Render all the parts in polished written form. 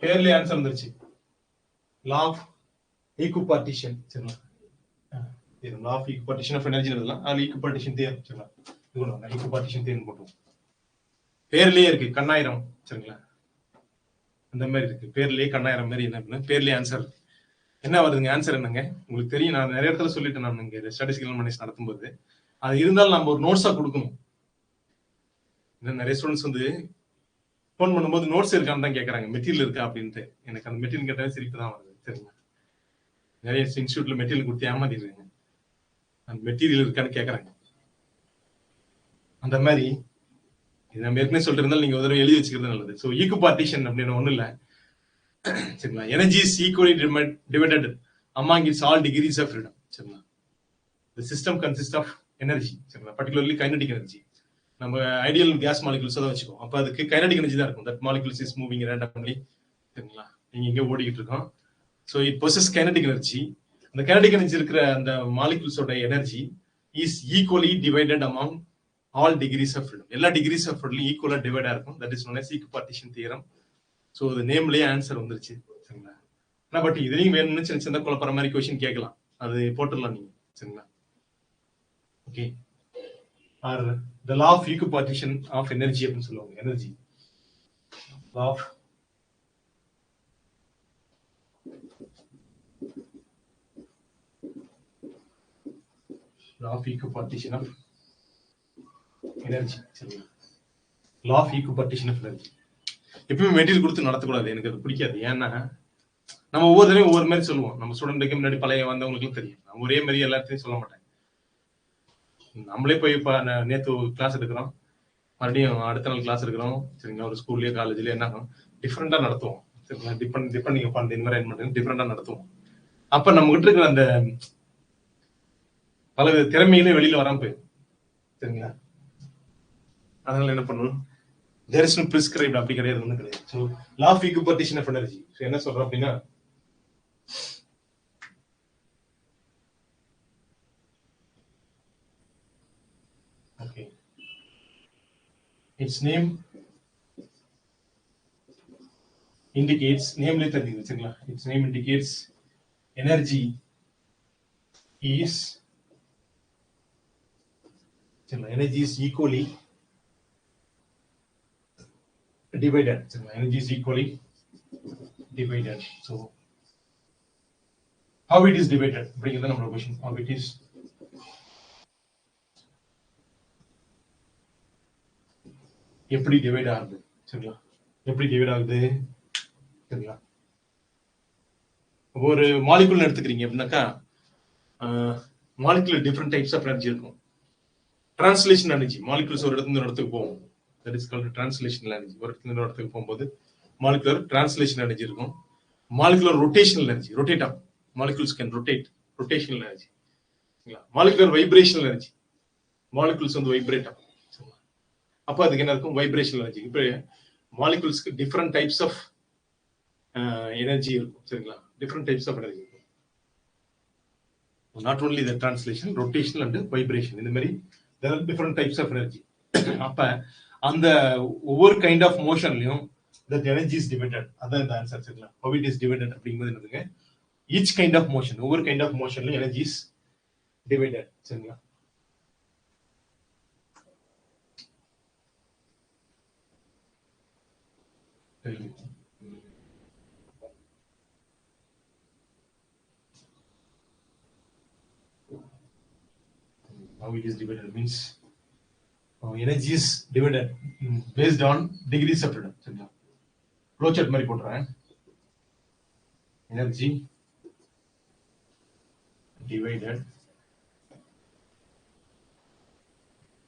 பேர்லயே ஆன்சர் வந்துருச்சு. Law of equipartition. சரிங்களா, law of equipartition of energy எழுதலாம். அது ஈக்குபார்ட்டிஷன் தியரம். சரிங்களா, இது ஈக்குபார்ட்டிஷன் தியரம் போட்டோம். பேர்லயே இருக்கு கண்ணாயிரம். சரிங்களா, அந்த மாதிரி இருக்கு பேர்லயே கண்ணாயிரம் மாதிரி. என்ன பேர்லயே ஆன்சர் என்ன வருதுங்க? ஆன்சர் என்னங்க உங்களுக்கு தெரியும். நான் நிறைய இடத்துல சொல்லிட்டேன். நான் இங்க ஸ்டாட்டிஸ்டிக்கல் மேனேஜ் நடத்தும்போது அது இருந்தாலும் நம்ம ஒரு நோட்ஸா கொடுக்கணும். நிறைய ஸ்டூடெண்ட்ஸ் வந்து ஃபோன் பண்ணும்போது நோட்ஸ் இருக்கான்னு தான் கேட்கறாங்க, மெட்டீரியல் இருக்கா அப்படின்ட்டு. எனக்கு அந்த மெட்டீரியல் கேட்டாலே சிரிப்பு தான் வருது. சரிங்களா, நிறைய இன்ஸ்டியூட்ல மெட்டீரியல் கொடுத்து ஏமாத்திடுறாங்க. அந்த மெட்டீரியல் இருக்கான்னு கேட்கறாங்க. அந்த மாதிரி நம்ம ஏற்கனவே சொல்லிட்டு இருந்தாலும் நீங்க ஒரு தடவை எழுதி வச்சுக்கிறது நல்லது. ஸோ ஈக்குபார்ட்டிஷன் அப்படின்னு ஒண்ணு இல்லை. சரிங்களா, energy is equally divided among its all degrees of freedom. சரிங்களா, the system consists of energy. சரிங்களா, particularly kinetic energy. நம்ம ஐடியல் கேஸ் மாலிகுல்ஸ் தான் வச்சுக்கோம். அப்ப அதுக்கு கைனடிக் எனர்ஜி தான் இருக்கும். That molecules is moving randomly. சரிங்களா, நீங்க இங்க ஓடிக்கிட்டு இருக்கோம். So it possess kinetic energy. அந்த கைனடிக் எனர்ஜி இருக்கிற அந்த மாலிகுல்ஸோட energy is equally divided among all degrees of freedom. எல்லா டிகிரிஸ் ஆஃப் ஃப்ரீடம் ஈக்குவலா டிவைடா இருக்கும். That is known as equipartition theorem. So இது நேம்லயே ஆன்சர் வந்துருச்சு. சரிங்களா, ஆனா பட் இதுலயும் வேணும்னு சின்ன சின்ன குழப்பற மாதிரி கொஸ்டின் கேட்கலாம். அது போட்டுடலாம் நீங்க. சரிங்களா, okay. Or the law of equipartition of energy அப்படின்னு சொல்லுவாங்க. Energy law of equipartition of energy. சரிங்களா, law of equipartition of energy. எப்பவுமே மெட்டீரியல் கொடுத்து நடத்தக்கூடாது. எனக்கு அது பிடிக்காது. ஏன்னா நம்ம ஒவ்வொரு தடவையும் ஒவ்வொரு மாதிரி சொல்லுவோம். நம்ம ஸ்டூடெண்ட்டுக்கு முன்னாடி பழைய வந்தவங்களுக்கு தெரியும். நம்ம ஒரே மாதிரி எல்லாத்தையும் சொல்ல மாட்டேன். நம்மளே போய் இப்ப நேத்து கிளாஸ் எடுக்கிறோம், மறுபடியும் அடுத்த நாள் கிளாஸ் எடுக்கிறோம். சரிங்களா, ஒரு ஸ்கூல்லயோ காலேஜ்லயோ என்ன டிஃப்ரெண்டா நடத்துவோம். சரிங்களா, டிபெண்டிங் அப்பான் தி என்வைரன்மெண்ட் டிஃப்ரெண்டா நடத்துவோம். அப்ப நம்ம கிட்ட இருக்கிற அந்த பல திறமையிலே வெளியில வராம போயிடும். சரிங்களா, அதனால என்ன பண்ணணும், தேர் இஸ் நோ பிரிஸ்கிரைப்ட் அப்படி கிடையாது, ஒன்றும் கிடையாது. So law of equipartition of energy என்ன சொல்றோம் அப்படின்னா, ஓகே, its name indicates, நேம்லயே தெரியுது. சரிங்களா, its name indicates energy is, சரிங்களா, energy is equally divided. சரிங்களா, energy is equally divided. So how it is divided அப்படிங்கிறது நம்மளோட கொஸ்டின். how it is எப்படி டிவைட் ஆகுது. சரிங்களா, எப்படி டிவைட் ஆகுது. சரிங்களா, ஒரு மாலிகுல் எடுத்துக்கிறீங்க அப்படின்னாக்கா, molecule different types of energy இருக்கும். டிரான்ஸ்லேஷன் எனர்ஜி, மாலிகுல்ஸ் ஒரு இடத்துல ஒரு இடத்துக்கு போகும். That is called translational energy. ஒரு இடத்துல ஒரு இடத்துக்கு போகும்போது மாலிகுலர் டிரான்ஸ்லேஷன் எனர்ஜி இருக்கும். மாலிகுலர் ரொட்டேஷனல் எனர்ஜி, ரொட்டேட் ஆகும். Molecules can rotate, rotational energy. Molecular vibrational energy, molecules வந்து வைப்ரேட் ஆகும். அப்ப அதுக்கு என்ன இருக்கும், வைப்ரேஷனல் எனர்ஜி. இப்போ மாலிகுல்ஸ்க்கு டிஃப்ரெண்ட் டைப்ஸ் ஆஃப் எனர்ஜி இருக்கும். சரிங்களா, டிஃப்ரெண்ட் டைப்ஸ் ஆஃப் எனர்ஜி இருக்கும். Not only the translation, rotational and vibration, இந்த மாதிரி there are different types of energy. அப்ப அந்த ஒவ்வொரு கைண்ட் ஆஃப் மோஷன்லயும் that energy is divided. அதான் இந்த ஆன்சர். சரிங்களா, how it is divided அப்படிங்கிறது என்னதுங்க, each kind of motion, ஒவ்வொரு கைண்ட் ஆஃப் மோஷன்லயும் energy is divided. சரிங்களா, how it is divided means energy is divided based on degrees of freedom. சரிங்களா, flow chart மாதிரி போடுறேன். Energy divided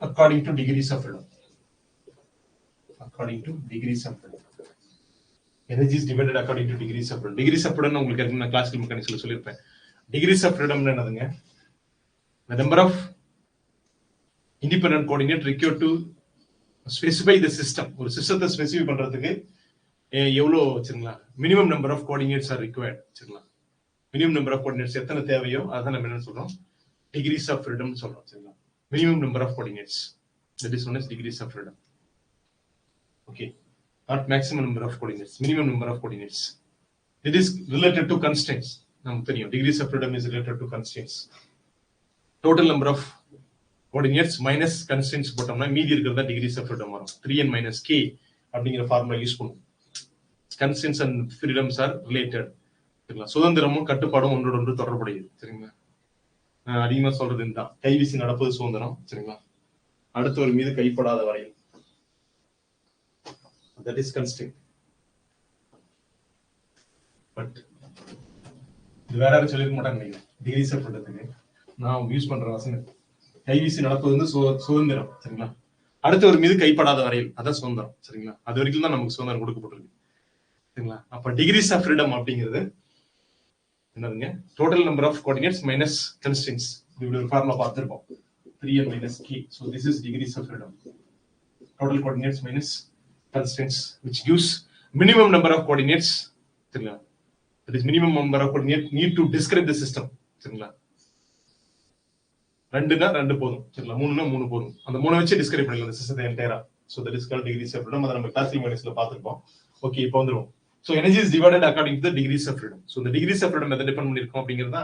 according to degrees of freedom. According to degrees of freedom. Energy is divided according to degrees of freedom. Degrees of freedom உங்களுக்கு ஏற்கனவே நான் classical மெக்கானிக்ஸ்ல சொல்லியிருப்பேன். Degrees of freedom என்னதுங்க, the number of independent coordinate required to specify the system. ஒரு சிஸ்டத்தை specify பண்றதுக்கு எவ்வளோ, சரிங்களா, minimum number of coordinates are required. சரிங்களா, மினிமம் நம்பர் ஆஃப் கோஆர்டினேட்ஸ் எத்தனை தேவையோ அதான் நம்ம என்ன சொல்றோம், டிகிரிஸ் ஆஃப் ஃப்ரீடம் சொல்றோம். சரிங்களா, minimum number of coordinates, that is known as degrees of freedom. Okay, not maximum number of coordinates, minimum number of coordinates. It is related to constraints. நமக்கு தெரியும் degrees of freedom is related to constraints. Total number of coordinates minus constraints போட்டோம்னா மீதி இருக்கிறது தான் degrees of freedom வரும். 3n minus k அப்படிங்கிற formula use பண்ணுவோம். Constraints and freedoms are related. சரிங்களா? சுதந்திரமும் கட்டுப்பாடும் ஒன்றோடு ஒன்று தொடர்புடையது. சரிங்களா? அதிகமா சொல்றது இதுதான். கைவீசி நடப்பது சுதந்திரம். சரிங்களா? அடுத்தவர் மீது கைப்படாத வரையில். That is constraint. But இது வேற யாரும் சொல்லிருக்க மாட்டாங்க நீங்க டிகிரிஸ் ஆஃப் ஃப்ரீடத்துக்கு நான் யூஸ் பண்ற வசனம் கைவீசி நடப்பது வந்து சுதந்திரம். சரிங்களா? அடுத்தவர் மீது கைப்படாத வரையில் அதான் சுதந்திரம். சரிங்களா? அது வரைக்கும் தான் நமக்கு சுதந்திரம் கொடுக்கப்பட்டிருக்கு. சரிங்களா? அப்ப டிகிரிஸ் ஆஃப் ஃப்ரீடம் அப்படிங்கிறது என்னதுங்க? Total number of coordinates minus constraints. இப்படி ஒரு ஃபார்முலா பார்த்திருப்போம். 3n minus k. So this is degrees of freedom. Total coordinates minus constraints, which gives minimum number of coordinates. சரிங்களா? That is minimum number of coordinates need to describe the system. சரிங்களா? 2னா 2 போதும். சரிங்களா? 3னா 3 போதும். அந்த 3 வச்சு describe பண்ணிடலாம் அந்த சிஸ்டத்தை என்டையரா. So that is called degrees of freedom. அத நம்ம கிளாசிக்கல் மெத்தட்ஸ்ல பார்த்திருப்போம். ஓகே, இப்போ வந்துரும். So energy is divided according to the degrees of freedom. So the degrees of freedom எதை டிபெண்ட் பண்ணிருக்கும் அப்படிங்கறதா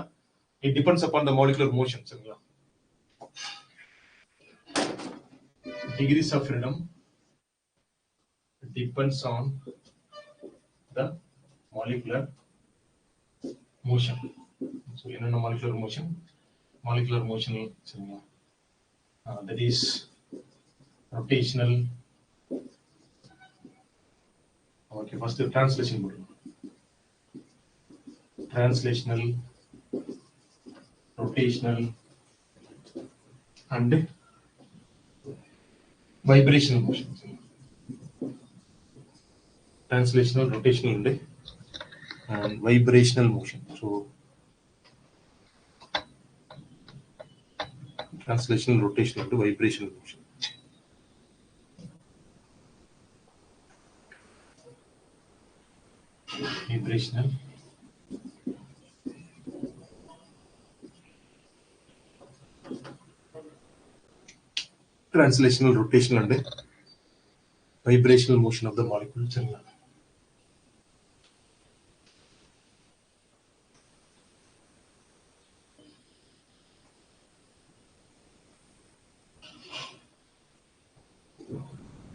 it depends upon the molecular motion. சரிங்களா? Degrees of freedom depends on the molecular motion. So என்னென்ன molecular motion? Molecular motion சரிங்களா? That is rotational. Okay, first translation போடுறோம். Translational, rotational and vibrational motion. Translational, rotational and vibrational motion. So translational, rotational and vibrational motion. Vibrational, translational, rotational and vibrational motion of the molecule. சரிங்களா?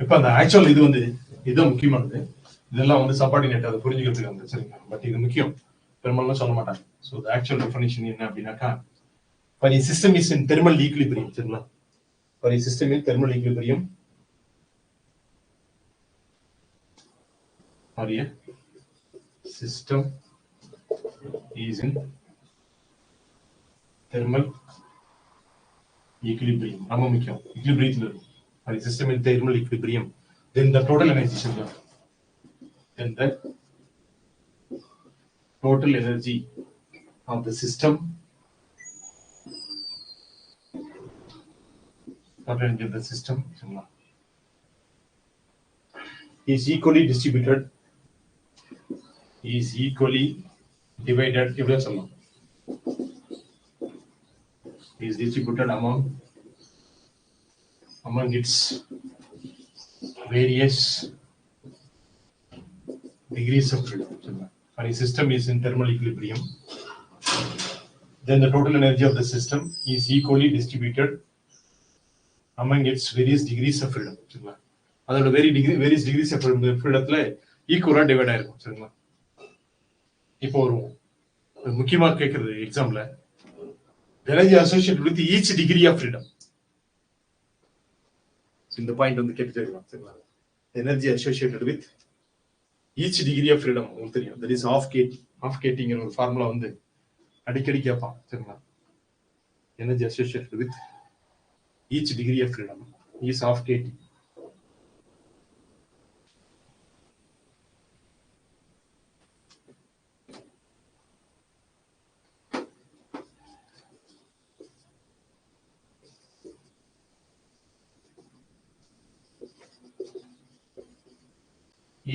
இப்ப அந்த actual இது வந்து இதுதான் முக்கியமானது. இதெல்லாம் வந்து சப்பார்டினேட் அதை புரிஞ்சுக்கிறதுக்கு வந்து சரிங்களா? பட் இது முக்கியம், பெரும்பாலும் சொல்ல மாட்டாங்க. ஸோ த ஆக்சுவல் டெஃபினிஷன் என்ன அப்படின்னாக்கா, for a system is in thermal equilibrium. சரிங்களா? for a system in thermal equilibrium, for a system is in thermal equilibrium. ரொம்ப முக்கியம், equilibrium இருக்கும். for a system in thermal equilibrium, then the total energy சரிங்களா? then the total energy of the system, total energy of the system is equally distributed, is equally divided, இப்படியே சொல்லலாம், is distributed among its various degrees of freedom. For a system is in thermal equilibrium, then the total energy of the system is equally distributed among its various degrees of freedom. சரிங்களா? அதோட various degrees of freedomல ஈக்குவலா divide ஆயிருக்கும். சரிங்களா? இப்போ ஒரு முக்கியமா கேட்கறது எக்ஸாம்ல, energy associated with each degree of freedom. இந்த பாயிண்ட் வந்து கேட்டுட்டே இருக்கலாம். சரிங்களா? Energy associated with each degree of freedom உங்களுக்கு தெரியும். தட் இஸ் ஆஃப் கேட்டிங்கிற ஒரு ஃபார்முலா வந்து அடிக்கடி கேட்பான். சரிங்களா? Energy associated with each degree of freedom is half kT.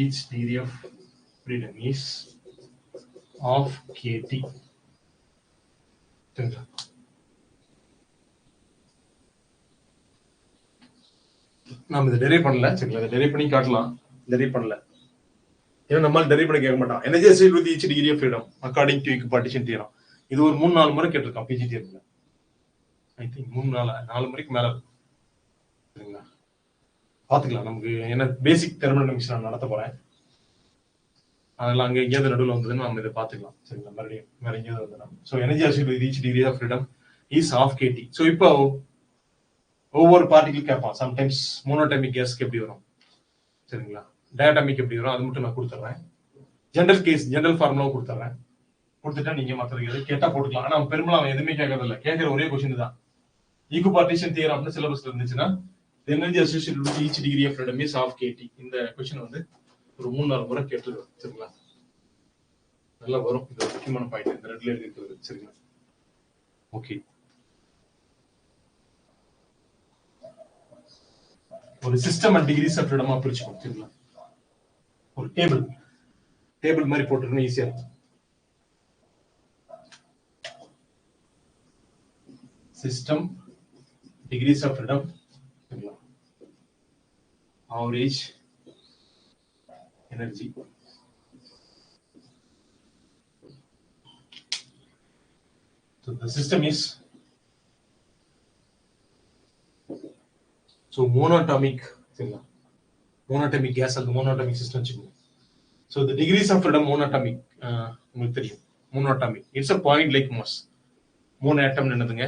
Each degree of freedom is of KT. நாம் இதை டெரைவ் பண்ணல. சரிங்களா? இதை டெரைவ் பண்ணி காட்டலாம். டெரைவ் பண்ணல. ஏன்னா நம்மளால டெரிவ் பண்ண கேட்க மாட்டான். Energy associated with each degree of freedom according to equipartition theorem. இது ஒரு 3-4 முறை கேட்டிருக்கான் பிஜி தியரம்ல. ஐ திங்க் 3-4 முறைக்கு மேல இருக்கும். சரிங்களா, பாத்துக்கலாம். நமக்கு என்ன பேசிக் தெர்மோடைனமிக்ஸ் நான் நடத்த போறேன். அதெல்லாம் அங்க எங்கேயாவது நடுவில் வந்ததுன்னு நம்ம இதை பாத்துக்கலாம். சரிங்களா, மறுபடியும் வேற எங்கேயாவது வந்துடும். So energy associated with each degree of freedom is of kT. So இப்போ ஒவ்வொரு பார்ட்டிகள் கேட்பான். சம்டைம்ஸ் மோனோடைமிக் கேஸ்க்கு எப்படி வரும், சரிங்களா, டயட்டாமிக் எப்படி வரும், அது மட்டும் நான் கொடுத்துட்றேன். ஜெனரல் ஃபார்முலாவும் கொடுத்துட்றேன். கொடுத்துட்டா நீங்க மற்றது எது கேட்டா போட்டுக்கலாம். ஆனா பெரும்பாலும் அவன் எதுவுமே கேட்கறது இல்லை. கேட்கிற ஒரே கொஸ்டின் தான், ஈக்குபார்ட்டிஷன் தியரம் அப்படின்னு சிலபஸ்ல இருந்துச்சுன்னா energy associated with each degree of freedom is of kT. இந்த கொஸ்டின் வந்து ஒரு 3-4 முறை கேட்டுருக்கோம். சரிங்களா, நல்லா வரும். இது முக்கியமான பாயிண்ட் இந்த ரெண்டுல இருக்கிறது. சரிங்களா, ஓகே. ஒரு சிஸ்டம் அண்ட் டிகிரிஸ் ஆஃப் ஃப்ரீடமா பிரிச்சுக்கோம். சரிங்களா, ஒரு டேபிள் மாதிரி போட்டுருக்கணும், ஈஸியா இருக்கும். System, degrees of freedom, average energy. So the system is monatomic gas அல்லது monatomic system வச்சுக்கோங்க. So the degrees of freedom monatomic, உங்களுக்கு தெரியும் monatomic. It's a point like mass. மூணு ஆட்டம் என்னதுங்க,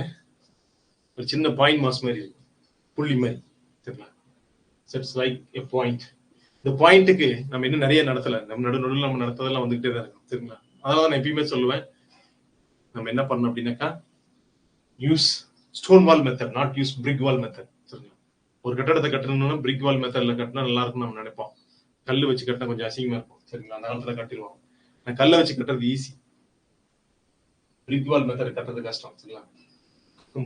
ஒரு சின்ன பாயிண்ட் மாஸ் மாதிரி இருக்கு, புள்ளி மாதிரி. சரிங்களா, இட்ஸ் லைக் எ பாயிண்ட். இந்த பாயிண்ட்டுக்கு நம்ம இன்னும் நிறைய நடத்தல, நம்ம நடுநடுவில் நம்ம நடத்ததெல்லாம் வந்துகிட்டே தான் இருக்கும். சரிங்களா, அதாவது நான் எப்பயுமே சொல்லுவேன், நம்ம என்ன பண்ணணும் அப்படின்னாக்கா, use stone wall method, not use brick wall method. சரிங்களா, ஒரு கட்டடத்தை கட்டணும்னா பிரிக் வால் மெத்தட்ல கட்டினா நல்லா இருக்கும்னு நம்ம நினைப்போம். கல்லு வச்சு கட்டினா கொஞ்சம் அசிங்கமா இருக்கும். சரிங்களா, அந்த காலத்துல கட்டிடுவோம். நான் கல்லை வச்சு கட்டுறது ஈஸி, பிரிக் வால் மெத்தட் கட்டுறது கஷ்டம். சரிங்களா,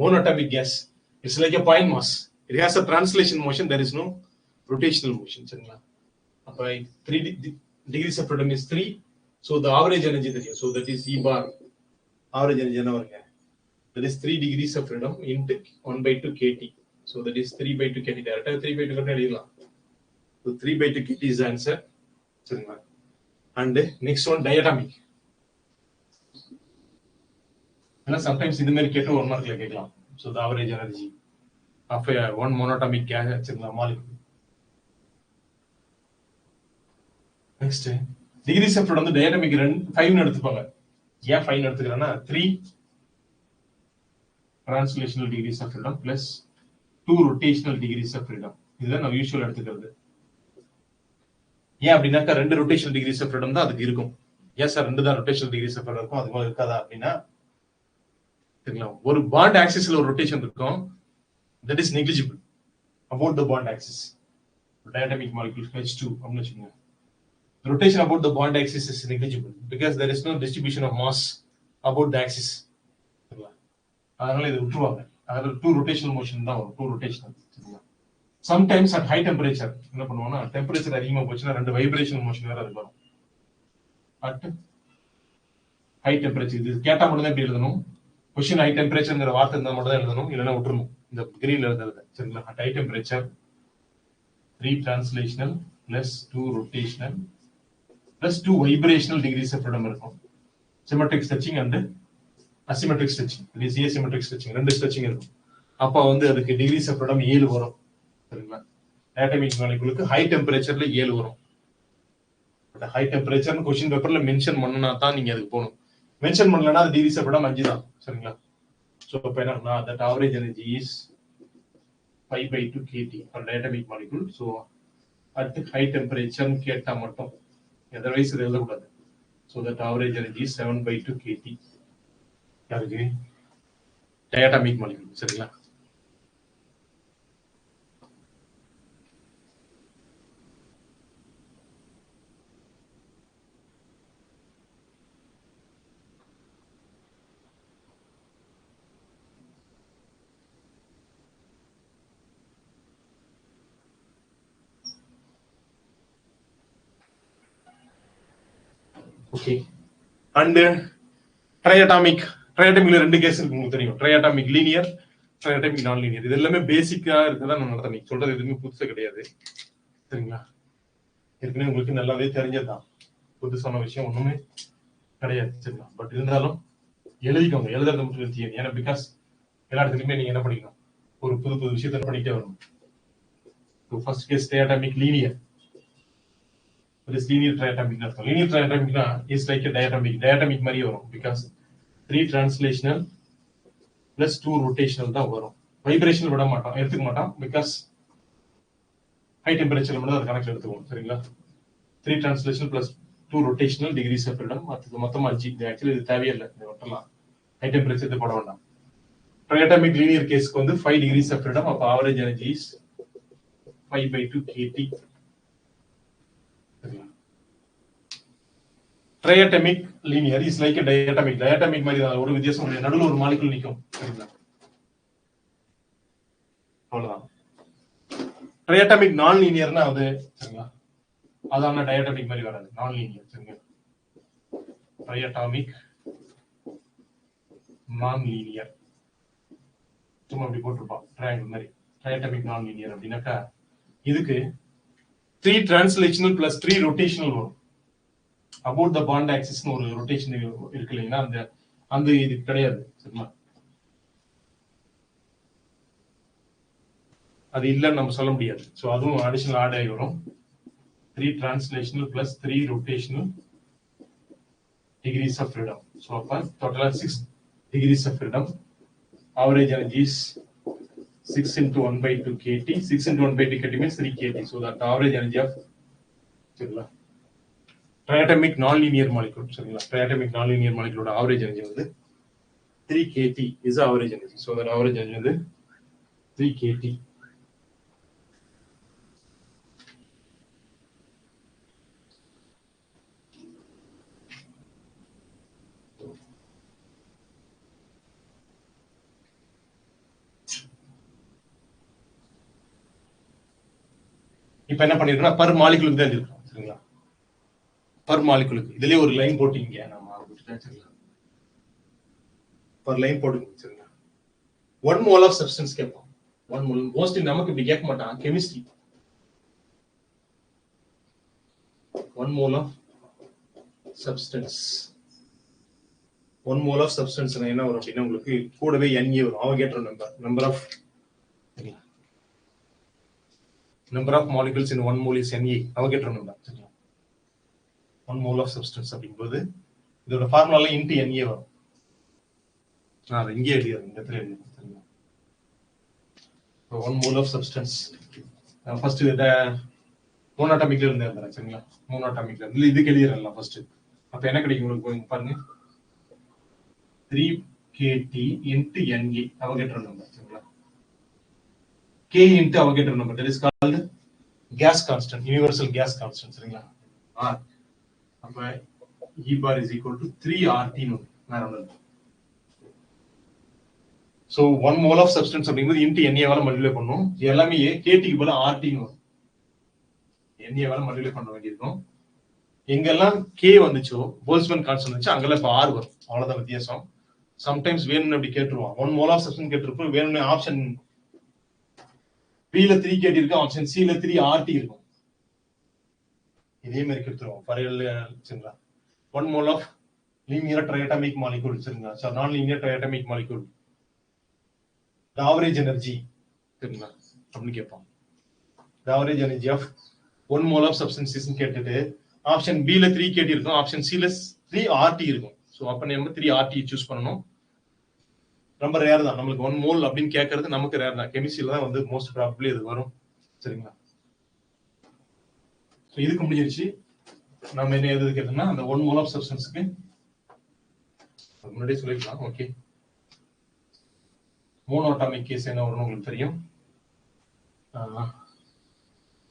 monatomic gas, it's like a point mass. It has a translation motion, there is no rotational motion. சரிங்களா, அப்ப 3 degrees of freedom is 3. So the average energy தெரியும். So that is E bar. Average energy என்ன வருங்க, that is 3 degrees of freedom into 1/2 kT. So that is 3/2 kT. Direct 3/2 கட்ட எழுதலாம். So 3/2 kT is the answer. சரிங்களா, and next one diatomic. Sometimes இது மாதிரி கேட்டு 1 மார்க்ல கேட்கலாம். So the average energy of one monatomic gas, சரிங்களா, molecule. Next degrees of freedom வந்து diatomic 5 னு எடுத்துப்பாங்க. ஏன் 5 னு எடுத்துக்கறேன்னா 3 translational degrees of freedom plus 2 rotational degrees of freedom. இதுதான் நான் யூசுவலா எடுத்துக்கிறது. ஏன் அப்படின்னாக்கா 2 rotational degrees of freedom தான் அதுக்கு இருக்கும். ஏன் சார் 2 தான் rotational degrees of freedom இருக்கும், அது போல இருக்காதா அப்படின்னா, சரிங்களா, ஒரு பாண்ட் ஆக்சிஸ்ல ஒரு ரொட்டேஷன் இருக்கும், that is negligible about the bond axis. Diatomic molecule H2 அப்படின்னு வச்சுக்கோங்க, the rotation about the bond axis is negligible because there is no distribution of mass about the axis. அதனால இது விட்டுருவாங்க. அதனால 2 rotational motion தான் வரும், 2 rotational. Sometimes at high temperature என்ன பண்ணுவாங்கன்னா, டெம்பரேச்சர் அதிகமா போச்சுன்னா 2 வைப்ரேஷனல் மோஷன் வேற இருக்கும். அட் ஹை டெம்பரேச்சர் இது கேட்டா மட்டும் தான் இப்படி எழுதணும். கொஸ்டின் ஹை டெம்பரேச்சர்ங்கிற வார்த்தை இருந்தால் மட்டும் தான் எழுதணும், இல்லைன்னா விட்டுருணும் இந்த கிரீன்ல எழுதுறது. சரிங்களா, at high temperature 3 translational plus 2 rotational plus 2 vibrational degrees of freedom இருக்கும். Symmetric stretching and asymmetric stretching, it is asymmetric stretching, ரெண்டு stretching இருக்கும். அப்ப வந்து அதுக்கு degrees of freedom 7 வரும். சரிங்களா, diatomic moleculeக்கு ஹை டெம்பரேச்சர்ல 7 வரும். அந்த ஹை டெம்பரேச்சர்னு கொஸ்டின் பேப்பர்ல மென்ஷன் பண்ணனா தான் நீங்க அதுக்கு போகணும். மென்ஷன் பண்ணலன்னா அது degrees of freedom 5 தான். சரிங்களா, சோ அப்ப என்னன்னா that average energy is 5/2 kT for diatomic molecule. So at high temperature கேட்டா மட்டும், otherwise இது எழுதக்கூடாது. So that average energy is 7/2 kT. யாருக்கு, diatomic molecule. சரிங்களா, ஓகே. அண்ட் ட்ரையாட்டமிக்ல 2 கேஸ் இருக்கு, உங்களுக்கு தெரியும். ட்ரையாட்டமிக் லீனியர், ட்ரையாட்டமிக் நான் லீனியர். இது எல்லாமே பேசிக்கா இருக்கதான் நான் நடத்தேன். சொல்றது எதுவுமே புதுசா கிடையாது. சரிங்களா, ஏற்கனவே உங்களுக்கு நல்லாவே தெரிஞ்சதுதான், புதுசான விஷயம் ஒண்ணுமே கிடையாது. சரிங்களா? பட் இருந்தாலும் எழுதிக்கோங்க, எழுதுறது மட்டும் செய்யுங்க. ஏன்னா பிகாஸ் எல்லா இடத்துலயுமே நீங்க என்ன பண்ணிக்கணும், ஒரு புது புது விஷயத்த பண்ணிட்டே வரணும். First case diatomic linear. Linear triatomic அர்த்தம். லீனியர் ட்ரையாட்டமிக்னா இஸ் லைக் டயட்டாமிக், டயட்டாமிக் மாதிரி வரும். பிகாஸ் 3 டிரான்ஸ்லேஷனல் பிளஸ் 2 ரொட்டேஷனல் தான் வரும். வைப்ரேஷன் விட மாட்டோம், எடுத்துக்க மாட்டோம். பிகாஸ் ஹை டெம்பரேச்சர் மட்டும் அது கணக்கில் எடுத்துக்குவோம். சரிங்களா? 3 translational plus 2 rotational degrees of freedom. அது மொத்தமா 5. ஆக்சுவலி இது தேவையில்லை, இது விட்டுலாம். ஹை டெம்பரேச்சர் இது போட வேண்டாம். ட்ரையாட்டமிக் லீனியர் கேஸ்க்கு வந்து 5 டிகிரிஸ் ஆஃப் ஃப்ரீடம். அப்ப average energy is 5/2 kT. Triatomic linear is like diatomic. Diatomic மாதிரி ஒரு வித்தியாசம், நடுவில் ஒரு மாலிகுல் நிற்கும். சரிங்களா? அவ்வளவுதான். ட்ரையாட்டமிக் நான் லீனியர்னா அது, சரிங்களா, அதான டயட்டாமிக் மாதிரி வராது, நான் லீனியர். சரிங்களா? ட்ரையாட்டமிக் நான் லீனியர் சும்மா அப்படி போட்டிருப்பான் ட்ரையாங்கிள் மாதிரி. ட்ரையாட்டமிக் நான் லீனியர் அப்படின்னாக்கா இதுக்கு 3 டிரான்ஸ்லேஷனல் பிளஸ் 3 ரொட்டேஷனல் வரும். அபவுட் த பாண்ட் ஆக்சிஸ் ஒரு ரொட்டேஷன் இருக்கு இல்லைங்களா, அந்த அந்த இது கிடையாது. சரிங்களா? அது இல்லைன்னு நம்ம சொல்ல முடியாது. ஸோ அதுவும் அடிஷனல் ஆட் ஆகி வரும். 3 translational plus 3 rotational degrees of freedom. So அப்போ டோட்டலாக 6 degrees of freedom. Average energy is 6 into 1/2 kT. 6 into 1/2 kT means 3 kT. So that the average energy of triatomic non-linear molecule. சரிங்களா? triatomic non-linear molecule ஓட average energy வந்து 3 kT is the average energy. So that average energy வந்து 3 kT. இப்ப என்ன பண்ணிருக்கோம்னா per மாலிகுலுக்கு தான் எழுதிருக்கோம். சரிங்களா? Per மாலிகுலுக்கு இதுலயே ஒரு லைன் போட்டீங்க, நம்ம விட்டுட்டேன். சரிங்களா? பர் லைன் போடுங்க. சரிங்களா? 1 mole of substance கேட்போம். 1 mole மோஸ்ட்லி நமக்கு இப்படி கேட்க மாட்டான், chemistry. 1 mole of substance. 1 mole of substance என்ன வரும் அப்படின்னா உங்களுக்கு கூடவே Na வரும். Avogadro number, number of molecules in 1 mole is Na. Avogadro number. 1 mole of substance அப்படிங்கும்போது இதோட ஃபார்முலால இன்டு Na வரும். நான் இங்கே எழுதிடுறேன், இந்த இடத்துல எழுதிடுறேன். சரிங்களா? 1 mole of substance ஃபர்ஸ்ட் மோனோட்டாமிக்ல இருந்து எழுதுறேன். சரிங்களா? மோனோட்டாமிக்ல இருந்து இதுக்கு எழுதிடுறேன் ஃபர்ஸ்ட். அப்ப என்ன கிடைக்கும் உங்களுக்கு பாருங்க, 3 kT into Na Avogadro number. சரிங்களா? K into Avogadro number, that is called gas constant, universal gas constant. சரிங்களா? R. அப்ப E bar is equal to 3 RT னு வேற ஒண்ணு. So 1 mole of substance அப்படிங்கிறது into Na வால மல்டிப்ளை பண்ணும். எல்லாமே KT க்கு பதிலா RT னு வரும். Na வால மல்டிப்ளை பண்ண வேண்டியிருக்கும். எங்கெல்லாம் K வந்துச்சோ, போல்ட்ஸ்மேன் கான்ஸ்டன்ட் வந்துச்சு, அங்கெல்லாம் இப்ப R வரும். அவ்வளவுதான் வித்தியாசம். சம்டைம்ஸ் வேணும்னு அப்படி கேட்டுருவான். 1 mole of substance கேட்டிருப்போம், வேணும்னு ஆப்ஷன் B ல 3 KT இருக்கு, ஆப்ஷன் C ல 3 RT இருக்கும். இதே மாதிரி கொடுத்துருவோம். சரிங்களா? 1 mole of linear triatomic molecule. சரிங்களா? So non-linear triatomic molecule. The average energy. சரிங்களா? அப்படின்னு கேட்போம். The average energy of 1 mole of substance is கேட்டுட்டு ஆப்ஷன் B ல 3 KT இருக்கும், ஆப்ஷன் C ல 3 RT இருக்கும். ஸோ அப்ப நம்ம 3 RT சூஸ் பண்ணணும். ரொம்ப ரேர் தான் நம்மளுக்கு 1 mole அப்படின்னு கேட்கறது, நமக்கு ரேர் தான். கெமிஸ்ட்ரியில தான் வந்து மோஸ்ட் ப்ராபபிளி இது வரும். சரிங்களா? இதுக்கு முடிஞ்சிருச்சு. நம்ம என்ன எதுக்குன்னா அந்த 1 mole of substanceக்கு முன்னாடியே சொல்லிருக்கலாம். ஓகே, மோனோட்டாமிக் கேஸ் என்ன வரும்னு உங்களுக்கு தெரியும்.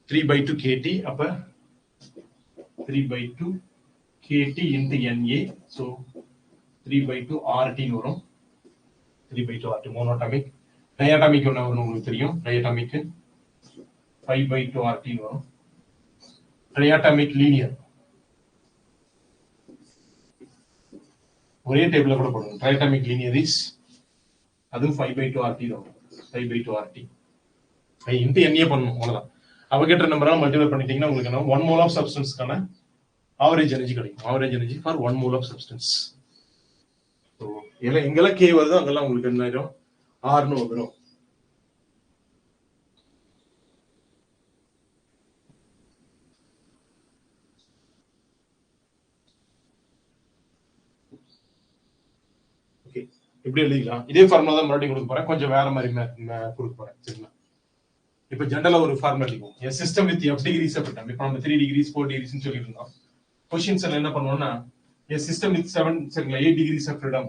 3/2 kT. அப்ப 3/2 kT into Na. So 3/2 RT வரும். 3/2 RT மோனோட்டாமிக். டயட்டாமிக் என்ன வரும்னு உங்களுக்கு தெரியும். டயட்டாமிக் 5/2 RT வரும். ட்ரையாட்டமிக் லீனியர் ஒரே டேபிள்ல கூட போடுங்க. ட்ரையாட்டமிக் லீனியர் இஸ் அதுவும் 5/2 RT தான். 5/2 RT இன்டு Na பண்ணணும், அவ்வளவுதான். அவகேட்ரோ நம்பரால மல்டிப்ளை பண்ணிட்டீங்கன்னா உங்களுக்கு என்ன 1 mole of substanceக்கான ஆவரேஜ் எனர்ஜி கிடைக்கும். Average energy for 1 mole of substance. So இதெல்லாம் எங்கெல்லாம் கே வருதோ அங்கெல்லாம் உங்களுக்கு என்ன ஆயிடும், ஆர்னு வந்துடும். ஓகே, இப்படி எழுதிக்கலாம். இதே ஃபார்முலா தான் மறுபடியும் கொடுக்க போறேன், கொஞ்சம் வேற மாதிரி கொடுக்க போறேன். சரிங்களா? இப்ப ஜெனரலா ஒரு formula எழுதிக்கும். A system with f degrees of freedom. இப்போ நம்ம 3 degrees 4 degrees னு சொல்லிட்டு இருந்தோம். क्वेश्चंस என்ன பண்ணுவோம்னா, A system with 7 சரிங்களா 8 degrees of freedom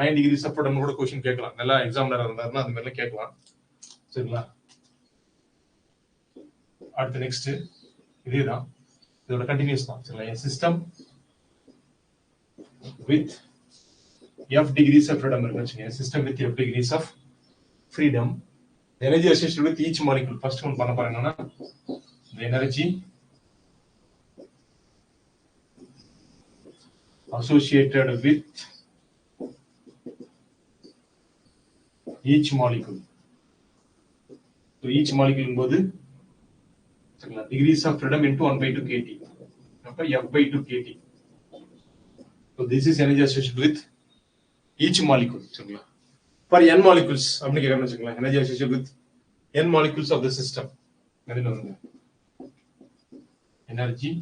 9 degrees of freedom கூட क्वेश्चन கேட்கலாம். நல்லா எக்ஸாம்ல இருந்தாருன்னா அந்த மாதிரிலாம் கேட்கலாம். சரிங்களா? அடுத்து நெக்ஸ்ட் இதேதான், இதோட கண்டினியூஸ் தான். சரிங்களா? A system with f degrees of freedom இருக்குன்னு வச்சுக்கோங்க. A system with f degrees of freedom, the energy associated with each molecule. First one பண்ண போறேன் என்னன்னா, the energy associated with each molecule. So each molecule போது சரிங்களா degrees of freedom into 1/2 kT. அப்ப f/2 kT. So this is energy associated with each molecule. சரிங்களா? For n molecules அப்படி கேட்கறேன்னு வச்சுக்கலாம், energy associated with n molecules of the system. Energy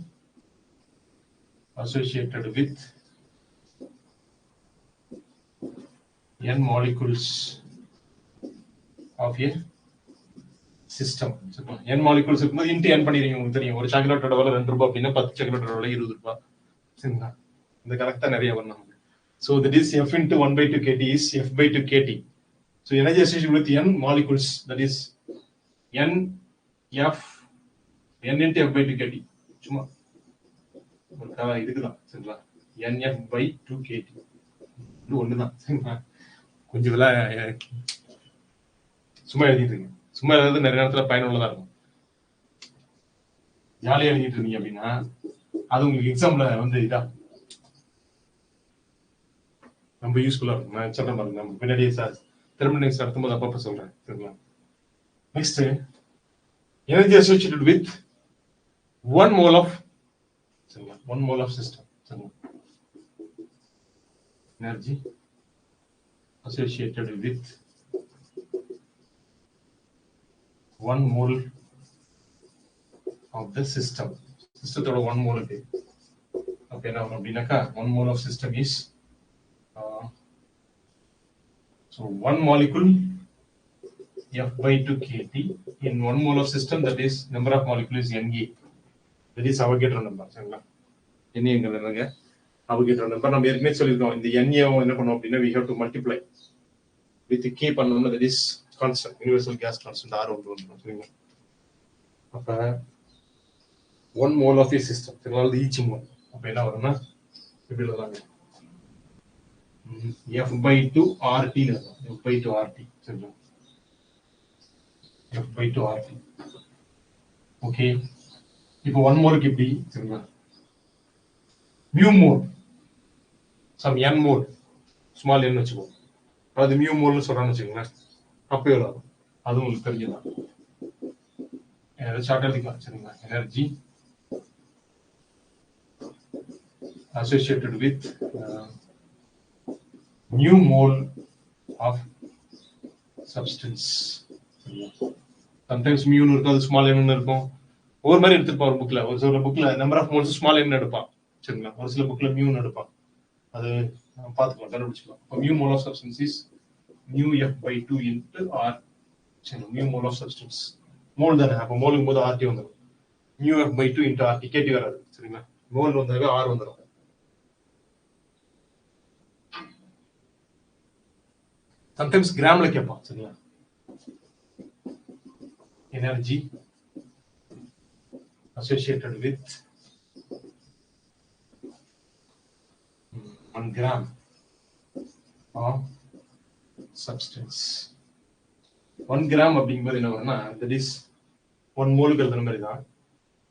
associated with n molecules of a system. n molecules இருக்கும்போது into n பண்ணிடுறீங்க. உங்களுக்கு தெரியும், ஒரு சாக்லேட்டோட விலை 2 ரூபாய் அப்படின்னா 10 சாக்லேட்டோட விலை 20 ரூபாய். சரிங்களா? இந்த கணக்கு தான் நிறைய வரும் நமக்கு. So that is f into 1/2 kT is f/2 kT. So energy associated with n molecules, that is n into f/2 kT. சும்மா ஒரு இதுக்குதான். சரிங்களா? nf/2 kT இது ஒண்ணுதான். சரிங்களா? கொஞ்சம் சும்மா எழுதிட்டு இருக்கீங்க. சும்மா எழுதுறது நிறைய நேரத்துல பயனுள்ளதா இருக்கும். ஜாலியா எழுதிட்டு இருந்தீங்க அப்படின்னா அது உங்களுக்கு எக்ஸாம்ல இதா ரொம்ப யூஸ்ஃபுல்லா இருக்கும். நான் சொல்றேன் பாருங்க, நம்ம பின்னாடியே தெர்மோடைனமிக்ஸ் நடத்தும்போது அப்பப்ப சொல்றேன். சரிங்களா? Next energy associated with 1 mole of சரிங்களா 1 mole of system. சரிங்களா? Energy associated with 1 mole of the system. சிஸ்டத்தோட 1 mole இருக்கு. அப்ப என்ன வரும் அப்படின்னாக்கா 1 mole of system is so 1 molecule f/2 kT in 1 mole of system, that is number of molecules Na. That is Avogadro number. சரிங்களா? Na என்னங்க Avogadro number. நம்ம ஏற்கனவே சொல்லிருக்கோம், இந்த Na என்ன பண்ணுவோம் அப்படின்னா we have to multiply with k பண்ணோம்னா that is constant, universal gas constant R வந்துரும். சரிங்களா? அப்ப 1 mole of a system சரிங்களா, அது each mole. அப்ப என்ன வரும்னா இப்படி எழுதலாங்க, f/2 RT னு வரும். f/2 RT. சரிங்களா? f/2 RT. ஓகே, இப்போ 1 மோலுக்கு இப்படி. சரிங்களா? mu mole some n mole small n வச்சுக்கோ, அது mu mole னு சொல்றான்னு வச்சுக்கோங்களேன். அப்ப எவ்வளவு ஆகும் அது உங்களுக்கு தெரிஞ்சுதான். ஷார்ட் எழுதிக்கலாம். சரிங்களா? Energy associated with mu mole of substance. sometimes mu னு இருக்கும், அது ஸ்மால் n னு இருக்கும். ஒரு மாதிரி எடுத்துப்பா ஒரு புக்ல. ஒரு சில புக்ல number of moles small n எடுப்பான். சரிங்களா? ஒரு சில புக்ல mu னு எடுப்பான். அது பாத்துக்கலாம், கண்டுபிடிச்சுக்கலாம். அப்ப mu mole of substance is mu f/2 into r. சரி, mu mole of substance mole தானே, அப்ப மோலுக்கு போது RT வந்துடும். mu f/2 into RT. KT வராது. சரிங்களா? மோல் வந்தாவே R வந்துடும். sometimes கிராம்ல கேட்பான். சரிங்களா? Energy associated with 1 gram of substance. 1 gram அப்படிங்கும்போது என்ன வரும்னா that is 1 மோலுக்கு எழுதுற மாதிரி தான்.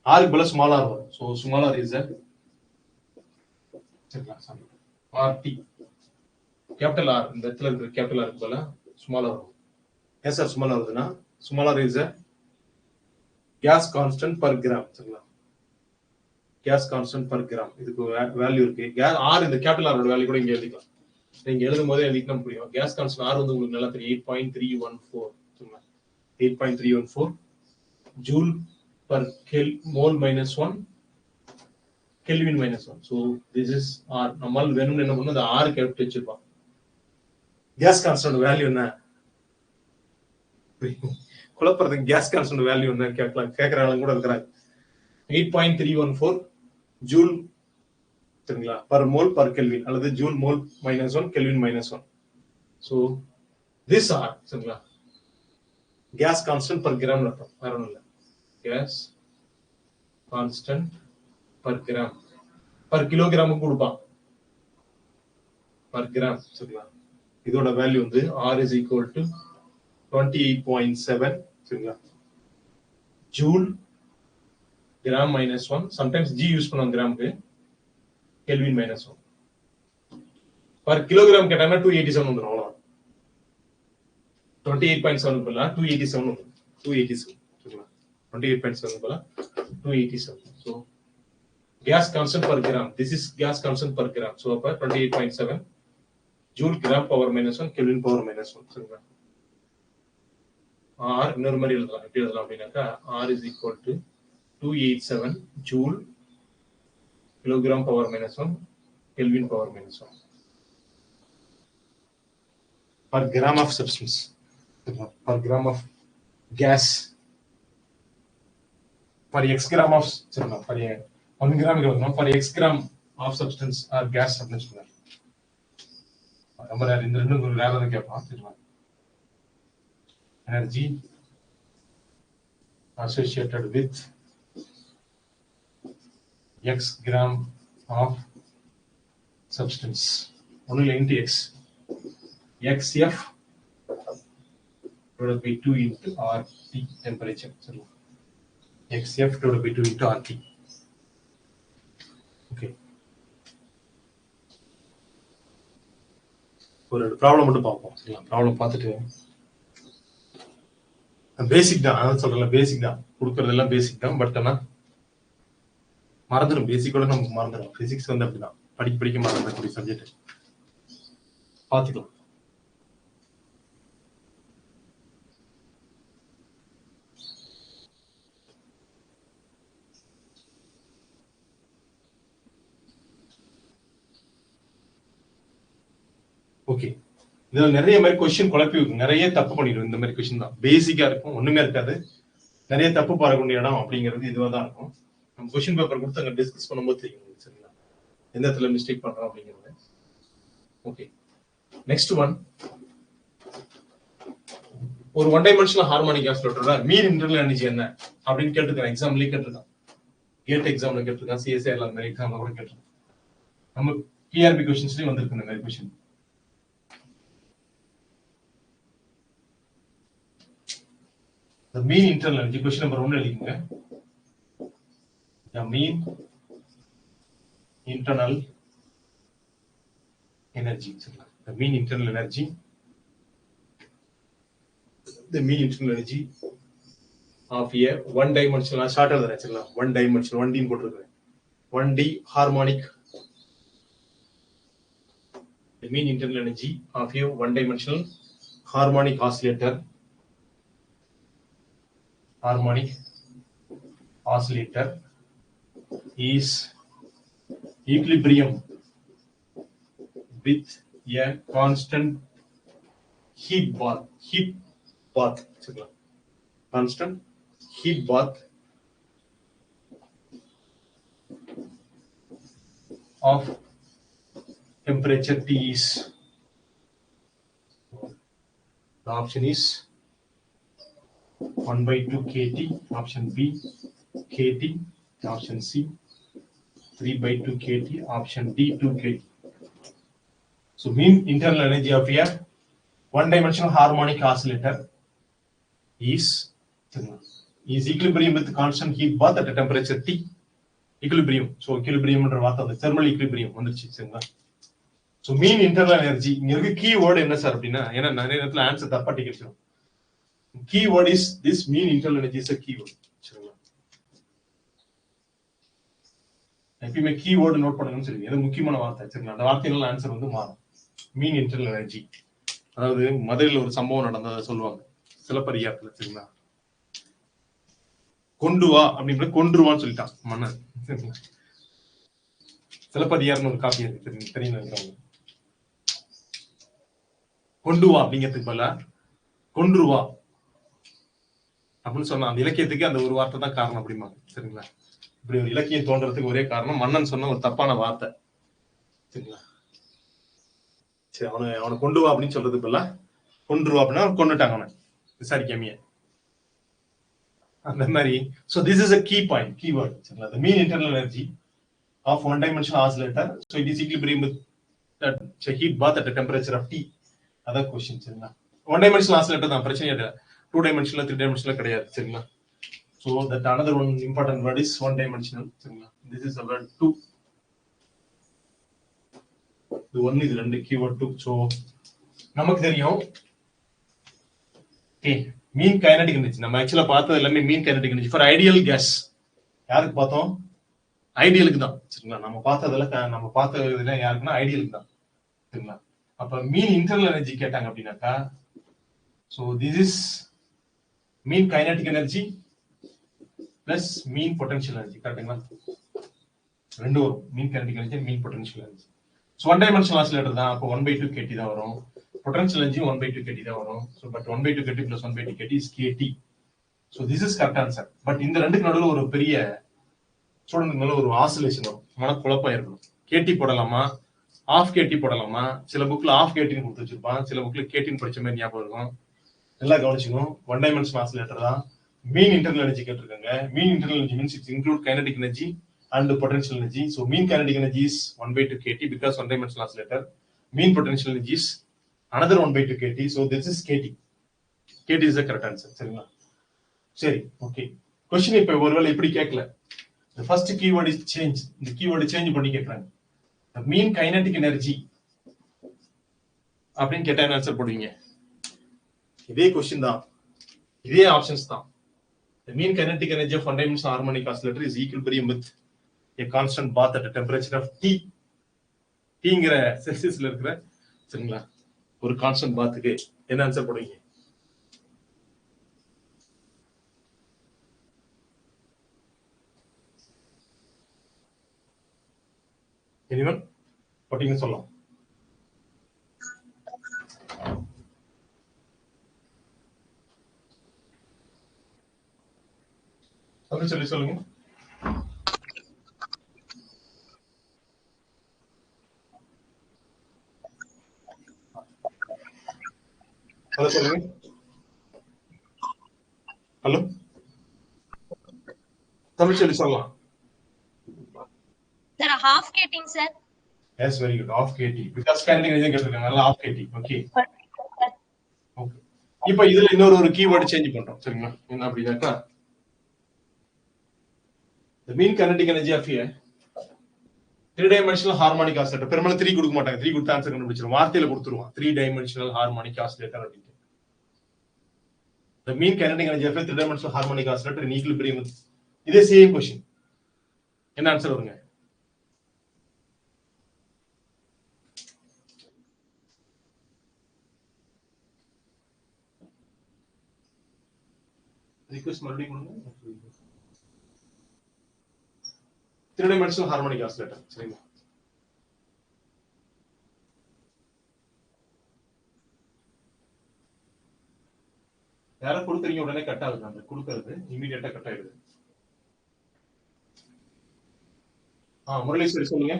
ஆருக்கு பதிலா ஸ்மால் ஆர் வரும். So small R is RT. Capital R இந்த இடத்துல இருக்கிற கேபிட்டல் ஆருக்கு பதிலா ஸ்மால் ஆர் வரும். ஏன் சார் ஸ்மால் ஆர் வருதுன்னா small R is gas constant per gram. சரிங்களா, கேஸ் கான்ஸ்டன்ட் பர் கிராம் இதுக்கு வேல்யூ இருக்கு. ஆர் இந்த கேபிட்டல் ஆரோட வேல்யூ கூட இங்க எழுதிக்கலாம். நீங்க எழுதும் போதே எழுதிக்கலாம் புரியும். கேஸ் கான்ஸ்டன்ட் ஆர் வந்து உங்களுக்கு நல்லா தெரியும் 8.314. 8.314 joule per mole minus 1 kelvin minus 1. So this is R. நம்மால் வேணும்னு என்ன பண்ணணும், அந்த ஆர் கேட்டு வச்சிருப்பான். கேஸ் கான்ஸ்டன்ட் வேல்யூ என்ன குழப்பறதுக்கு கேஸ் கான்ஸ்டன்ட் வேல்யூ என்ன கேட்கறாங்க கூட இருக்கிறாங்க. 8.314 ஜூல் சரிங்களா பர் மோல் பர் கெல்வின் அல்லது joule mole minus 1 kelvin minus 1. So this are சரிங்களா கேஸ் கான்ஸ்டன்ட் பர் கிராம் அர்த்தம், வேற ஒன்றும் இல்லை. Gas constant per gram per கிலோகிராமுக்கு கொடுப்பான் பர் கிராம். சரிங்களா, இதோட வேல்யூ வந்து ஆர் இஸ் ஈக்குவல் டு 28.7 சரிங்களா joule gram minus 1. Sometimes G use பண்ணுவோம் கிராமுக்கு, கெல்வின் மைனஸ் 1. பர் கிலோகிராம் கேட்டாங்கன்னா 287 வந்துடும். அவ்வளவுதான். 28.7 போல 287 வந்துடும். 287 சரிங்களா 28.7 போல 287. So gas constant per gram, this is gas constant per gram. So அப்ப 28.7 joule gram power minus 1 kelvin power minus 1. சரிங்களா, ஆர் இன்னொரு மாதிரி எழுதலாம். எப்படி எழுதலாம் அப்படின்னாக்கா R is equal to 287 joule kilogram power minus 1 kelvin power minus 1 per gram of substance, per gram of gas, per x gram of per 1 gram per x gram of substance or gas substance. நம்ம இந்த ரெண்டு வேற எதாவது கேட்பான். சரிங்களா, energy associated with x gram of substance only into x xf divided by 2 into RT temperature. So xf divided by 2 into RT. Okay, ஒரு problem மட்டும் பார்ப்போம். சரிங்களா, ப்ராப்ளம் பார்த்துட்டு பேசிக் தான், அதான் சொல்றேன் பேசிக் தான் கொடுக்கறது எல்லாம் பேசிக் தான். பட் ஆனா மறந்துடும், பேசிக்கோட நமக்கு மறந்துடும். பிசிக்ஸ் வந்து அப்படிதான், படிக்க மறந்துடக்கூடிய சப்ஜெக்ட். பார்த்துக்கலாம். ஓகே, இதுல நிறைய மாதிரி கொஸ்டின் குழப்பி இருக்கும், நிறைய தப்பு பண்ணிடும். இந்த மாதிரி கொஸ்டின் தான் பேசிக்கா இருக்கும், ஒண்ணுமே இருக்காது. நிறைய தப்பு பார்க்கக்கூடிய இடம் அப்படிங்கிறது இதுவா தான் இருக்கும். நம்ம கொஸ்டின் பேப்பர் கொடுத்து அங்க டிஸ்கஸ் பண்ணும்போது தெரியும். சரிங்களா, எந்த இடத்துல மிஸ்டேக் பண்றோம் அப்படிங்கிறது. Okay, next one. ஒரு ஒன் டைமென்ஷனல் ஹார்மோனிக் ஆசிலேட்டரோட மீன் இன்டர்னல் எனர்ஜி என்ன அப்படின்னு கேட்டிருக்கான். எக்ஸாம்லயே கேட்டிருக்கான், கேட் எக்ஸாம்ல கேட்டிருக்கான், சிஎஸ்ஐ எல்லா மாதிரி எக்ஸாம்ல கூட கேட்டிருக்கான். நம்ம பிஆர்பி கொஸ்டின்ஸ்லயும் வந்திருக்கு இந்த மாதிரி question. The mean internal energy, question number 1 எழுதிக்கங்க. The mean internal energy. The mean internal energy. The mean internal energy of a one dimensional shorter than actually one dimensional 1D போட்டுருக்கேன். 1D harmonic. The mean internal energy of a one dimensional harmonic oscillator is equilibrium with a constant heat bath. Constant heat bath of temperature T is. The option is 1/2 kT, option B kT, option C 3/2 kT, option D 2 kT. So mean internal energy of a one dimensional harmonic oscillator is equilibrium with constant heat bath at a temperature T. Equilibrium. So equilibrium என்ற வார்த்தை வந்து thermal equilibrium வந்துருச்சு. சரிங்களா, so mean internal energy இங்க இருக்க keyword என்ன sir அப்படின்னா, ஏன்னா நிறைய நேரத்துல ஆன்சர் தப்பா ticket. Keyword is this mean internal energy is a keyword. சரிங்களா, எப்பயுமே கீவேர்டு நோட் பண்ணணும்னு சொல்லி எது முக்கியமான வார்த்தை சரிங்களா, அந்த வார்த்தையினால ஆன்சர் வந்து மாறும். மீன் இன்டர்னல் எனர்ஜி, அதாவது மதுரையில் ஒரு சம்பவம் நடந்ததை சொல்லுவாங்க சிலப்பதிகாரத்துல சரிங்களா. கொண்டு வா அப்படின்னு கொன்றுவான்னு சொல்லிட்டான் மன்னன். சிலப்பதிகாரம்னு ஒரு காப்பி இருக்கு தெரியும். கொண்டு வா அப்படிங்கிறதுக்கு பதிலா கொன்று வா அப்படின்னு சொன்னா அந்த இலக்கியத்துக்கு அந்த ஒரு வார்த்தை தான் காரணம் அப்படிம்பாங்க சரிங்களா. இப்படி ஒரு இலக்கியம் தோன்றதுக்கு ஒரே காரணம் மன்னன் சொன்ன ஒரு தப்பான வார்த்தை சரிங்களா. சரி, அவனை கொண்டு வா அப்படின்னு சொல்றதுக்கு பதிலா கொன்று வா அப்படின்னா கொண்டுட்டாங்க அவனை விசாரிக்காமைய. அந்த மாதிரி so this is a key point, keyword சரிங்களா. the mean internal energy of one dimensional oscillator, so it is equilibrium with that heat bath at a temperature of T. அதான் கொஸ்டின் சரிங்களா. ஒன் டைமென்ஷனல் ஆசிலேட்டர் தான், பிரச்சனை இல்லை. 2 dimensional 3 dimensional கிடையாது சரிங்களா. so that another one important word is one dimensional சரிங்களா. this is the word 2. இது ஒன்னு, இது ரெண்டு, keyword 2. so நமக்கு தெரியும் okay மீன் கைனடிக் எனர்ஜி. நம்ம ஆக்சுவலா பார்த்தது எல்லாமே mean kinetic energy for ideal gas. யாருக்கு பார்த்தோம்? ஐடியலுக்கு தான் சரிங்களா. நம்ம பார்த்ததுல யாருக்குன்னா ஐடியலுக்கு தான் சரிங்களா. அப்ப மீன் இன்டர்னல் எனர்ஜி கேட்டாங்க அப்படின்னாக்கா so this is mean kinetic energy plus mean potential energy. கரெக்ட்டுங்களா? ரெண்டு வரும், மீன் kinetic energy மீன் potential energy. so one dimensional oscillator தான், அப்ப 1/2 kT தான் வரும். potential energy 1/2 kT தான் வரும். so but 1/2 kT plus 1/2 kT is kT. so this is correct answer. but இந்த ரெண்டுக்கு நடுவுல ஒரு பெரிய ஸ்டூடெண்ட்க்கு மேல ஒரு ஆசிலேஷன் வரும், மனக்குழப்பம் இருக்கணும். கேடி போடலாமா ஆஃப் கேடி போடலாமா? சில புக்ல ஆஃப் கேட்டின்னு கொடுத்து வச்சிருப்பான், சில புக்ல கேட்டின்னு படிச்ச மாதிரி ஞாபகம் இருக்கும். நல்லா கவனிச்சுக்கணும். ஒன் டைமென்ஷனல் ஆசிலேட்டர் தான். மீன் இன்டர்னல் எனர்ஜி கேட்டிருக்காங்க. Mean internal energy means its include kinetic energy and potential energy. so mean kinetic energy is 1/2 kT because one dimensional oscillator. mean potential energy is another 1/2 kT. so this is kT. kT is the correct answer சரிங்களா. சரி okay. Question இப்ப ஒருவேளை இப்படி கேட்கல, the first keyword is change. இந்த keyword change பண்ணி கேக்குறாங்க. the mean kinetic energy அப்படின்னு கேட்டா என்ன ஆன்சர் போடுவீங்க? இதே क्वेश्चन தான், இதே ஆப்ஷன்ஸ் தான். the mean kinetic energy of one dimensional harmonic oscillator is equilibrium with a constant bath at a temperature of T. Tங்கிற செல்சியஸ்ல இருக்கிற சரிங்களா ஒரு கான்ஸ்டன்ட் பாத்துக்கு என்ன ஆன்சர் போடுவீங்க? anyone போட்டீங்க சொல்லலாம். சொல்லி சொல்லுங்க. சொல்லுங்க. ஹலோ, தமிழ் சொல்லி சொல்லலாம். Sir half kT sir. yes very good, half kT because kinetic energy கேட்டிருக்காங்க, அதனால half kT. Okay okay. இப்போ இதுல இன்னொரு ஒரு கீவேர்ட் சேஞ்ச் பண்றோம் சரிங்களா. என்ன அப்படினாக்கா the mean kinetic energy of a 3-dimensional harmonic oscillator. பெரும்பாலும் 3 கொடுக்க மாட்டாங்க, 3 கொடுத்தா ஆன்சர் கண்டுபிடிச்சிரும், வார்த்தையில கொடுத்துருவான் 3-dimensional harmonic oscillator அப்படினு. the mean kinetic energy of a 3-dimensional harmonic oscillator in equilibrium with, இதே சேம் क्वेश्चन, என்ன ஆன்சர் வருங்க? ரிக்வெஸ்ட் மறுபடியும் கொடுங்க. 3-dimensional harmonic oscillator சரிங்களா. யார கொடுக்குறீங்க உடனே கட் ஆகுது, அந்த கொடுக்கிறது இமிடியேட்டா கட் ஆயிடுது. முரளீஸ்வரி சொல்லுங்க.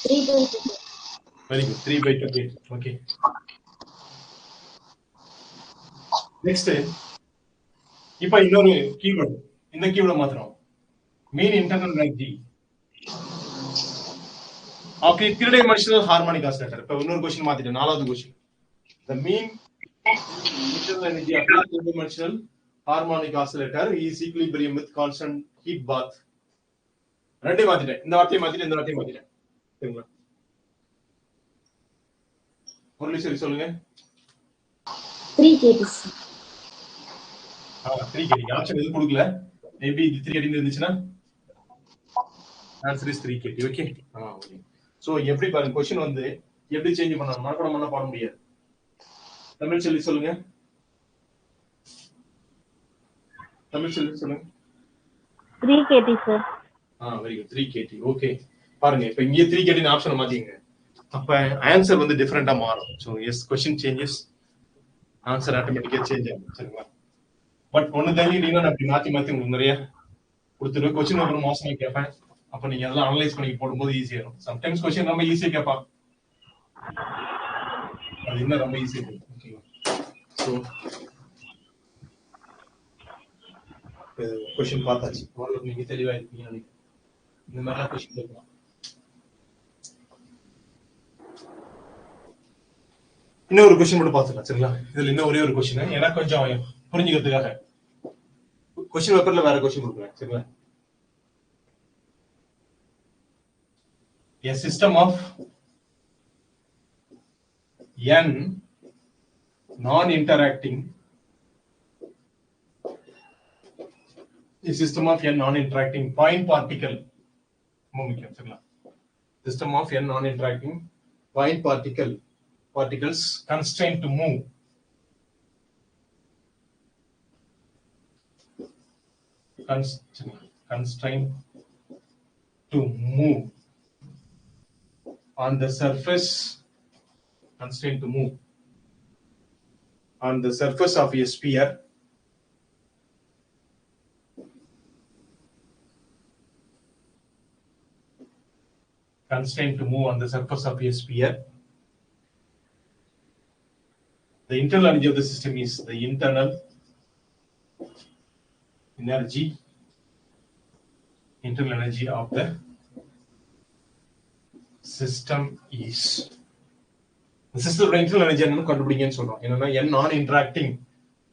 3/2. Very good, 3/2. ஓகே. நெக்ஸ்ட் இப்போ இன்னொரு கீவேர்ட், இந்த கீவேர்ட் மாத்திரம் mean internal energy okay 3-dimensional harmonic oscillator. இப்போ இன்னொரு क्वेश्चन மாத்திட்டேன், நாலாவது question. the mean internal energy of a 3-dimensional harmonic oscillator is equilibrium with constant heat bath. ரெண்டே மாத்திட்டேன், இந்த வார்த்தையை மாத்திட்டேன், இந்த வார்த்தையை மாத்திட்டேன் சரிங்களா. முரளீஸ்வரி சொல்லுங்க. 3 kT. 3 kT ஆப்ஷன் எது கொடுக்கல, மேபி இது 3 kT இருந்துச்சுன்னா answer is 3 kT. Okay. Okay. So எப்படி பாருங்க क्वेश्चन வந்து எப்படி சேஞ்ச் பண்ணலாம் மறக்காம பண்ண பாட முடியாது. தமிழ் சொல்லி சொல்லுங்க. தமிழ் சொல்லி சொல்லுங்க. 3 kT sir. Very good. 3 kT. Okay. பாருங்க இப்போ இங்க 3 kT ன ஆப்ஷனை மாத்திங்க. அப்ப ஆன்சர் வந்து டிஃபரண்டா மாறும். So yes question changes answer ஆட்டோமேட்டிக்கா சேஞ்ச் ஆகும். சரிங்களா? பட் ஒன்னு தெரியுதுன்னா அப்படி மாத்தி உங்களுக்கு நிறைய கொடுத்துருவேன். क्वेश्चन அப்புறம் மோசமா கேட்பேன். அப்ப நீங்க அதெல்லாம் அனலைஸ் பண்ணி போடும்போது ஈஸியா இருக்கும். சம்டைம்ஸ் क्वेश्चन ரொம்ப ஈஸியா கேட்பான். அது இன்னும் ரொம்ப ஈஸியா இருக்கும். ஓகேவா? சோ क्वेश्चन பார்த்தாச்சு. ஓரளவுக்கு நீங்க தெளிவா இருக்கீங்க நினைக்கிறேன். இந்த மாதிரிலாம் क्वेश्चन கேட்கலாம். இன்னொரு क्वेश्चन மட்டும் பார்த்துக்கலாம். சரிங்களா? இதுல இன்னும் ஒரே ஒரு क्वेश्चन ஏன்னா கொஞ்சம் புரிஞ்சுக்கிறதுக்காக क्वेश्चन பேப்பர்ல வேற क्वेश्चन கொடுக்குறேன். சரிங்களா? A system of n non-interacting point particle system of n non-interacting point particles constrained to move constrained to move on the surface constrained to move on the surface of a sphere constrained to move on the surface of a sphere. The internal energy of the system is the internal energy of the system is the system internal energy என்னன்னு கண்டுபிடிங்கன்னு சொல்றோம். என்னன்னா n non interacting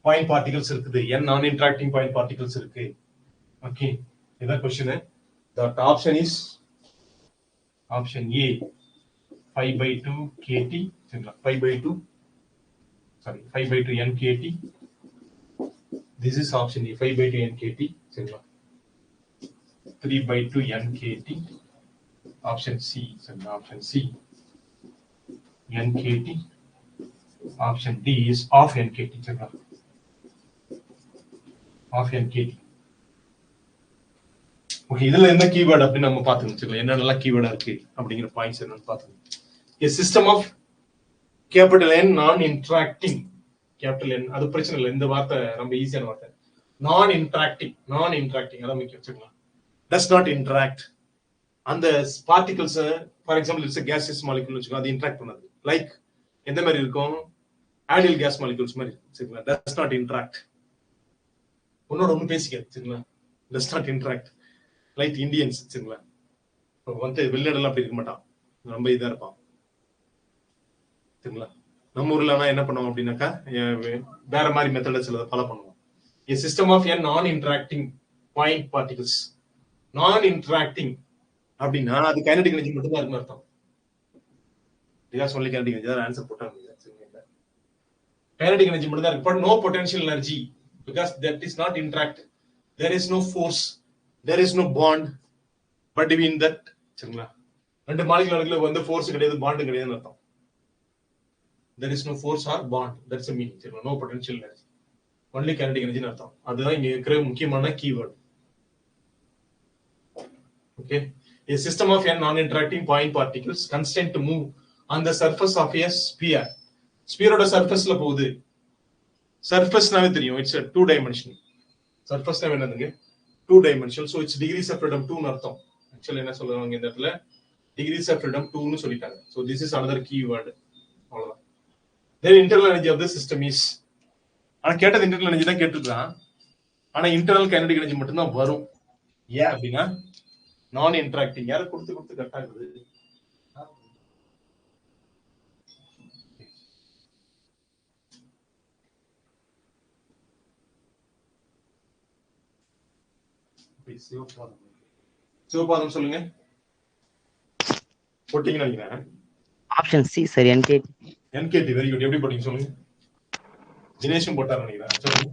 point particles இருக்குது. n non interacting point particles இருக்கு. Okay, இதான் question. The option is option A 5/2 kT. சரிங்களா? 5/2 n kT. This is option A 5/2 n kT. சரிங்களா? 3/2 n kT. Option C. Option C n kT. Option D is half n kT. half n kT. Okay, இதுல என்ன keyword அப்படி நம்ம பாத்துக்கணும். என்னென்னலாம் கீவேர்டா இருக்கு அப்படிங்கிற பாயிண்ட்ஸ் என்னன்னு பாத்துக்கணும். A system of capital N non-interacting capital N அது பிரச்சனை இல்லை. இந்த வார்த்தை ரொம்ப ஈஸியான வார்த்தை. non-interacting அதான் முக்கியம். வச்சுக்கலாம். does not interact அந்த particles for example it's gaseous molecule வச்சுக்கோ, அது இன்டராக்ட் பண்ணாது. லைக் எந்த மாதிரி இருக்கும்? ஐடியல் கேஸ் மாலிகூல்ஸ் மாதிரி. சரிங்களா? does not interact. ஒன்னோட ஒன்னு பேசிக்காது. சரிங்களா? does not interact. Like Indians. சரிங்களா? வந்து வெளிநாடுலாம் அப்படி இருக்க மாட்டான், ரொம்ப இதா இருப்பான். சரிங்களா? நம்ம ஊர்ல என்ன பண்ணுவோம் அப்படின்னாக்கா வேற மாதிரி மெத்தட்ல சிலதை ஃபாலோ பண்ணுவோம். A system of n non-interacting point particles. non-interacting அப்படின்னா அது கைனடிக் எனர்ஜி மட்டும் தான் இருக்குன்னு அர்த்தம். சொல்லி கைனடிக் எனர்ஜி தான் ஆன்சர் போட்டாங்க. கைனடிக் எனர்ஜி மட்டும் தான் இருக்கு, but no potential energy because that is not interact. There is no force, there is no bond between that. சரிங்களா? ரெண்டு மாலிகுலர்ல வந்து ஃபோர்ஸ் கிடையாது, பாண்ட் கிடையாதுன்னு அர்த்தம். There is no force or bond. That's a meaning. சரிங்களா? No potential energy, only kinetic energy ன்னு அர்த்தம். அதுதான் இங்க இருக்கிற முக்கியமான keyword. Okay, a system of n non-interacting point particles constrained to move on the surface of a sphere. Sphere oda surface la போகுது. Surface நாவே தெரியும், it's a 2 dimensional. Surface நாவே என்னதுங்க? 2 dimensional. So it's degrees of freedom 2 ன்னு அர்த்தம். Actually என்ன சொல்றாங்க இந்த இடத்துல? Degrees of freedom 2 ன்னு சொல்லிட்டாங்க. So this is another keyword. அவ்வளவுதான். Then internal energy of the system is, ஆனா கேட்டது internal energy தான் கேட்டிருக்கான், ஆனா internal kinetic energy மட்டும் தான் வரும். ஏன் அப்படின்னா நான் இன்டராக்டிங். யாரை கொடுத்து கரெக்டா இருக்குது. சிவபாதம் சொல்லுங்க. போட்டீங்கன்னு நினைக்கிறேன். Option C sir, nkT. NkT, very good. எப்படி போட்டீங்க சொல்லுங்க. தினேஷும் போட்டாரு நினைக்கிறேன். சொல்லுங்க.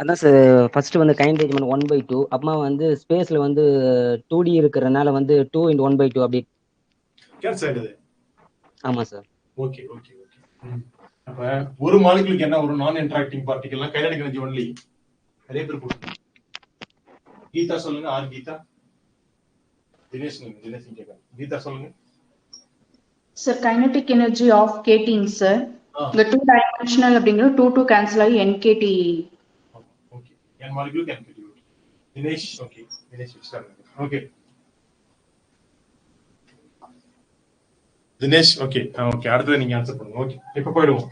அதான் சார் ஃபர்ஸ்ட் வந்து கைண்டேஜ்மெண்ட் 1/2 அப்புறமா வந்து ஸ்பேஸ்ல வந்து 2D இருக்கிறனால வந்து 2 × 1/2 அப்படி. கேன்சல் ஆயிடுது. ஆமா சார். Okay okay okay. அப்ப ஒரு மாலிகுலுக்கு என்ன ஒரு நான் இன்டராக்டிங் பார்ட்டிகல்னா கைனடிக் எனர்ஜி ஒன்லி. நிறைய பேர் போட்டு கீதா சொல்லுங்க. ஆர் கீதா? தினேஷ் கேட்க. கீதா சொல்லுங்க. Sir, kinetic energy of KT, sir. The two-dimensional அப்படிங்கிறது 2 2 cancel ஆகி NKT. Okay. n molecule can NKT. Dinesh okay. Dinesh okay. Dinesh okay. Okay, அடுத்து நீங்க ஆன்சர் பண்ணுங்க. ஓகே, இப்ப போய்டுவோம்.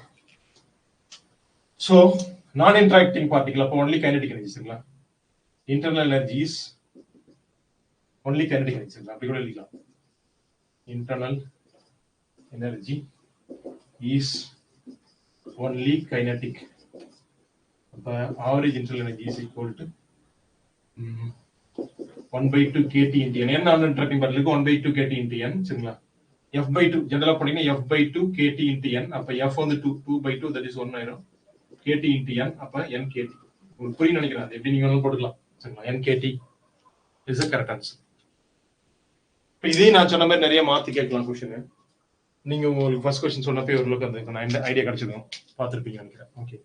சோ நான் இன்டராக்டிங் பார்ட்டிகல் அப்ப only kinetic energy சரிங்களா? internal energy is only kinetic energy சரிங்களா? அப்படி கூட எழுதிக்கலாம். internal energy is only kinetic. அப்ப average internal energy is equal to 1/2 kT into n. n நான் இன்டராக்டிங் பார்ட்டிகலுக்கு 1/2 kT into n சரிங்களா? f/2 ஜெனரலா போனீங்கன்னா f/2 kT into n. அப்ப f வந்து 2/2 that is 1 ஆயிரும். kT into n அப்ப n kT. உங்களுக்கு புரியும் நினைக்கிறேன். அது எப்படி நீங்க வேணாலும் போட்டுக்கலாம் சரிங்களா? n kT is the correct answer. இப்போ இதே நான் சொன்ன மாதிரி நிறைய மாத்தி கேட்கலாம் क्वेश्चन. நீங்க உங்களுக்கு ஃபர்ஸ்ட் क्वेश्चन சொன்னப்பே ஒரு லுக் அந்த ஐடியா கிடைச்சதும் பார்த்திருப்பீங்க நினைக்கிறேன். ஓகே,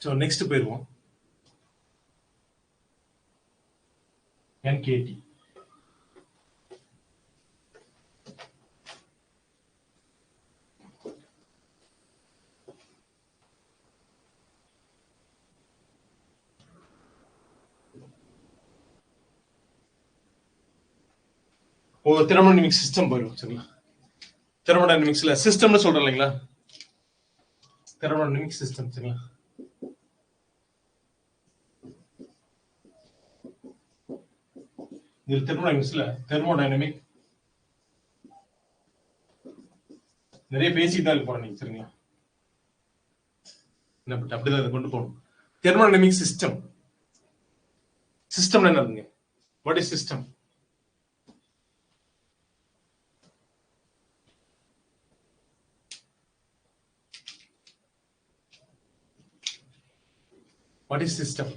சோ நெக்ஸ்ட் போயிடுவோம். NKT. தெர்மோடைனமிக் சிஸ்டம் போயிடும் சரிங்களா? தெர்மோடைனமிக்ஸ்ல சிஸ்டம்னு சொல்றோம் இல்லைங்களா? தெர்மோடைனமிக் சிஸ்டம் சரிங்களா? இது தெர்மோடைனமிக்ஸ்ல தெர்மோடைனமிக் நிறைய பேசிட்டு தான் போறோம் நீங்க சரிங்களா? என்ன பட் அப்படிதான் அதை கொண்டு போகணும். Thermodynamic system. சிஸ்டம் என்னதுங்க? What is system? What is system?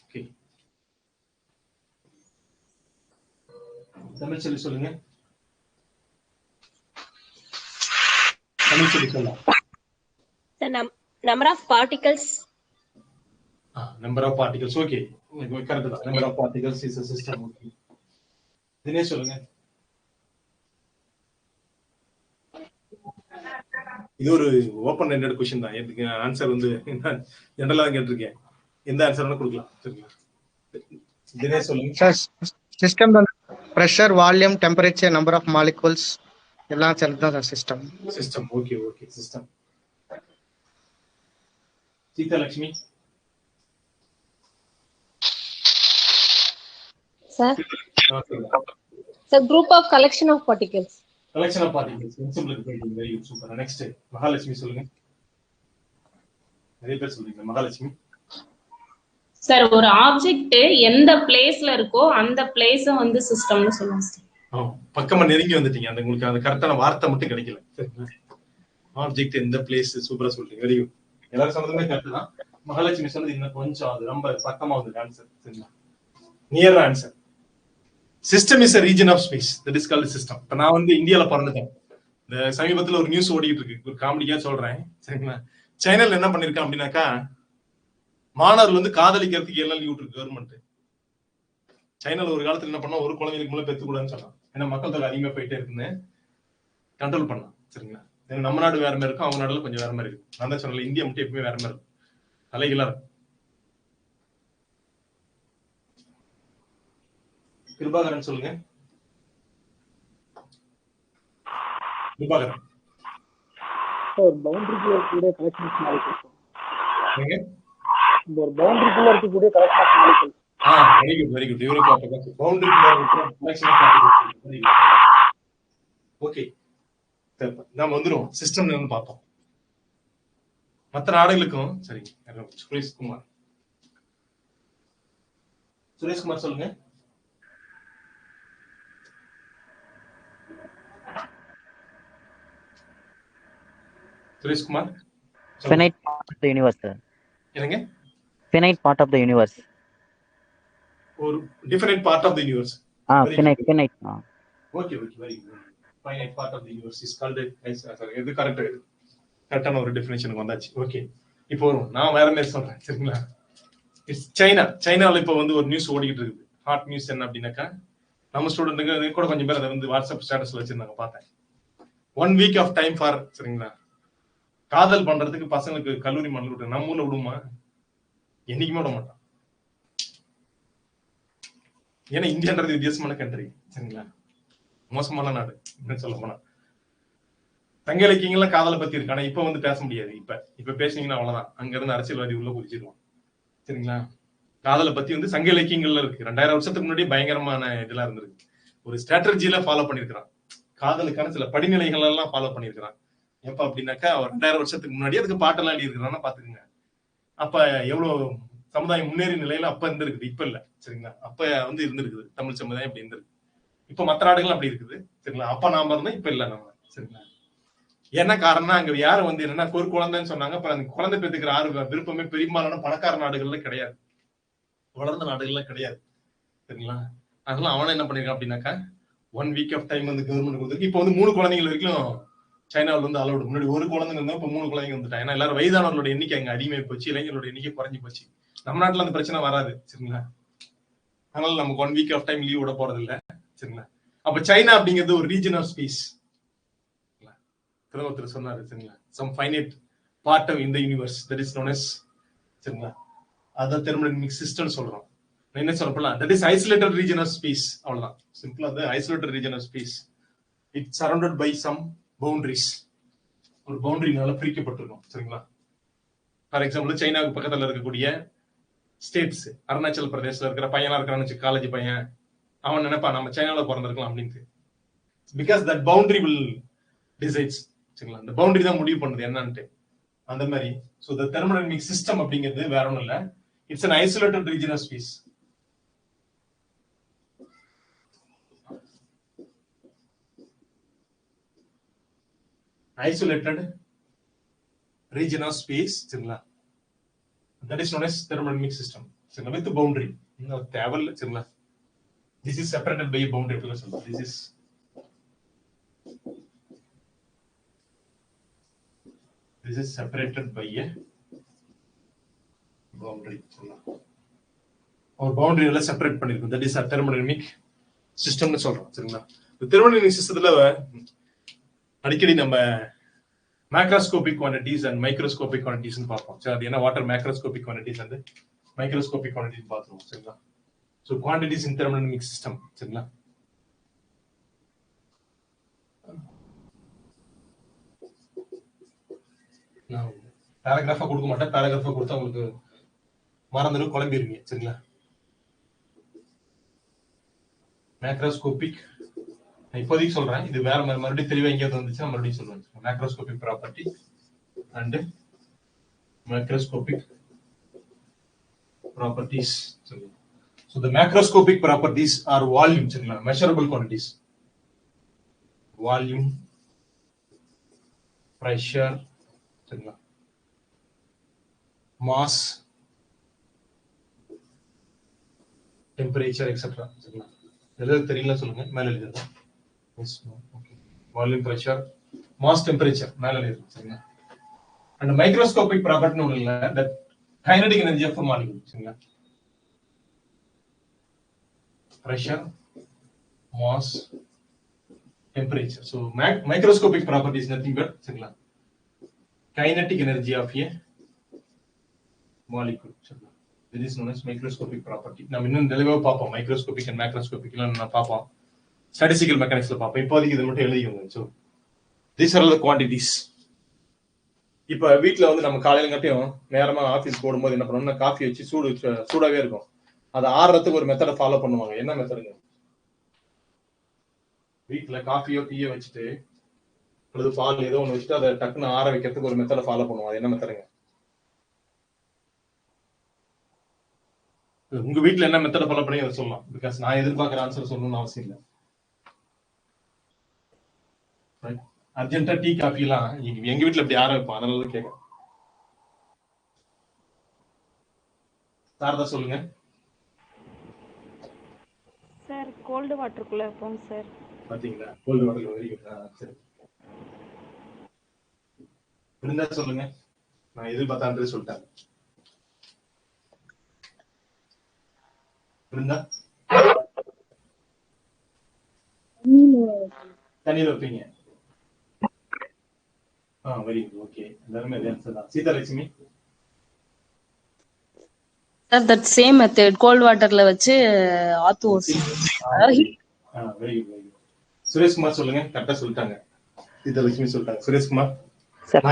Okay. Tamil சொல்லி சொல்லுங்க. தமிழ் சொல்லி சொல்லலாம். The number of particles. Number of particles. Okay. Correct தான். Number of particles is a system. Okay. Dinesh சொல்லுங்க. இது ஒரு ஓபன் எண்டட் क्वेश्चन தான். இதுக்கு ஆன்சர் வந்து ஜெனரலா கேட்டிருக்கேன். எந்த ஆன்சர் வேணா கொடுக்கலாம் சரிங்களா? தினேஷ் சொல்லுங்க. Sir system pressure, volume, temperature, number of molecules எல்லாம் சேர்ந்து தான் sir system. System. Okay okay, system. Seetha Lakshmi. Sir. So group of collection of particles. Collection of particles. Simple. Very good. Super. Next, Mahalakshmi சொல்லுங்க. நிறைய பேர் சொல்றீங்க. மகாலட்சுமி. சார், ஒரு ஆப்ஜெக்ட் எந்த பிளேஸ்ல இருக்கோ அந்த பிளேஸ வந்து சிஸ்டம்னு சொல்லுவாங்க சார். பக்கமா நெருங்கி வந்துட்டீங்க. அந்த உங்களுக்கு அந்த கரெக்டான வார்த்தை மட்டும் கிடைக்கல. ஆப்ஜெக்ட் எந்த பிளேஸ் சூப்பரா சொல்றீங்க. Very good. எல்லாரும் சொன்னதுமே கரெக்ட் தான். மகாலட்சுமி சொன்னது இன்னும் கொஞ்சம் அது ரொம்ப பக்கமா வந்து ஆன்சர் சரிங்களா? Near answer. System is a region of space that is called system. இப்ப நான் வந்து இந்தியால பிறந்துட்டேன். இந்த சமீபத்துல ஒரு நியூஸ் ஓடிட்டு இருக்கு. ஒரு காமெடியா சொல்றேன் சரிங்களா? சைனால என்ன பண்ணிருக்கான் அப்படின்னாக்கா, மாணவர்கள் வந்து காதலிக்கிறதுக்கு எல்லாம் லீவ் இருக்கு கவர்மெண்ட். சைனால ஒரு காலத்துல என்ன பண்ணா, ஒரு குழந்தைகளுக்கு மேல பெத்து கூடாதுன்னு சொன்னான். ஏன்னா மக்கள் தொகை அதிகமா போயிட்டே இருக்குன்னு கண்ட்ரோல் பண்ணலாம் சரிங்களா? நம்ம நாடு வேற மாதிரி இருக்கும், அவங்க நாடுல கொஞ்சம் வேற மாதிரி இருக்கும். நான் தான் சொன்னல, இந்தியா மட்டும் எப்பவுமே வேற மாதிரி இருக்கும், தலைகளா இருக்கும். கிருபாகரன் சொல்லுங்க. கிருபாகரன். சார், பவுண்டரிக்குள்ள இருக்கக்கூடிய கலெக்ஷன் ஆஃப் மாலிகூல்ஸ். நீங்க இந்த பவுண்டரிக்குள்ள இருக்கக்கூடிய collection of molecules. Very good very good. Unique topic. பவுண்டரிக்குள்ள இருக்கக்கூடிய collection of molecules. Very good. Okay, நாம வந்துரும் சிஸ்டம் என்னன்னு பார்த்தோம். மற்ற நாடுகளுக்கும் சரி. சுரேஷ்குமார். சுரேஷ்குமார் சொல்லுங்க. Sureshkumar finite part of the universe, sir. என்னங்க? Finite part of the universe. ஒரு different part of the universe. Finite. Okay very good. Finite part of the universe is called இது கரெக்டான ஒரு டெஃபினேஷனுக்கு வந்தாச்சு. ஓகே, இப்போ வரும். நான் வேற மாதிரி சொல்றேன், சரிங்களா? இட்ஸ் சைனால இப்போ வந்து ஒரு நியூஸ் ஓடிக்கிட்டு இருக்குது. ஹாட் நியூஸ் என்ன அப்படின்னாக்கா, நம்ம ஸ்டூடெண்ட்டுக்கு கூட கொஞ்சம் பேர் அதை வந்து வாட்ஸ்அப் ஸ்டேட்டஸ்ல வச்சிருந்தாங்க, பார்த்தேன். 1 week ஆஃப் டைம் ஃபார், சரிங்களா, காதல் பண்றதுக்கு பசங்களுக்கு கல்லூரி மணல் விட்டு. நம்ம ஊர்ல விடுமா? என்னைக்குமே விட மாட்டான். ஏன்னா இந்தியான்றது வித்தியாசமான கண்ட்ரி, சரிங்களா, மோசமான நாடு சொல்ல போனா. தங்க இலக்கியங்கள்லாம் காதலை பத்தி இருக்கு, ஆனா இப்ப வந்து பேச முடியாது. இப்ப பேசுனீங்கன்னா அவ்வளவுதான், அங்க இருந்து அரசியல்வாதி உள்ள குதிச்சிருவான், சரிங்களா. காதலை பத்தி வந்து சங்க இலக்கியங்கள்ல இருக்கு. 2000 வருஷத்துக்கு முன்னாடி பயங்கரமான இதெல்லாம் இருந்திருக்கு. ஒரு ஸ்ட்ராட்டஜில ஃபாலோ பண்ணிருக்கிறான். காதலுக்கான சில படிநிலைகள் எல்லாம் ஃபாலோ பண்ணிருக்கிறான். எப்ப அப்படின்னாக்கா, ஒரு 2000 வருஷத்துக்கு முன்னாடி அதுக்கு பாட்டெல்லாம் எழுதி இருக்கிறான்னா பாத்துக்கோங்க. அப்ப எவ்வளவு சமுதாயம் முன்னேறி நிலையில அப்ப இருந்திருக்குது, இப்ப இல்ல, சரிங்களா. அப்ப வந்து இருந்திருக்குது தமிழ் சமுதாயம் இப்படி இருந்திருக்கு. இப்ப மற்ற நாடுகள் அப்படி இருக்குது, சரிங்களா. அப்ப நாம இருந்தா இப்ப இல்ல நம்ம, சரிங்களா. என்ன காரணம்னா, அங்க யாரும் வந்து என்னன்னா ஒரு குழந்தைன்னு சொன்னாங்க. அப்புறம் அந்த குழந்தை பெற்றுக்கிற விருப்பமே பெரும்பாலான பணக்கார நாடுகள்ல கிடையாது, வளர்ந்த நாடுகள்ல கிடையாது, சரிங்களா. அதெல்லாம் அவனை என்ன பண்ணிருக்கான் அப்படின்னாக்கா, 1 week ஆஃப் டைம் வந்து கவர்மெண்ட் கொடுத்துருக்கு. இப்போ வந்து 3 குழந்தைகள் வரைக்கும் சைனாவில் வந்து அலோடு. முன்னாடி 1 குழந்தைங்க இருந்தா இப்ப 3 குழந்தைங்க வந்துட்டாங்க. ஏன்னா எல்லாரும் வயதானவர்களோட எண்ணிக்கை அங்க அதிகமாகி போச்சு, இளைஞர்களோட எண்ணிக்கை குறைஞ்சி போச்சு. நம்ம நாட்டுல அந்த பிரச்சனை வராது, சரிங்களா. அதனால நமக்கு 1 week ஆஃப் டைம் லீவ் விட போறது இல்ல, சரிங்களா. அப்ப சைனா அப்படிங்கிறது ஒரு ரீஜன் ஆஃப் ஸ்பேஸ். ஒருத்தர் சொன்னாரு, சரிங்களா, சம் ஃபைனைட் பார்ட் ஆஃப் இந்த universe that is known as, சரிங்களா, அதான் தெர்மோடைனமிக் சிஸ்டம் சொல்றோம். என்ன சொல்லப்படலாம், that is isolated region of space. அவ்வளவுதான், சிம்பிளா அது isolated region of space. It's surrounded by some boundaries. ஒரு பவுண்டரினால பிரிக்கப்பட்டிருக்கும், சரிங்களா. ஃபார் எக்ஸாம்பிள், சைனாவுக்கு பக்கத்துல இருக்கக்கூடிய ஸ்டேட்ஸ், அருணாச்சல் பிரதேசல இருக்கிற பையனா இருக்கிறான்னு காலேஜ் பையன், அவன் நினைப்பான் நம்ம சைனால பிறந்திருக்கலாம் அப்படின்ட்டு. Because that boundary will decides, சரிங்களா. அந்த பவுண்டரி தான் முடிவு பண்ணுது என்னன்ட்டு. அந்த மாதிரி சோ தி தெர்மோடைனமிக் சிஸ்டம் அப்படிங்கிறது வேற ஒண்ணும் இல்ல, it's an isolated region of space. Isolated region of space, சரிங்களா, that is known as thermodynamic system, சரிங்களா, with boundary. இன்னும் தேவையில்லை, சரிங்களா. This is separated by a boundary. This is separated by a boundary, சரிங்களா. ஒரு பவுண்டரி எல்லாம் separate பண்ணிருக்கும். that is a thermodynamic system னு சொல்றோம், சரிங்களா. இந்த thermodynamic systemத்துல அடிக்கடி நம்ம macroscopic quantities and microscopic quantities பார்ப்போம். சரி, அது என்ன water macroscopic quantities and microscopic quantities பார்த்துருவோம், சரிங்களா. ஸோ குவான்டிட்டிஸ் இன் தெர்மோடைனமிக் சிஸ்டம், சரிங்களா. நான் பேராகிராஃபா கொடுக்க மாட்டேன், பேராகிராஃபா கொடுத்தா உங்களுக்கு மறந்துடும், குழம்பிடுவீங்க, சரிங்களா. மேக்ரோஸ்கோபிக் நான் இப்போதைக்கு சொல்றேன், இது வேற மறுபடியும் தெளிவா எங்கேயாவது வந்துச்சுன்னா மறுபடியும் சொல்லுவேன். Macroscopic property and microscopic properties. So the macroscopic properties are volume, சரிங்களா, measurable quantities, volume, pressure, சரிங்களா, mass, temperature, etc. சரிங்களா. எதாவது தெரியல சொல்லுங்க, மேல எழுதுங்க. வால்யூம், பிரஷர், மாஸ், டெம்பரேச்சர் மேல எழுதுங்க, சரிங்களா. அண்ட் மைக்ரோஸ்கோபிக் ப்ராப்பர்ட்டி ஒண்ணு இல்ல, that kinetic energy of molecule, சரிங்களா. pressure, mass, temperature. So microscopic property is nothing but, சரிங்களா, kinetic energy of a molecule, சரிங்களா. This is known as microscopic property. நாம் இன்னும் தெளிவா பார்ப்போம் மைக்ரோஸ்கோபிக் அண்ட் மேக்ரோஸ்கோபிக் எல்லாம் நான் பார்ப்போம், ஸ்டாட்டிஸ்டிக்கல் மெக்கானிக்ஸ்ல பார்ப்போம். இப்போதைக்கு இதை மட்டும் எழுதிக்கோங்க. So these are all the quantities. இப்ப வீட்டுல வந்து நம்ம காலையில கட்டியும் நேரமா ஆபீஸ் போடும்போது என்ன பண்ணணும்னா, காஃபி வச்சு சூடாவே இருக்கும், அதை ஆறுறதுக்கு ஒரு மெத்தடை ஃபாலோ பண்ணுவாங்க. என்ன மெத்தடுங்க? வீட்டுல காஃபியோ டீயோ வச்சுட்டு அல்லது பால் ஏதோ ஒண்ணு வச்சுட்டு அதை டக்குன்னு ஆற வைக்கிறதுக்கு ஒரு மெத்தடை ஃபாலோ பண்ணுவாங்க. என்ன மெத்தடுங்க? உங்க வீட்டுல என்ன மெத்தடை ஃபாலோ பண்ணி அதை சொல்லலாம். பிகாஸ் நான் எதிர்பார்க்குற ஆன்சர் சொல்லணும்னு அவசியம் இல்லை. அர்ஜென்ட்டா டீ காஃபி எல்லாம் எங்க வீட்டுல அப்படி யாரும் வைப்போம், அதனால தான் கேட்கறேன். சாரதா சொல்லுங்க. சார் கோல்டு வாட்டருக்குள்ள வைப்போம் சார். பாத்தீங்களா, கோல்டு வாட்டர் வெரி குட். சரி, இருந்தா சொல்லுங்க. நான் எதிர்பார்த்தான்றே சொல்லிட்டேன். இருந்தா தண்ணியில வைப்பீங்க. Very good. ஓகே, எல்லாருமே அதே ஆன்சர் தான். Seethalakshmi? Sir that same method cold வாட்டர்ல வச்சு ஆத்துவோம் sir. Very good, very good. Sureshkumar சொல்லுங்க. கரெக்டா சொல்லிட்டாங்க, சீதாலட்சுமி சொல்லிட்டாங்க. சுரேஷ்குமார்? சார்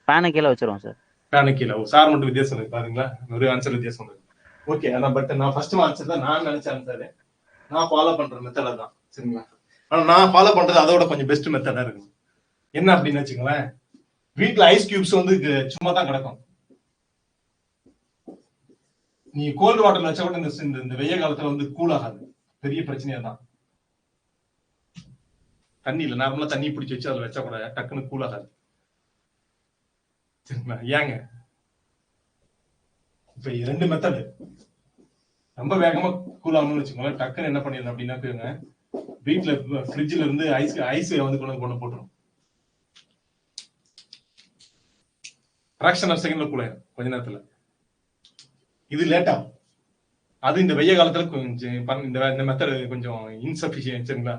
பேனை கீழே வச்சிருவோம் சார். பேனை கீழே. சார் மட்டும் வித்தியாசம் இருக்கு பாருங்களா, ஒரு ஆன்சர் வித்தியாசம் இருக்கு. ஓகே, அதான். பட் நான் ஃபர்ஸ்ட் ஆன்சர் தான் நான் நினைச்ச ஆன்சர். நான் ஃபாலோ பண்ற மெத்தட் தான், சரிங்களா? ஆனா நான் ஃபாலோ பண்றது அதோட கொஞ்சம் பெஸ்ட் மெத்தடா இருக்கு. என்ன அப்படின்னு வச்சுங்களேன், வீட்டுல ஐஸ் கியூப்ஸ் வந்து சும்மா தான் கிடக்கும். நீ கோல்டு வாட்டர்ல வச்சா கூட இந்த வெய்ய காலத்துல வந்து கூல் ஆகாது. பெரிய பிரச்சனையா தான். தண்ணியில நார்மலா தண்ணி பிடிச்சி வச்சு அதுல வச்சா கூட டக்குன்னு கூல் ஆகாது, சரிங்களா? ஏங்க இப்ப 2 மெத்தடு. ரொம்ப வேகமா கூல் ஆகணும்னு வச்சுக்கோங்களேன், டக்குன்னு என்ன பண்ணிடணும் அப்படின்னா, வீட்டுல ஃப்ரிட்ஜ்ல இருந்து ஐஸ் வந்து கொண்டு போட்டுரும். ஃபிராக்ஷன் ஆஃப் செகண்ட்ல கூல் ஆயிடும் கொஞ்ச நேரத்துல. இது லேட் ஆகும். அது இந்த வெய்ய காலத்துல கொஞ்சம் இந்த மெத்தட் கொஞ்சம் இன்சஃபிஷியன்ட், சரிங்களா?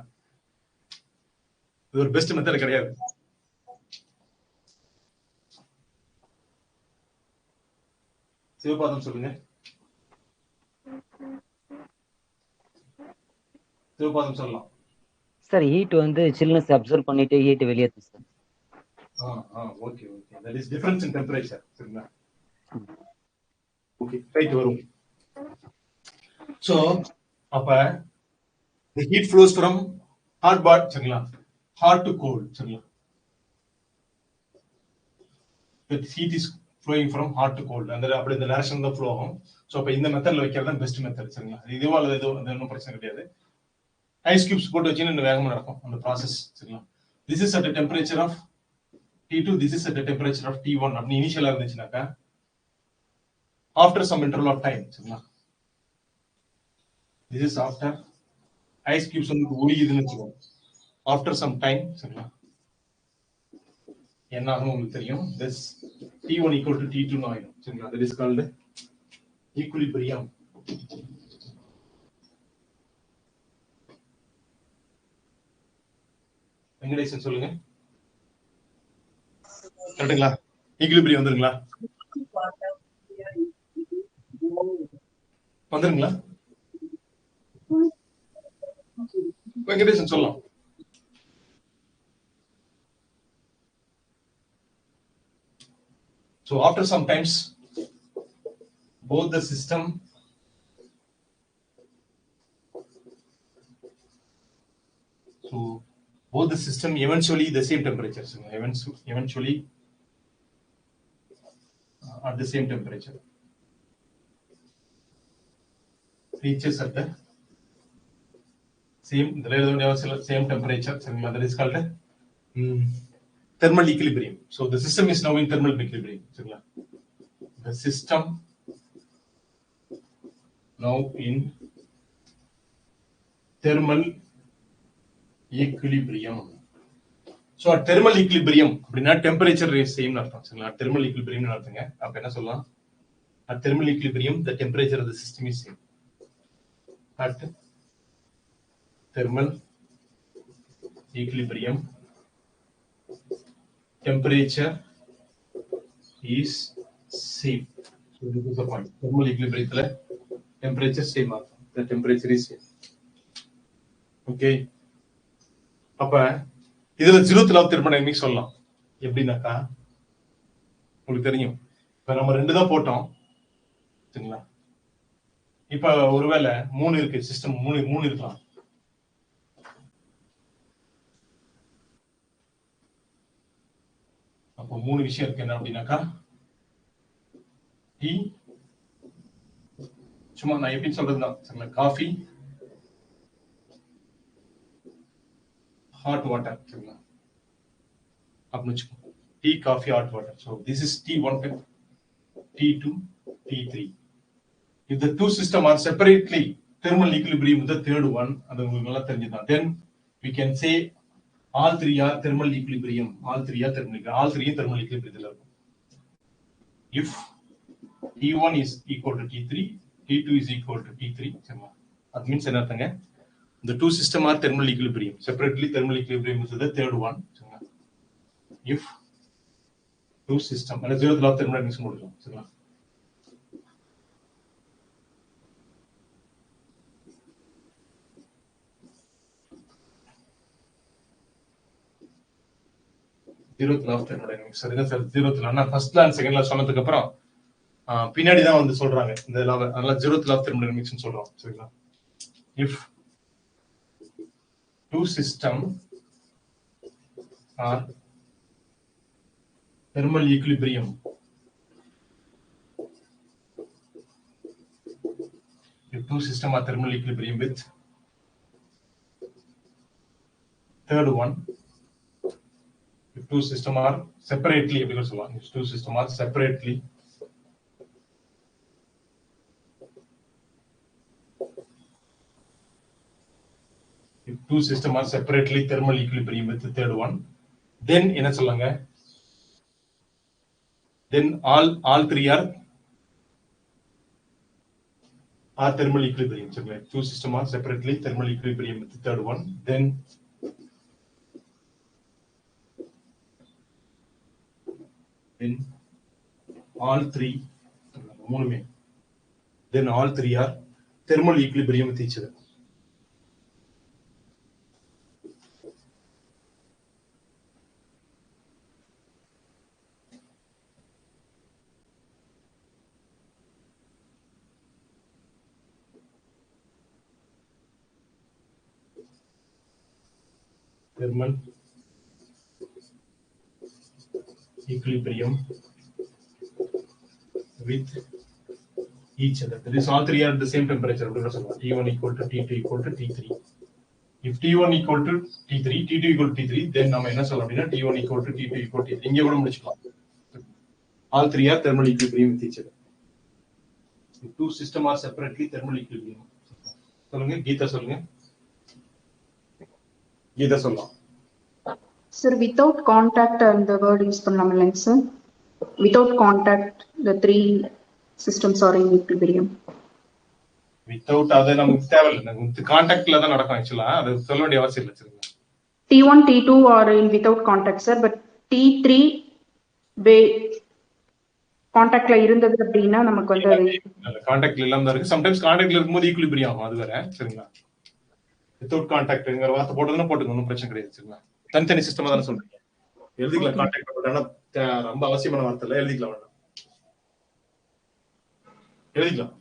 இது ஒரு பெஸ்ட் மெத்தட் கிடையாது. சிவபாதம் சொல்லுங்க. சிவபாதம் சொல்லலாம். சார் ஹீட் வந்து சில்னஸ் அப்சர்வ் பண்ணிட்டு ஹீட் வெளியேற்றும் sir. Okay okay, that is difference in temperature, சரிங்களா? ஓகே, ரைட் வரும். சோ அப்ப the heat flows from hot bath, சரிங்களா, hot to cold, சரிங்களா? The heat is flowing from hot to cold, அந்த அப்படி இந்த டைரக்ஷன் தான் ஃப்ளோ ஆகும். சோ அப்ப இந்த மெத்தட்ல வைக்கிறது தான் பெஸ்ட் மெத்தட், சரிங்களா? இதுவோ அல்லது ஏதோ ஒன்றும் பிரச்சனை கிடையாது. ஐஸ் கியூப்ஸ் போட்டு வச்சுன்னு இன்னும் வேகமா நடக்கும் அந்த ப்ராசஸ், சரிங்களா? This is at a temperature of T2, this is at a temperature of T1 அப்படி இனிஷியலா இருந்துச்சுனாக்கா after some interval of time, சரிங்களா? This is after ice cubes வந்து உருகிதுன்னு வச்சுக்கோங்க. after some time, சரிங்களா, என்ன ஆகும் உங்களுக்கு தெரியும். this T1 equal to T2 ஆயிடும், சரிங்களா? that is called equilibrium. Venkatesan சொல்லுங்க. கரெக்ட்டுங்களா? ஈக்குலிபிரியம் வந்துருங்களா? வந்துருங்களா? வெங்கடேசன் சொல்லலாம். So after some times, both the system eventually the same temperature, eventually at the same temperature reaches at the same temperature, that is called thermal equilibrium. So the system is now in thermal equilibrium, the system now in thermal equilibrium. So at thermal equilibrium அப்படினா temperature is same னு அர்த்தம், சரிங்களா? thermal equilibrium னு அர்த்தங்க. அப்ப என்ன சொல்லலாம்? at thermal equilibrium the temperature of the system is same. at thermal equilibrium temperature is same. So this is the point. thermal equilibrium temperature same ஆகும். the temperature is same. Okay, அப்ப இதுல zeroth law of thermodynamics சொல்லலாம். எப்படின்னாக்கா உங்களுக்கு தெரியும், இப்ப நம்ம 2 தான் போட்டோம், சரிங்களா? இப்ப ஒருவேளை 3 இருக்கு, சிஸ்டம் 3 இருக்கலாம். அப்போ 3 விஷயம் இருக்கு. என்ன அப்படின்னாக்கா டீ, சும்மா நான் எப்படி சொல்றதுதான், சரிங்களா? காஃபி, ஹாட் வாட்டர், சரிங்களா? அப்படின்னு வச்சுக்கோங்க. Tea coffee hot water. So this is T1, T2, T3. If the two systems are separately thermal equilibrium with the third one, அது உங்களுக்கு நல்லா தெரிஞ்சுதான். Then we can say all three are thermal equilibrium. All three are thermal equilibrium. If T1 is equal to T3, T2 is equal to T3. That means என்ன அர்த்தங்க? The two systems are thermal equilibrium. Separately thermal equilibrium is the third one. If two systems, and 0th law of thermodynamics முடியும். சரிங்களா? Zeroth law of thermodynamics. சரிதான் sir. Zeroth law first law and second law சொன்னதுக்கு அப்புறம் பின்னாடி தான் வந்து சொல்றாங்க இந்த லா. அதனால ஜீரோத் லா ஆஃப் தெர்மோடைனமிக்ஸ் சொல்றோம். சரிங்களா? If two system are thermal equilibrium, if two system are thermal equilibrium with third one, if two system are separately, because if two system are separately thermal equilibrium with the third one, then என்ன சொல்லுங்க? Then all three are thermal equilibrium. So two systems are separately thermal equilibrium with the third one. Then all three are thermal equilibrium with each other. Thermal equilibrium with each other. That is, all three are at the same temperature. T1 equal to T2 equal to T3. If T1 equal to T3, T2 equal to T3, then நம்ம என்ன சொல்லலாம் அப்படின்னா T1 equal to T2 equal to T3. இங்கே கூட முடிச்சுக்கலாம். All three are thermal equilibrium with each other. If two systems are separately thermal equilibrium. சொல்லுங்க கீதா, சொல்லுங்க கீதா சொல்லலாம். Sir, without contact and the word use பண்ணலாம் இல்லைங்க sir? Without contact, the three systems are in equilibrium. Without அது நமக்கு தேவையில்லை. நமக்கு கான்டாக்ட்ல தான் நடக்கும். ஆக்சுவலா அது சொல்ல வேண்டிய அவசியம் இல்லை. சரிங்களா? T1, T2 are in without contact, sir, but T3 கான்டாக்ட்ல இருந்தது அப்படின்னா நமக்கு வந்து கான்டாக்ட்ல இல்லாம தான் இருக்கு. சம்டைம்ஸ் கான்டாக்ட்ல இருக்கும்போது ஈக்குலிபிரியம் ஆகும். அது வேற. சரிங்களா? வித்தவுட் கான்டாக்ட்ங்கிற வார்த்தை போட்டதுன்னா போட்டுங்க, ஒன்றும் பிரச்சனை கிடையாது. சரிங்களா? தனித்தனி சிஸ்டமா தானே சொல்றீங்க. எழுதிக்கலாம். கான்டாக்ட் போட்டானா ரொம்ப அவசியமான வார்த்தை இல்லை. எழுதிக்கலாம் வேண்டாம். எழுதிக்கலாம்.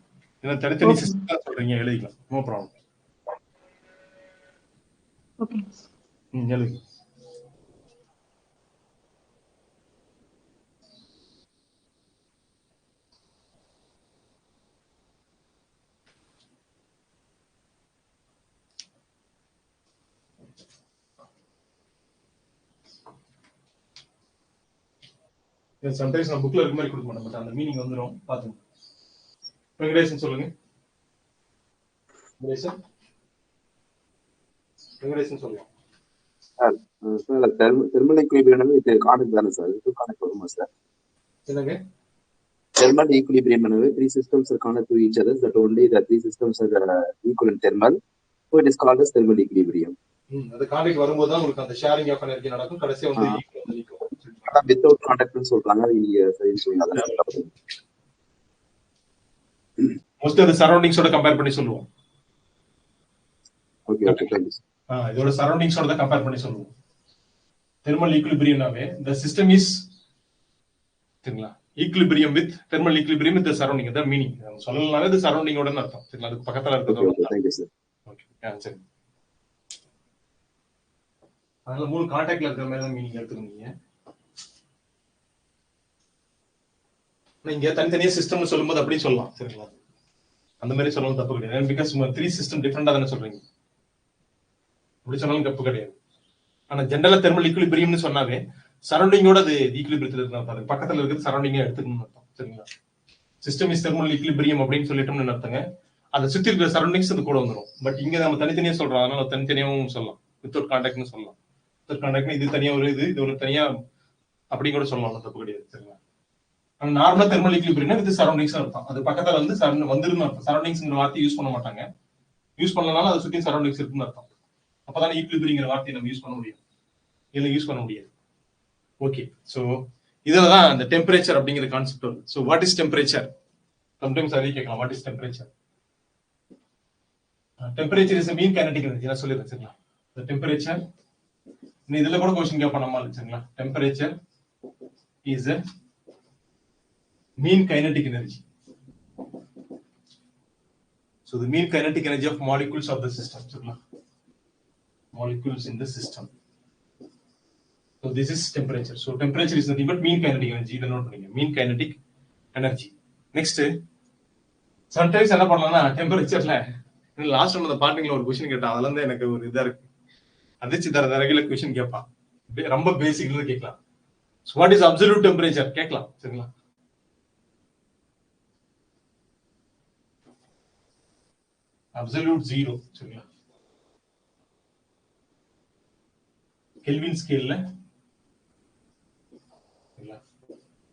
ஏன்னா தனித்தனி சிஸ்டம் தான் சொல்றீங்க. எழுதிக்கலாம். No problem. ஓகே. எழுதி. சம்டைம்ஸ் நான் புக்ல இருக்க மாதிரி கொடுக்க மாட்டேன். பட் அந்த மீனிங் வந்துடும். பாத்துங்க. வெங்கடேசன் சொல்லுங்க. வெங்கடேசன் சொல்லுங்க. சார் தெர்மல் ஈக்குலிபிரியம் இது கான்டெக்ட் தானே சார்? இது கான்டெக்ட் வருமா சார்? என்னங்க? Thermal equilibrium is three systems are connected to each other. That only the three systems are equal in thermal. So it is called as thermal equilibrium. அது contact வரும்போது தான் உங்களுக்கு அந்த sharing of energy நடக்கும். கடைசியா வந்து equal. Without contact னு சொல்றாங்க. நீங்க சரி சொல்லுங்க. மோஸ்ட் ஆஃப் தி சரவுண்டிங்ஸோட கம்பேர் பண்ணி சொல்லுவோம். Okay okay thank you. இதோட சரவுண்டிங்ஸோட தான் கம்பேர் பண்ணி சொல்லுவோம். தெர்மல் ஈக்குலிபிரியம்னாவே the system is சரிங்களா equilibrium with thermal equilibrium with surrounding. அதான் மீனிங். சொல்லலனாவே அது சரவுண்டிங்கோட அர்த்தம். சரிங்களா? அதுக்கு பக்கத்துல இருக்கிறது. Okay thank you sir. Okay சரி. அதனால மூணு கான்டாக்ட்ல இருக்கிற மாதிரி தான் மீனிங் எடுத்துக்கோங்க. நீங்க தனித்தனியா சிஸ்டம்னு சொல்லும்போது அப்படி சொல்லலாம். சரிங்களா? அந்த மாதிரி சொல்லவும் தப்பு கிடையாது. பிகாஸ் த்ரீ சிஸ்டம் டிஃபரெண்டா தானே சொல்றீங்க. அப்படி சொன்னாலும் தப்பு கிடையாது. ஆனா ஜெனரலா தெர்மல் ஈக்குலிபிரியம்னு சொன்னாவே சரௌண்டிங்கோட அது ஈக்குலிபிரியத்தில் இருக்கு. அது பக்கத்துல இருக்கிறது சரௌண்டிங்கா எடுத்துக்கணும்னு அர்த்தம். சரிங்களா? சிஸ்டம் இஸ் தெர்மல் ஈக்குலிபிரியம் அப்படின்னு சொல்லிட்டோம்னு அர்த்தங்க. அதை சுத்தி இருக்கிற சரௌண்டிங்ஸ் அது கூட வந்துடும். பட் இங்க நம்ம தனித்தனியா சொல்றோம், அதனால தனித்தனியாவும் சொல்லலாம். வித்தவுட் கான்டாக்ட்னு சொல்லலாம். வித்தவுட் கான்டாக்ட் இது தனியா ஒரு இது ஒரு தனியா அப்படி கூட சொல்லலாம், தப்பு கிடையாது. சரிங்களா? ஆனா நார்மலா தெர்மல் ஈக்குலிபிரியம் வித் சரௌண்டிங்ஸ் அர்த்தம். அது பக்கத்துல வந்து வந்துருன்னு அர்த்தம். சரௌண்டிங்ஸ்ங்கிற வார்த்தை யூஸ் பண்ண மாட்டாங்க. யூஸ் பண்ணலனாலும் அதை சுத்தி சரௌண்டிங்ஸ் இருக்குன்னு அர்த்தம். அப்பதான் ஈக்குலிபிரிங்கிற வார்த்தையை நம்ம யூஸ் பண்ண முடியும், இல்லை யூஸ் பண்ண முடியாது. ஓகே, ஸோ இதில் தான் அந்த டெம்பரேச்சர் அப்படிங்கிற கான்செப்ட் வருது. So what is temperature? Sometimes அதே கேட்கலாம், what is temperature? Temperature is mean kinetic energy. நான் சொல்லிடுறேன். சரிங்களா? டெம்பரேச்சர் இதுல கூட கொஸ்டின் கேட்போம் நம்ம. சரிங்களா? Temperature is a mean kinetic energy. So the mean kinetic energy of molecules of the system. சரிங்களா? Molecules in the system. So this is temperature. So temperature is nothing but mean kinetic energy. இதை note பண்ணுங்க, mean kinetic energy. Next, sometimes என்ன பண்ணலாம்னா டெம்பரேச்சர்ல last அந்த பார்ட்டிங்ல ஒரு question கேட்டான். அதுல இருந்து எனக்கு ஒரு இதா இருக்கு. அதிர்ச்சி தர ரெகுலர் கொஸ்டின் கேட்பான், ரொம்ப பேசிக்ல இருந்து கேட்கலாம். So what is absolute temperature கேட்கலாம். சரிங்களா? absolute zero. சரிங்களா? கெல்வின் ஸ்கேல்ல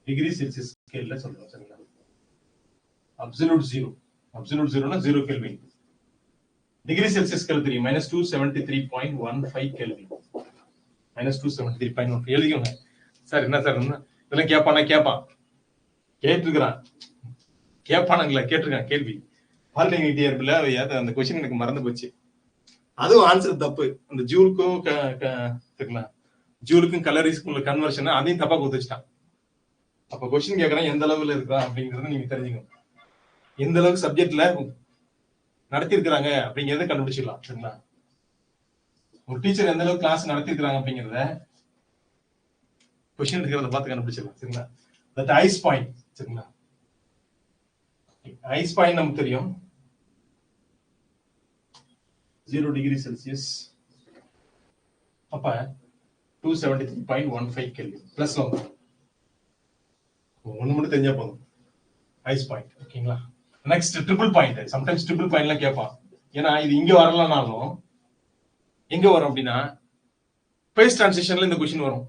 டிகிரி செல்சியஸ் ஸ்கேல்ல சொல்றோம். சரிங்களா? Absolute zero. அப்சல்யூட் ஜீரோனா 0 கெல்வின். டிகிரி செல்சியஸ் ஸ்கேல் தெரியும், -273.15 கெல்வின். -273.15 எழுதிக்கோங்க. சார் என்ன சார் இதெல்லாம் கேட்பான் கேட்டிருக்கிறான். கேட்பானுங்களா? கேட்டிருக்கான் கேள்வி. ஆல்டர்னேட்டிவ்ல அந்த கொஸ்டின் எனக்கு மறந்து போச்சு. அதுவும் ஆன்சர் தப்பு. அந்த ஜூலுக்கும் கலரிஸ்க்கும் உள்ள கன்வர்ஷன் அதையும் தப்பா கொடுத்துட்டான். அப்ப கொஸ்டின் கேட்கறேன் எந்த அளவுல இருக்கா அப்படிங்கறத நீங்க தெரிஞ்சுக்கணும். எந்த அளவுக்கு சப்ஜெக்ட்ல நடத்தி இருக்கிறாங்க அப்படிங்கறத கண்டுபிடிச்சிடலாம். சரிங்களா? ஒரு டீச்சர் எந்த அளவுக்கு கிளாஸ் நடத்தி இருக்கிறாங்க அப்படிங்கறத கொஸ்டின் இருக்கிறத பார்த்து கண்டுபிடிச்சிடலாம். சரிங்களா? That ice point. சரிங்களா? ஐஸ் பாயிண்ட் நமக்கு தெரியும் 0 டிகிரி செல்சியஸ். அப்ப 273.15 கெல்வின் பிளஸ்ல வந்து ஒண்ணு மட்டும் தெரிஞ்சா போதும், ஐஸ் பாயிண்ட். ஓகேங்களா? Next triple point. Sometimes triple பாயிண்ட்லாம் கேட்பான். ஏன்னா இது இங்க வரலனாலும் எங்க வரும் அப்படின்னா ஃபேஸ் டிரான்சிஷன்ல இந்த கொஸ்டின் வரும்.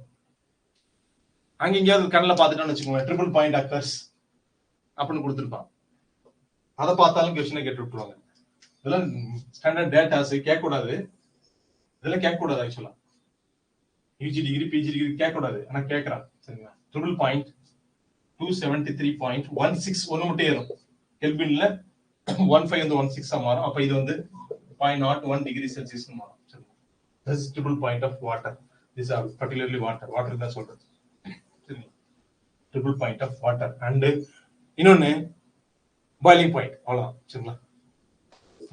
அங்க எங்கேயாவது கண்ணில் பார்த்துட்டோம்னு வச்சுக்கோங்க, ட்ரிபிள் பாயிண்ட் அக்கர்ஸ் அப்படின்னு கொடுத்துருப்பான். அதை பார்த்தாலும் கொஸ்டினை கேட்டு விட்டுருவாங்க. இதெல்லாம் ஸ்டாண்டர்ட் டேட்டாஸ் கேட்கக்கூடாது. இதெல்லாம் கேட்கக்கூடாது. ஆக்சுவலா யூஜி டிகிரி பிஜி டிகிரி கேட்கக்கூடாது, ஆனா கேட்கறான். சரிங்களா? ட்ரிபிள் பாயிண்ட் 273.16 ஒன்னு மட்டும் ஏறும். கெல்வின்ல 15 வந்து 16 மாறும். அப்ப இது வந்து 0.01 டிகிரி செல்சியஸ் மாறும். This is triple point of water. These are particularly water. Water தான் சொல்றது. Triple point of water. And இன்னொன்னு boiling point. அவ்வளவுதான். சரிங்களா?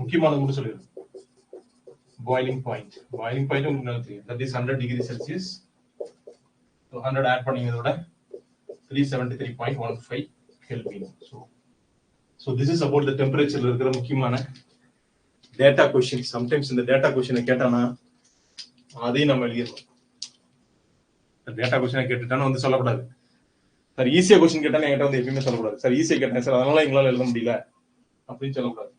முக்கியமானது மட்டும் சொல்லிடுறேன். boiling point. boiling point உங்களுக்கு தெரியும். That is 100 degree Celsius. So 100 add பண்ணீங்கதோட 373.15 Kelvin. So this is about the temperature இருக்கிற முக்கியமான டேட்டா கொஸ்டின். சம்டைம்ஸ் இந்த டேட்டா கொஸ்டினை கேட்டானா அதையும் நம்ம எழுதிடலாம். டேட்டா கொஸ்டினை கேட்டுட்டானு வந்து சொல்லக்கூடாது. சார் ஈஸியா கொஸ்டின் கேட்டானே என்கிட்ட வந்து எப்பயுமே சொல்லக்கூடாது. சார் ஈஸியா கேட்டேன் சார் அதனால எங்களால எழுத முடியல அப்படின்னு சொல்லக்கூடாது.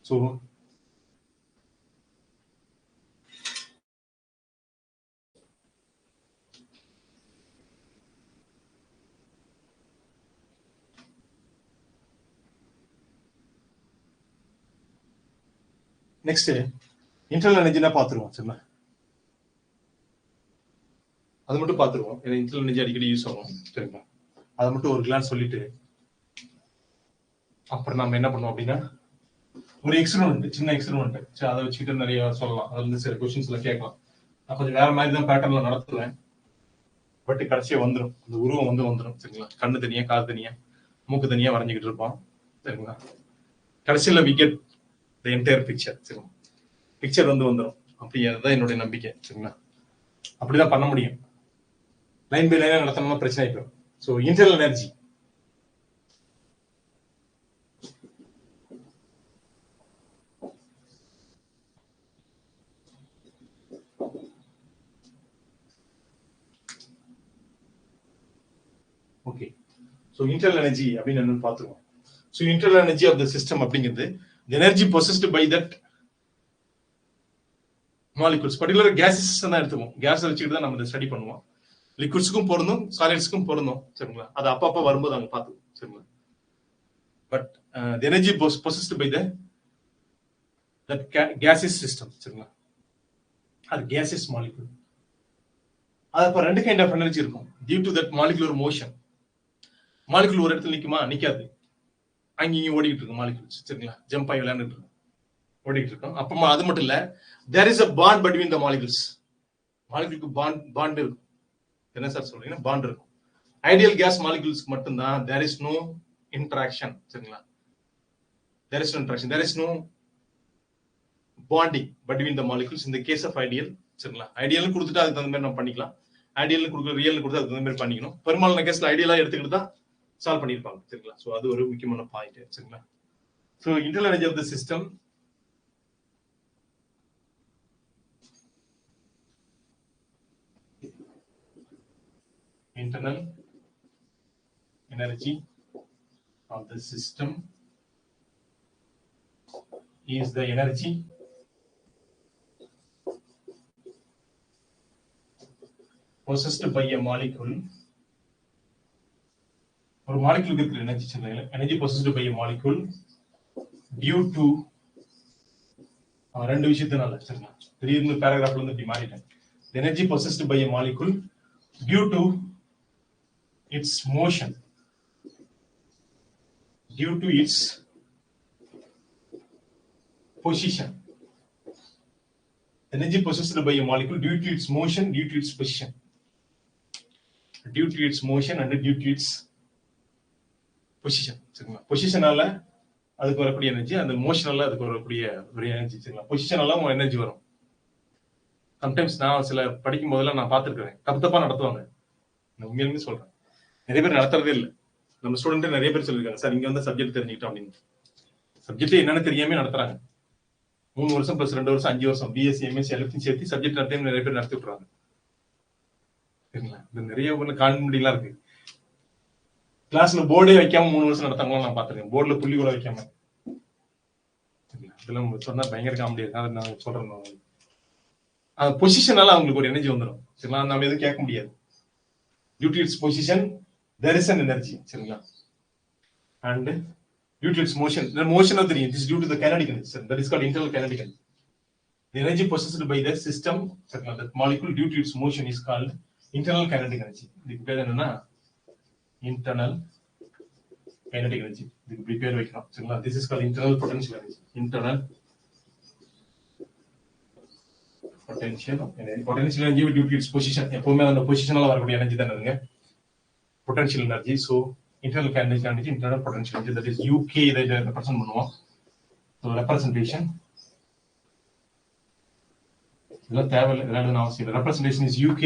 So நெக்ஸ்ட் இன்டர்னல் எனர்ஜினா பாத்துருவோம். சரிங்களா? அது மட்டும் பாத்துருவோம். ஏன்னா இன்டர்னல் எனர்ஜி அடிக்கடி யூஸ் ஆகும். சரிங்களா? அதை மட்டும் ஒரு கிளான்ஸ் சொல்லிட்டு அப்புறம் நம்ம என்ன பண்ணுவோம் அப்படின்னா ஒரு எக்ஸ்பெரிமெண்ட், சின்ன எக்ஸ்பெரிமெண்ட். சரி, அதை வச்சுக்கிட்டு நிறைய சொல்லலாம். அதுல இருந்து சில கொஸ்டின்ஸ் எல்லாம் கேட்கலாம். நான் கொஞ்சம் வேற மாதிரி தான் பேட்டர்ன்ல நடத்துவேன். பட் கடைசியா வந்துடும், அந்த உருவம் வந்துடும். சரிங்களா? கண்ணு தனியா, காது தனியா, மூக்கு தனியா வரைஞ்சிக்கிட்டு இருப்போம். சரிங்களா? கடைசியில we get the entire picture. சரிங்களா? பிக்சர் வந்துடும். அப்படிங்கிறதுதான் என்னுடைய நம்பிக்கை. சரிங்களா? அப்படிதான் பண்ண முடியும். லைன் பை லைனா நடத்தணும்னா பிரச்சனை ஆயிடும். So internal energy. Okay. So internal energy அப்படின்னு என்னன்னு பார்த்துருவோம். So internal energy of the system அப்படிங்கிறது the energy possessed by that molecules, particular gases தான் எடுத்துவோம். கேஸ் வச்சுக்கிட்டு தான் நம்ம இதை ஸ்டடி பண்ணுவோம். லிக்விட்ஸ்க்கும் பொருந்தும் சாலிட்ஸ்க்கும் பொருந்தும், சரிங்களா? அது அப்பப்போ வரும்போது அங்கே பார்த்துவோம், சரிங்களா? But the energy possessed by that gaseous system, சரிங்களா? அது gaseous molecule. அது அப்போ ரெண்டு கைண்ட் ஆஃப் எனர்ஜி இருக்கும். Due to that molecular motion, molecule ஒரு இடத்துல நிற்குமா? நிற்காது, அங்கேயும் ஓடிக்கிட்டு இருக்கும் மாலிகுல்ஸ், சரிங்களா? ஜம்ப் ஆகி விளையாண்டுட்டு இருக்கும், ஓடிக்கிட்டு இருக்கும். அப்பமா அது மட்டும் இல்ல, there is a bond between the molecules. மாலிகுலுக்கு பாண்ட் இருக்கும். என்ன சார் சொல்றீங்கன்னா பாண்ட் இருக்கும். ஐடியல் கேஸ் மாலிகுல்ஸ்க்கு மட்டும்தான் there is no interaction, சரிங்களா? there is no interaction, there is no bonding between the molecules in the case of ideal, சரிங்களா? Ideal கொடுத்துட்டு அதுக்கு தகுந்த மாதிரி நம்ம பண்ணிக்கலாம். ஐடியல் கொடுக்குற ரியல் கொடுத்து அதுக்கு தகுந்த மாதிரி பண்ணிக்கணும். பெரும்பாலான கேஸ்ல ஐடியலா எடுத்துக்கிட்டு தான் சால்வ் பண்ணியிருப்பாங்க, சரிங்களா? ஸோ அது ஒரு முக்கியமான பாயிண்ட், சரிங்களா? So internal energy of the system internal energy of the system is the energy possessed by a molecule. ஒரு மாலிகுலுக்கு இருக்கிற எனர்ஜி சொல்றீங்க, energy possessed by a molecule due to ரெண்டு விஷயத்தினால, சரிங்களா? திடீர்னு பேராகிராஃப்ல இருந்து இப்படி மாறிட்டேன். The energy possessed by a molecule due to its motion, due to its position. Energy possessed by a molecule due to its motion, due to its position, due to its motion and due to its position, சரிங்களா? பொசிஷனால அதுக்கு வரக்கூடிய energy, அந்த மோஷனால அதுக்கு வரக்கூடிய ஒரு energy, சரிங்களா? பொசிஷனால உங்க energy வரும். சம்டைம்ஸ் நான் சில படிக்கும் போதெல்லாம் நான் பார்த்துருக்கிறேன், தப்பா நடத்துவாங்க. நான் உண்மையிலுமே சொல்றேன், நிறைய பேர் நடத்துறதே இல்லை. நம்ம ஸ்டூடெண்ட் நிறைய பேர் சொல்லியிருக்காங்க, சார் இங்க வந்து சப்ஜெக்ட் தெரிஞ்சுக்கிட்டோம் அப்படின்னு. சப்ஜெக்ட் என்னன்னு தெரியாம நடத்துறாங்க. 3 வருஷம் + 2 வருஷம் 5 வருஷம் பிஎஸ்சி எம்எஸ்சி எல்லாத்தையும் சேர்த்து சப்ஜெக்ட் நடத்தி நிறைய பேர் நடத்தி விட்டுறாங்க, சரிங்களா? இது நிறைய கான்மெடிலாம் இருக்கு. கிளாஸ்ல போர்டே வைக்காம 3 வருஷம் நடத்தாங்களும் நான் பார்த்திருக்கேன், போர்டுல புள்ளி கூட வைக்காம. இதெல்லாம் சொன்னா பயங்கர காமெடி இருக்கு, அதை நான் சொல்றேன். அந்த பொசிஷனால அவங்களுக்கு ஒரு எனர்ஜி வந்துடும், சரிங்களா? நம்ம எதுவும் கேட்க முடியாது. Due to its position, there is an energy, சரிங்களா? And due to its motion, the motion of the it is due to the kinetic energy, that is called internal kinetic energy. The energy possessed by that system, சரிங்களா, that molecule due to its motion is called internal kinetic energy. இதுக்கு பேர் என்னன்னா internal kinetic energy. இதுக்கு இப்படி பேர் வைக்கலாம், சரிங்களா? This is called internal potential energy. Internal potential energy. Potential energy due to its position. எப்பவுமே அந்த பொசிஷனால வரக்கூடிய எனர்ஜி தான் என்னங்க? Potential energy. So internal kinetic energy, internal potential energy, that is UK இதை ரெப்ரசன்ட் பண்ணுவோம். So representation இதெல்லாம் தேவையில்லை, இதெல்லாம் அவசியம் இல்லை. Representation is UK,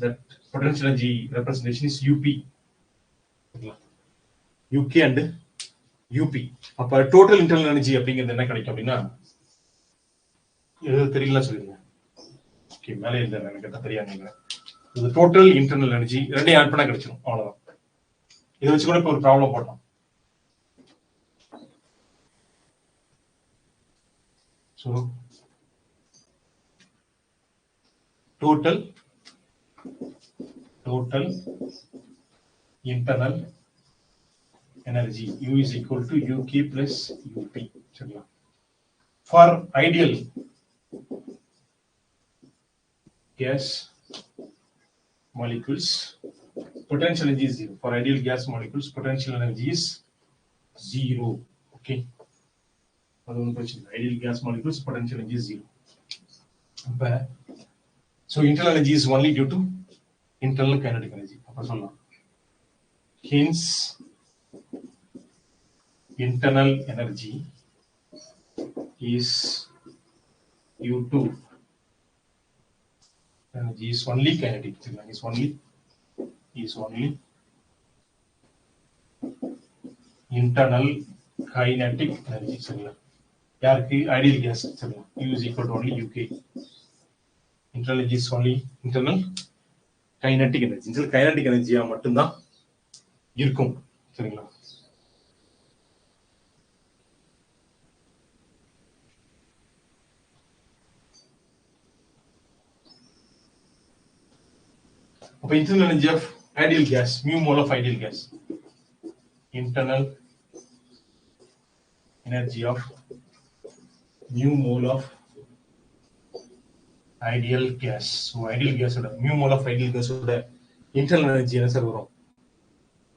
that potential energy representation is UP, UK and UP. அப்ப total internal energy அப்படிங்கிறது என்ன கிடைக்கும் அப்படின்னா, இது தெரியல சொல்லுங்க. ஓகே, மேலே இல்லை, எனக்கு என்ன தெரியாதுங்க. இது டோட்டல் இன்டர்னல் எனர்ஜி ரெண்டையும் ஆட் பண்ணா கிடைச்சிடும், அவ்வளவுதான். இதை வச்சு கூட இப்போ ஒரு ப்ராப்ளம் போட்டோம். So total internal energy U is equal to UK plus UP, சரிங்களா? For ideal gas molecules, potential energy is 0. For ideal gas molecules, potential energy is 0. Okay. Ideal gas molecules, potential energy is 0. So internal energy is only due to internal kinetic energy. Hence, internal energy is due to energy is only kinetic, is only internal kinetic energy. சரிங்களா? யாருக்கு? Ideal case. சரிங்களா? U is equal to only UK. Internal energy is only internal kinetic energy. இதுல kinetic energy மட்டும்தான் இருக்கும். சரிங்களா? அப்ப internal energy of ideal gas, mu mole of ideal gas. Internal energy of mu mole of ideal gas. So ideal gas oda mu mole of ideal gas oda internal energy என்ன sir வரும்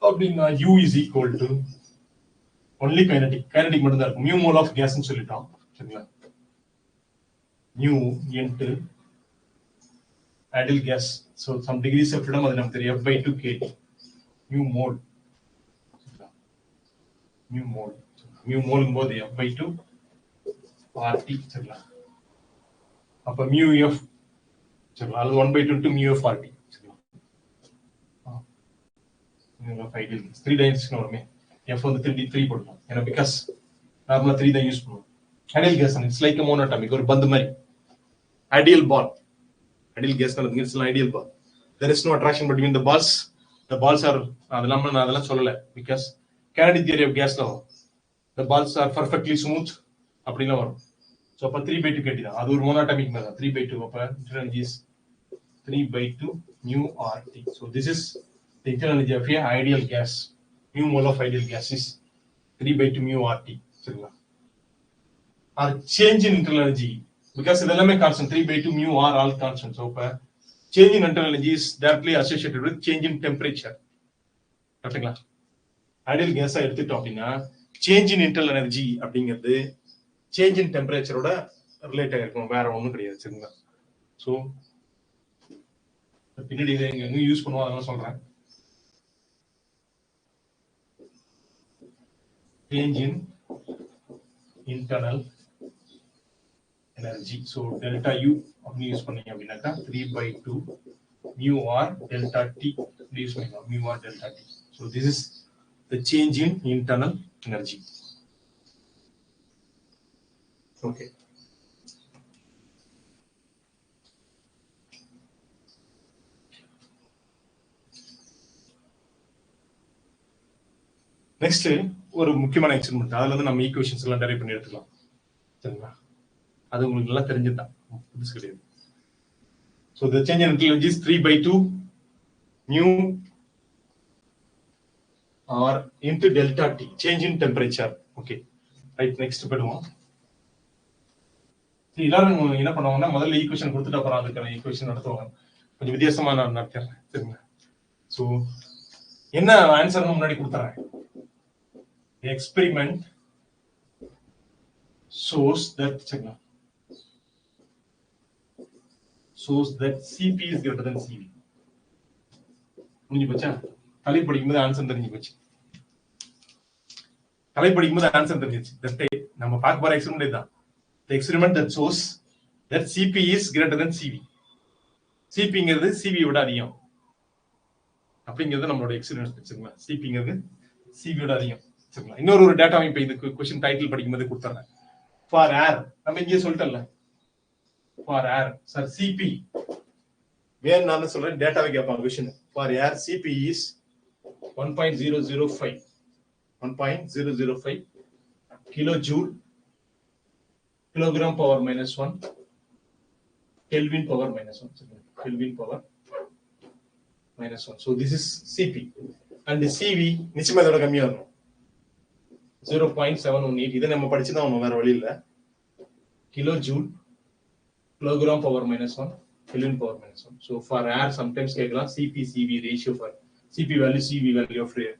அப்படினா U is equal to only kinetic மட்டும் தான் இருக்கும். mu mole of gas னு சொல்லிட்டோம். சரிங்களா? mu into ideal gas. So some degrees of freedom அது நமக்கு தெரியும். F/2 kT mu mole. mu mole போது F/2 RT. சரிங்களா? அப்ப mu F சரிங்களா? அது 1/2 to mu F RT. சரிங்களா? mu of ideal gas 3 dimension வருமே. F வந்து 3 போடணும். ஏன்னா because நார்மலா 3 தான் யூஸ் பண்ணுவோம். ideal gas it's like a monatomic ஒரு பந்து மாதிரி. ideal ball. Ideal gas is an ideal ball. There is no attraction between the balls. The balls are அதெல்லாம் சொல்லல because kinetic theory of gas law the balls are perfectly smooth அப்படினா வரும். So அப்ப 3/2 kT தான். அது ஒரு monatomic method. 3/2 அப்ப internal energy is 3/2 mu RT. So this is the internal energy of a ideal gas. Mu mole of ideal gas is 3/2 mu RT. சரிங்களா? Or change in internal energy because இதெல்லாமே constant 3/2 mu R all constant. So change in internal energy is directly associated with change in temperature. கரெக்ட்டுங்களா? Ideal கேஸா எடுத்துட்டோம் அப்படின்னா change in internal energy அப்படிங்கிறது change in temperature ஓட relate ஆயிருக்கும். வேற ஒண்ணும் கிடையாது. சரிங்களா? ஸோ பின்னாடி இதை எங்க யூஸ் பண்ணுவோம் அதெல்லாம் சொல்றேன். change in internal energy. So delta U அப்படி யூஸ் பண்ணீங்க அப்படின்னாக்கா 3/2 mu R delta T use பண்ணிக்கலாம். mu R delta T. So this is the change in internal energy. Okay. Next ஒரு முக்கியமான எக்ஸ்பெரிமெண்ட். அதுல இருந்து நம்ம ஈக்குவேஷன்ஸ் எல்லாம் டெரைவ் பண்ணி எடுத்துக்கலாம். சரிங்களா? அது உங்களுக்கு நல்லா தெரிஞ்சுதான், புதுசு கிடையாது. So the change in internal energy is 3/2 mu R into delta T, change in temperature. Okay, right. Next போடுவோம். எல்லாரும் என்ன பண்ணுவாங்கன்னா முதல்ல ஈக்குவேஷன் கொடுத்துட்டு அப்புறம் அதுக்கான ஈக்குவேஷன் நடத்துவாங்க. கொஞ்சம் வித்தியாசமா நான் நடத்துறேன். சரிங்களா? ஸோ என்ன ஆன்சர்னு முன்னாடி கொடுத்துறேன். Experiment shows that Cp is greater than Cv. முடிஞ்சு போச்சா? தலை படிக்கும்போது ஆன்சர் தெரிஞ்சு போச்சு. தலை படிக்கும்போது ஆன்சர் தெரிஞ்சிச்சு. நம்ம பார்க்க போற எக்ஸ்பெரிமெண்ட் தான். The experiment that shows that Cp is greater than Cv. Cpங்கிறது Cv விட அதிகம் அப்படிங்கிறது நம்மளோட எக்ஸ்பெரிமெண்ட். சரிங்களா? Cpங்கிறது Cv விட அதிகம். சரிங்களா? இன்னொரு டேட்டா இப்ப இதுக்கு क्वेश्चन டைட்டில் படிக்கும்போது கொடுத்துறேன். ஃபார் ஏர் நம்ம இங்கே சொல்லிட்டோம்ல. ஃபார் ஏர் சார் Cp வேணும் நான் சொல்றேன். டேட்டாவை கேட்பாங்க question. For air Cp is 1.005 kilojoule kilogram power minus 1 Kelvin power minus 1. Kelvin power minus 1. So this is Cp and the Cv நிச்சயமா இதோட கம்மியா இருக்கும். 0.718. இதை நம்ம படிச்சுதான் வேற வழி இல்ல. Kilojoule kilogram power minus 1 Kelvin power minus 1. So for air sometimes கேட்கலாம் Cp Cv ratio for Cp value Cv value of air.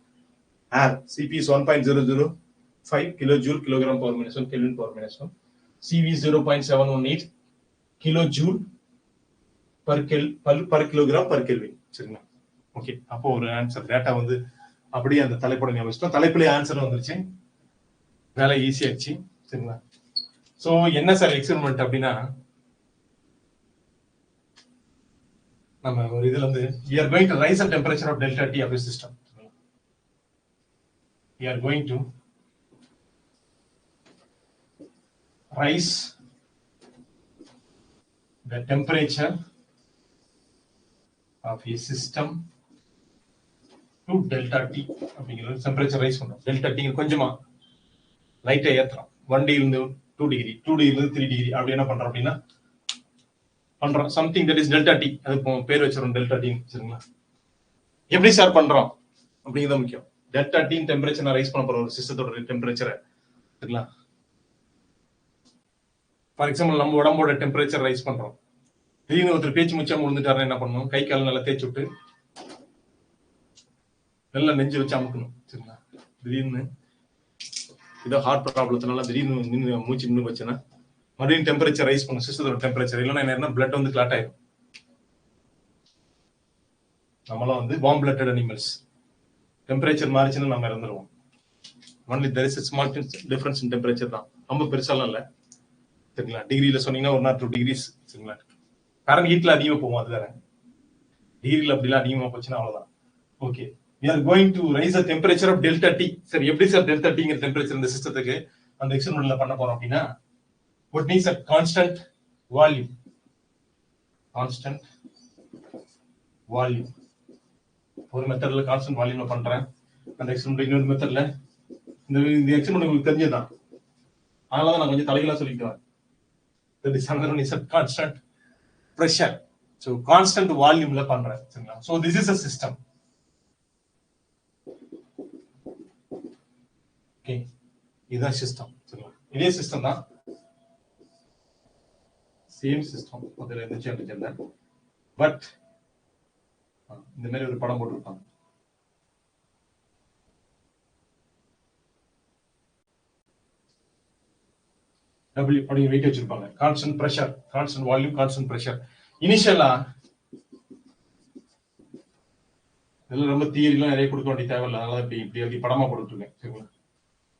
Cp is 1.005 kilojoule kilogram power minus 1 Kelvin power minus 1. Cv is 0.718 kilojoule per kilogram per Kelvin. சரிங்களா? Okay, அப்போ ஒரு answer data வந்து அப்படியே அந்த தலைப்பட ஞாபகம் தலைப்பிலே answer வந்துருச்சு. வேலை ஈஸி ஆயிடுச்சு. சரிங்களா? சோ என்ன சார் எக்ஸ்பெரிமெண்ட் அப்படின்னா நம்ம ஒரு இதுல இருந்து we are going to rise the temperature of delta T of a system. we are going to rise the temperature of a system to delta T. அப்படிங்கிறது temperature ரைஸ் பண்றோம். delta T கொஞ்சமா லைட்டா ஏத்துறோம். 1 degree இருந்து 2 degree, 2 degree இருந்து 3 degree. அப்படி என்ன பண்றோம் அப்படின்னா பண்றோம் something that is delta T. அது பேர் வச்சிரோம் delta T சரிங்களா? எப்படி சார் பண்றோம் அப்படிங்கிறது முக்கியம். delta T டெம்பரேச்சர் ரைஸ் பண்ண போற ஒரு சிஸ்டத்தோட டெம்பரேச்சரை சரிங்களா? ஃபார் எக்ஸாம்பிள் நம்ம உடம்போட டெம்பரேச்சர் ரைஸ் பண்றோம். திடீர்னு ஒருத்தர் பேச்சு முச்சா முடிஞ்சுட்டாருன்னா என்ன பண்ணணும்? கை கால் நல்லா தேய்ச்சி விட்டு நல்லா நெஞ்சு வச்சு அமுக்கணும் சரிங்களா? திடீர்னு ஏதோ ஹார்ட் ப்ராப்ளத்தினால திடீர்னு மூச்சு நின்று வச்சுன்னா மறுபடியும் டெம்பரேச்சர் ரைஸ் பண்ணும் சிஸ்டத்தோட டெம்பரேச்சர். இல்லைன்னா என்ன பிளட் வந்து கிளாட் ஆயிடும். நம்மளாம் வந்து வார்ம் பிளட்டட் அனிமல்ஸ். டெம்பரேச்சர் மாறிச்சுன்னா நம்ம இறந்துருவோம். Only there is small difference in temperature தான். ரொம்ப பெருசாலாம் இல்லை சரிங்களா? டிகிரியில சொன்னீங்கன்னா 1 or 2 degrees சரிங்களா? கரண்ட் ஹீட்ல அதிகமாக போகும். அது வேற. டிகிரியில் அப்படிலாம் அதிகமாக போச்சுன்னா அவ்வளவுதான். Okay, we are going to raise the temperature of delta T. சரி, எப்படி சார் delta T ங்கிற டெம்பரேச்சர் இந்த சிஸ்டத்துக்கு அந்த எக்ஸ்பெரிமெண்ட்ல பண்ண போறோம் அப்படின்னா what means a constant volume. Constant volume. ஒரு மெத்தட்ல கான்ஸ்டன்ட் வால்யூம்ல பண்றேன். அந்த எக்ஸ்பெரிமெண்ட் இன்னொரு மெத்தட்ல இந்த எக்ஸ்பெரிமெண்ட் உங்களுக்கு தெரிஞ்சதுதான். அதனால தான் நான் கொஞ்சம் தலைகளா சொல்லிக்குவேன். That is another one is a constant pressure. So constant volume la பண்றேன் சரிங்களா? So this is a system. Okay, இதுதான் சிஸ்டம் சரிங்களா? இதே சிஸ்டம் தான், சேம் சிஸ்டம். அதுல எந்த சேஞ்ச் இல்லை. பட் இந்த மாதிரி ஒரு படம் போட்டிருப்பாங்க. W அப்படிங்கிற வெயிட் வச்சிருப்பாங்க. Constant pressure, constant volume, constant pressure. இனிஷியலா இதெல்லாம் ரொம்ப தியரிலாம் நிறைய கொடுக்க வேண்டிய தேவையில்லை. அதனால இப்படி படமா போட்டுருக்கேன் சரிங்களா?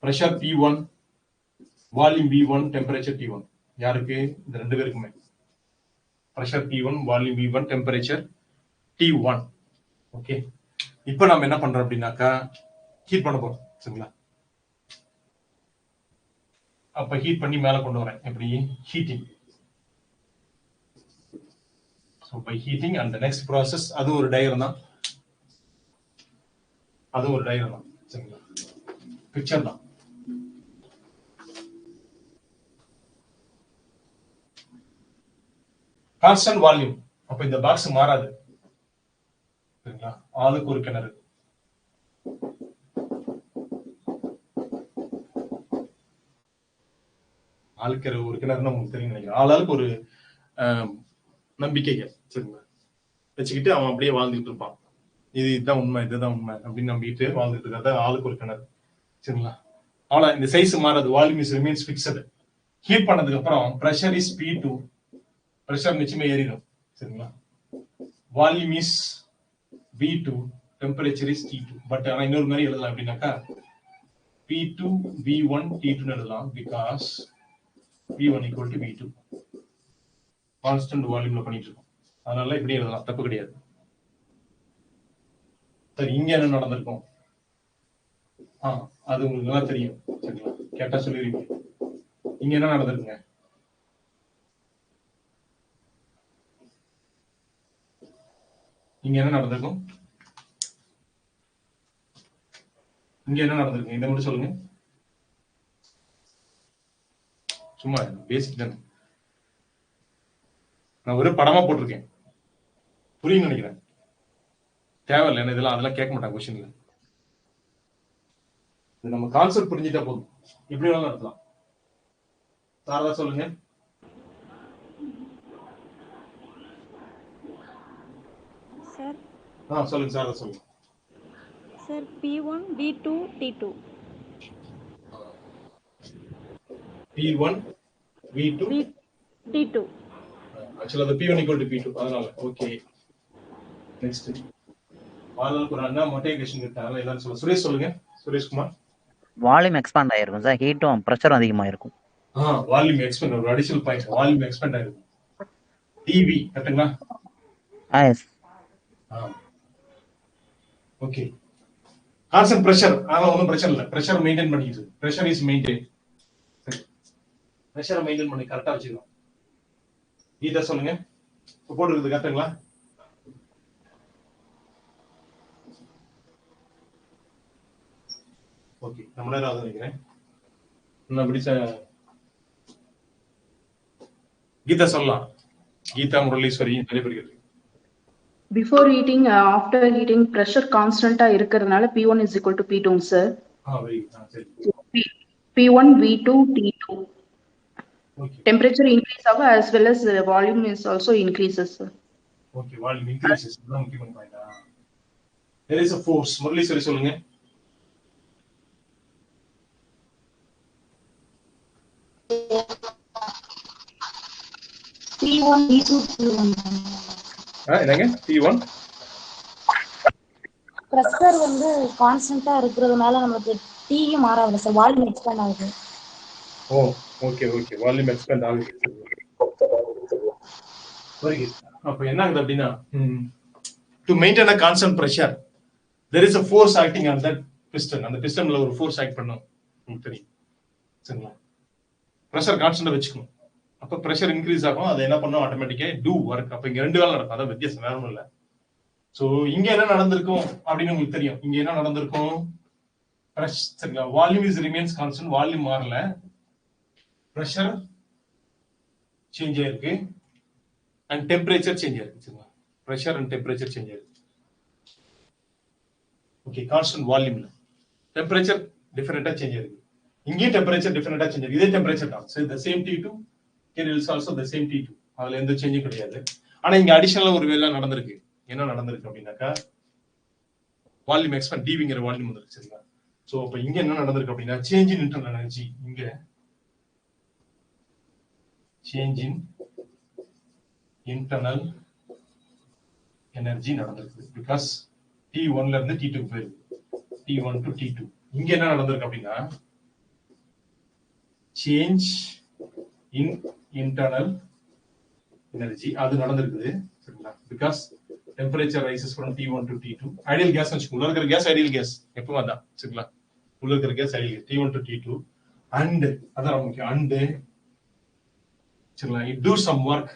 Pressure P1, volume V1, temperature T1. யாருக்கு? இந்த ரெண்டு பேருக்குமே. Pressure P1, volume V1, temperature T1. Okay, இப்போ நம்ம என்ன பண்றோம் அப்படின்னாக்கா ஹீட் பண்ண போறோம் சரிங்களா? அப்ப ஹீட் பண்ணி மேல கொண்டு வரேன். எப்படி? Heating. So by heating and the next process, அது ஒரு டயக்ராம் தான். அது ஒரு டயக்ராம் தான் சரிங்களா? பிக்சர் தான். Constant volume. அப்ப இந்த பாக்ஸ் மாறாது சரிங்களா? ஆளுக்கு ஒரு கிணறு. ஆளுக்கு ஒரு கிணறுன்னு உங்களுக்கு தெரியும் நினைக்கிறேன். ஆளாளுக்கு ஒரு நம்பிக்கைகள் சரிங்களா வச்சுக்கிட்டு அவன் அப்படியே வாழ்ந்துட்டு இருப்பான். இதுதான் உண்மை, இதுதான் உண்மை அப்படின்னு நம்பிட்டு வாழ்ந்துட்டு இருக்காது. ஆளுக்கு ஒரு கிணறு சரிங்களா? அவ்வளவு. இந்த சைஸ் மாறாது. Volume is remains fixed. Heat பண்ணதுக்கு அப்புறம் பிரஷர் இஸ் P2. பிரஷர் நிச்சயமா ஏறிடும் சரிங்களா? Volume is V2, temperature is T2. But ஆனா இன்னொரு மாதிரி எழுதலாம் அப்படின்னாக்கா P2 V1 T2 எழுதலாம். Because V1 equal to V2. Constant வால்யூம்ல பண்ணிட்டு இருக்கோம். அதனால இப்படி எழுதலாம், தப்பு கிடையாது. சரி, இங்க என்ன நடந்திருக்கும்? அது உங்களுக்கு நல்லா தெரியும் சரிங்களா? கேட்டா சொல்லிருவீங்க. இங்க என்ன நடந்திருக்குங்க? இங்க என்ன நடந்திருக்கும்? இங்க என்ன நடந்திருக்கு? இதை மட்டும் சொல்லுங்க. சும்மா பேசிக் தானே. நான் ஒரு படமா போட்டிருக்கேன். புரியும் நினைக்கிறேன். தேவையில்லை என்ன இதெல்லாம், அதெல்லாம் கேட்க மாட்டாங்க கொஸ்டின்ல. இது நம்ம கான்செப்ட் புரிஞ்சுட்டா போதும். எப்படி வேணாலும் நடத்தலாம். சாரதா சொல்லுங்க. சார் சொல்லுங்க சாரதா சொல்லுங்க. Sir P1 V2 T2. P1 V2 T2. ஆக்சுவலா அது P1 equal to P2. அதனால ஓகே. நெக்ஸ்ட் வால்யூம் ஒரு அண்ணா மோட்டிவேஷன் இருக்காங்க. எல்லாரும் சொல்லுங்க. சுரேஷ் சொல்லுங்க. சுரேஷ் குமார். வால்யூம் எக்ஸ்பாண்ட் ஆயிருக்கும் சார். ஹீட்டும் பிரஷரும் அதிகமாயிருக்கும். Volume expand. ஒரு அடிஷனல் பாயிண்ட், வால்யூம் எக்ஸ்பேண்ட் ஆயிருக்கும். டிவி கரெக்ட்டுங்களா? எஸ். ஓகே. கான்ஸ்டன்ட் பிரஷர், அதனால ஒன்றும் பிரச்சனை இல்லை. பிரஷர் மெயின்டைன் பண்ணிக்கிட்டு, பிரஷர் இஸ் மெயின்டைன். பிரஷரை மெயின்டைன் பண்ணி கரெக்டா வச்சுக்கணும். கீதா சொல்லுங்க, போட்டுருக்குது கரெக்டுங்களா? ஓகே, நம்ம நேரம் ஆகுது நினைக்கிறேன். இன்னும் பிடிச்ச கீதா சொல்லலாம். கீதா, முரளீஸ்வரி நிறைய பேர் இருக்கு. Before heating, after heating, pressure constant இருக்கிறதுனால P1 is equal to P2 sir. very good. சரி. P1 V2 T2. Okay. Temperature increase as well as volume is also increases sir. Okay, volume increases. அதான் முக்கியமான பாயிண்டா. There is a force. முரளீஸ்வரி சொல்லுங்க. P1 V2 P1. என்னங்க? P1 pressure வந்து கான்ஸ்டன்ட்டா இருக்கிறதுனால நமக்கு T மாறாது சார், வால்யூம் எக்ஸ்பேண்ட் ஆகுது. ஓ, ஓகே ஓகே, வால்யூம் எக்ஸ்பேண்ட் ஆகுது. Very good. அப்ப என்ன ஆகுது அப்படின்னா, to maintain a constant pressure there is a force acting on that piston. அந்த பிஸ்டன்ல ஒரு ஃபோர்ஸ் ஆக்ட் பண்ணும், உங்களுக்கு தெரியும் சரிங்களா? பிரஷர் கான்ஸ்டன்ட்டா வச்சுக்கணும். அப்ப பிரஷர் இன்க்ரீஸ் ஆகும், அது என்ன பண்ணும், ஆட்டோமேட்டிக்கா டூ ஒர்க். அப்ப இங்க ரெண்டு வேலை நடக்கும், அதான் வித்தியாசம், வேற ஒன்றும் இல்லை. சோ இங்க என்ன நடந்திருக்கும் அப்படின்னு உங்களுக்கு தெரியும். இங்க என்ன நடந்திருக்கும், சரிங்களா? Volume is remains constant, volume மாறல, பிரஷர் சேஞ்ச் ஆயிருக்கு அண்ட் டெம்பரேச்சர் சேஞ்ச் ஆயிருக்கு. சரிங்களா? பிரஷர் அண்ட் டெம்பரேச்சர் சேஞ்ச் ஆயிருக்கு. ஓகே, கான்ஸ்டன்ட் வால்யூம்ல டெம்பரேச்சர் டிஃபரெண்டா சேஞ்ச் ஆயிருக்கு. இங்கேயும் டெம்பரேச்சர் டிஃபரெண்டா சேஞ்ச் ஆயிருக்கு. இதே டெம்பரேச்சர் தான். So the same T2 here is also the same T2. அதுல எந்த சேஞ்சும் கிடையாது. ஆனா இங்க அடிஷனலா ஒரு வேலை நடந்திருக்கு. என்ன நடந்திருக்கு அப்படின்னாக்கா, வால்யூம் எக்ஸ்பேண்ட், டிவிங்கிற வால்யூம் வந்துருக்கு. சரிங்களா? சோ அப்ப இங்க என்ன நடந்திருக்கு அப்படின்னா, சேஞ்ச் இன் இன்டர்னல் எனர்ஜி, இங்க சேஞ்ச் இன் இன்டர்னல் எனர்ஜி நடந்திருக்கு. பிகாஸ் T1 ல இருந்து T2 போயிருக்கு, T1 to T2. இங்க என்ன நடந்திருக்கு அப்படின்னா, சேஞ்ச் இன் இன்டர்னல் எனர்ஜி அது நடந்திருக்குது. சரிங்களா? Because temperature rises from T1 to T2. Ideal gas உள்ள இருக்கிற கேஸ் ஐடியல் கேஸ் எப்பவும் அதான். சரிங்களா? உள்ள இருக்கிற gas ideal gas T1 to T2 and அதான் முக்கியம். அண்ட் சரிங்களா, it do some work,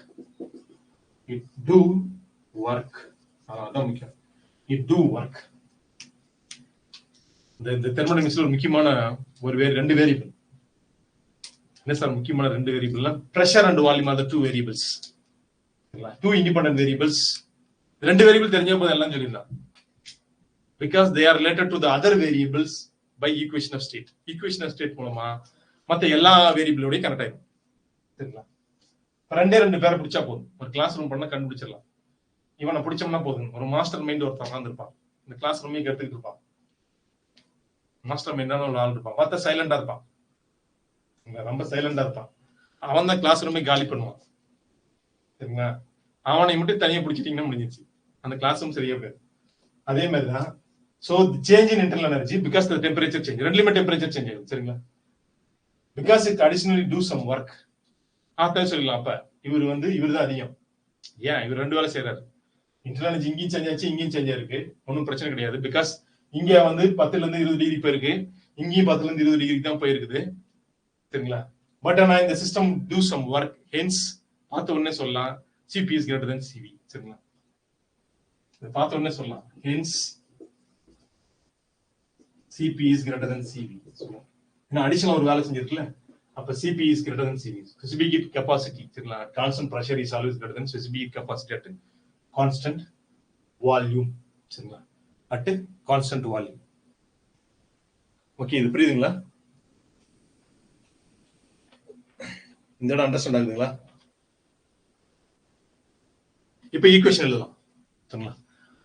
it do work, அதான் முக்கியம். It do work. இந்த தெர்மோடைனமிக்ஸ்ல ஒரு முக்கியமான ரெண்டு வேரியபிள். என்ன சார் முக்கியமான ரெண்டு வேரியபிள்னா, pressure and volume are the two variables. Two independent variables. ரெண்டு வேரியபிள் தெரிஞ்ச போது எல்லாம் சொல்லிடலாம். Because they are related to the other variables by equation of state. Equation of state மூலமா மத்த எல்லா வேரியபிளோடய கனெக்ட் ஆயிடும். சரிங்களா? ரெண்டு பேரை பிடிச்சா போதும், ஒரு கிளாஸ் ரூம் பண்ணா கண்டுபிடிச்சிடலாம். இவனை பிடிச்சோம்னா போதும், ஒரு மாஸ்டர் மைண்ட் ஒருத்தர் உட்காந்துருப்பான், இந்த கிளாஸ் ரூமே கத்துக்கிட்டு இருப்பான். மாஸ்டர் மைண்டான ஒரு ஆள் இருப்பான், பார்த்தா சைலண்டா இருப்பான், ரொம்ப சைலண்டா இருப்பான். அவன் தான் கிளாஸ் ரூமே காலி பண்ணுவான். சரிங்களா? அவனை மட்டும் தனியா பிடிச்சிட்டீங்கன்னா முடிஞ்சிச்சு, அந்த கிளாஸ் ரூம் சரியா போயிடும். அதே மாதிரிதான். So change in internal energy because the temperature change, ரெண்டுமே டெம்பரேச்சர் சேஞ்ச் ஆகும். சரிங்களா? Because it additionally do some work. சொல்லலாம், அப்ப இவர் தான் அதிகம். ஏன் இவர் ரெண்டு வேலை செய்யறாரு, இன்டர்னல் எனர்ஜி இங்கேயும் சேஞ்ச் ஆச்சு, இங்கேயும் சேஞ்ச் ஆயிருக்கு, ஒன்றும் பிரச்சனை கிடையாது. பிகாஸ் இங்க 10ல இருந்து 20 டிகிரி போயிருக்கு, இங்கேயும் 10ல இருந்து 20 டிகிரி தான் போயிருக்குது. சரிங்களா? பட் ஆனா இந்த system do some work, hence பார்த்த உடனே சொல்லலாம் Cp is greater than Cv. சரிங்களா? பார்த்த உடனே சொல்லலாம் hence Cp is greater than Cv. ஏன்னா அடிஷனல் ஒரு வேலை செஞ்சிருக்குல்ல, அப்ப Cp is greater than Cv. Specific capacity, சரிங்களா? Constant pressure is always greater than specific capacity at constant volume. சரிங்களா? At constant volume. ஓகே, இது புரியுதுங்களா? இந்த இடம் அண்டர்ஸ்டாண்ட் ஆகுதுங்களா? இப்ப ஈக்குவேஷன் எழுதலாம். சரிங்களா?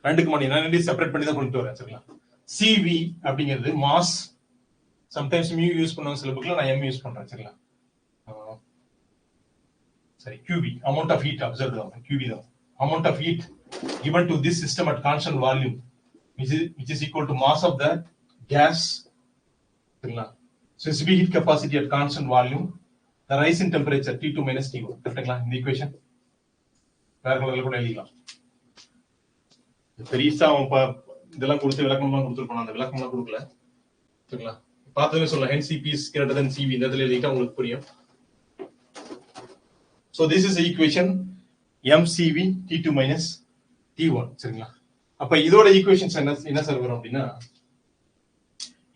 ரெண்டுக்கு மணி நான் ரெண்டு செப்பரேட் பண்ணி தான் கொண்டு வரேன். சரிங்களா? Cv அப்படிங்கிறது மாஸ், சம்டைம்ஸ் மியூ யூஸ் பண்ணுவாங்க சில புக்ல, நான் m யூஸ் பண்றேன். சரிங்களா? சரி, QV amount of heat observed தான், QV தான் amount of heat given to this system at constant volume which is equal to mass of the gas. சரிங்களா? specific heat capacity at constant volume, the rise in temperature T2 minus T1. கரெக்ட்டுங்களா? இந்த equation வேற கலர்ல கூட எழுதிக்கலாம். பெரியசா இதெல்லாம் கொடுத்து விளக்கம்லாம் கொடுத்துருப்போம், அந்த விளக்கம்லாம் கொடுக்கல. சரிங்களா? பார்த்ததுமே சொல்லலாம் hence CP is greater than CV. இந்த இடத்துல எழுதிட்டா உங்களுக்கு புரியும். So this is the equation MCV T2 minus T1. சரிங்களா? அப்ப இதோட ஈக்குவேஷன்ஸ் என்ன சார் வரும் அப்படின்னா,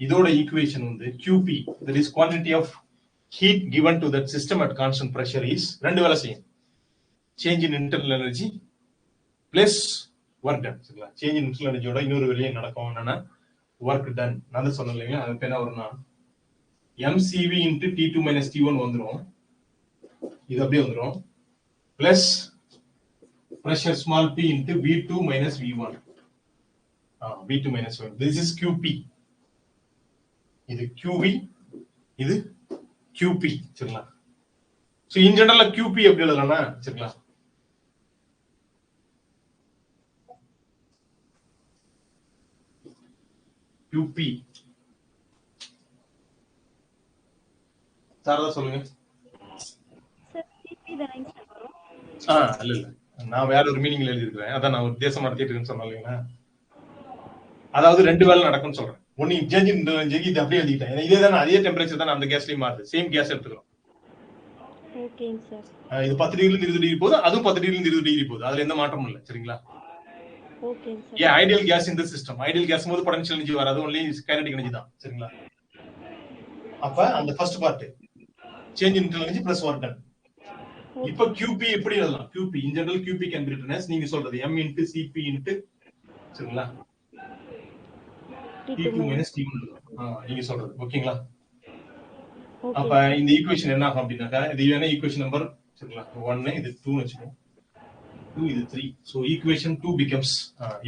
இதோட ஈக்குவேஷன் வந்து QP, that is quantity of heat given to that system at constant pressure is ரெண்டு வேலை செய்யும். change in internal energy plus work done. சரிங்களா? change in internal energy ஓட இன்னொரு வேலையும் நடக்கும், என்னன்னா work done. நான் தான் சொன்னேன் இல்லைங்களா, அது என்ன வரும்னா MCV into T2 minus T1 வந்துரும். இது அப்படியே வந்துரும். plus pressure small p into V2 minus V1. V2 minus V1. This is QP. இது QV, இது QP. சரிங்களா? So in general QP எப்படி எழுதலாம்னா, சரிங்களா, QP சாரதா சொல்லுங்க. சார் சிபி தானே சார் வரும்? இல்ல இல்ல, நான் வேற ஒரு மீனிங்ல எழுதி இருக்கிறேன். அதான் நான் ஒரு தேசம் நடத்திட்டு இருக்கேன்னு சொன்னேன் இல்லைங்களா. அதாவது ரெண்டு வேலை நடக்கும்னு சொல்றேன். ஒன்னு சேஞ்ச் இன் எனர்ஜி, இது அப்படியே எழுதிட்டேன். இதே தானே, அதே டெம்பரேச்சர் தான் அந்த கேஸ்லயும் மாறுது. சேம் கேஸ் எடுத்துக்கிறோம். ஓகேங்க சார். இது 10 டிகிரில இருந்து 20 டிகிரி போகுது, அதுவும் 10 டிகிரில இருந்து 20 டிகிரி போகுது. அதுல எந்த மாற்றமும் இல்லை. சரிங்களா? ஓகேங்க சார். ஏன் ஐடியல் கேஸ் இந்த சிஸ்டம், ஐடியல் கேஸ் போது பொட்டன்ஷியல் எனர்ஜி வராது, ஒன்லி கைனடிக் எனர்ஜி தான். சரிங்களா? அப்ப அந்த first part change in internal energy plus work ton. இப்ப QP எப்படி எழுதலாம்? QP in general QP can be written as நீங்க சொல்றது M into CP into, சரிங்களா, T2 minus T1 நீங்க சொல்றது. ஓகேங்களா? அப்ப இந்த ஈக்குவேஷன் என்ன ஆகும் அப்படின்னாக்கா, இது வேணா ஈக்குவேஷன் நம்பர், சரிங்களா, 1 இது 2 வெச்சுக்கோங்க, 2 இது 3. சோ ஈக்குவேஷன் 2 becomes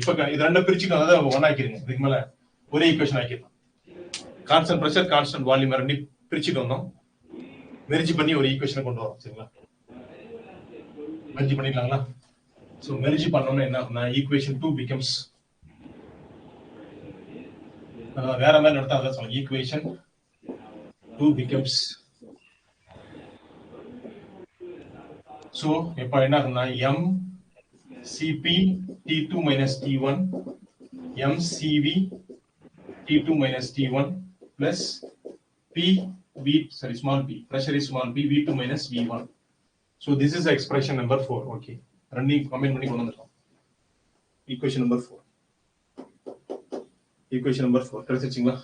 இப்ப இது ரெண்ட பிரிச்சுக்கலாம், அத 1 ஆக்கிடுங்க. இதுக்கு மேல ஒரே ஈக்குவேஷன் ஆக்கிடலாம். கான்ஸ்டன்ட் பிரஷர் கான்ஸ்டன்ட் வால்யூம் ரெண்டி பிரிச்சிட்டு வந்தோம், மெர்ஜ் பண்ணி ஒரு ஈக்குவேஷனை கொண்டு வரோம். சரிங்களா? மெர்ஜ் பண்ணிடலாங்களா? சோ மெர்ஜ் பண்ணோம்னா என்ன ஆகும்னா, ஈக்குவேஷன் 2 becomes வேற மாதிரி நடத்தா அதான் சொல்லுங்க. ஈக்குவேஷன் 2 becomes, so இப்ப என்ன ஆகும்னா MCP T2 minus T1 MCV T2 minus T1 plus small p, pressure is small p, V2 minus V1. So this is expression number 4. Okay, ரெண்டையும் கம்பைன் பண்ணி கொண்டு வந்துட்டோம். Equation number 4. Equation number 4 கிடைச்சிருச்சுங்களா?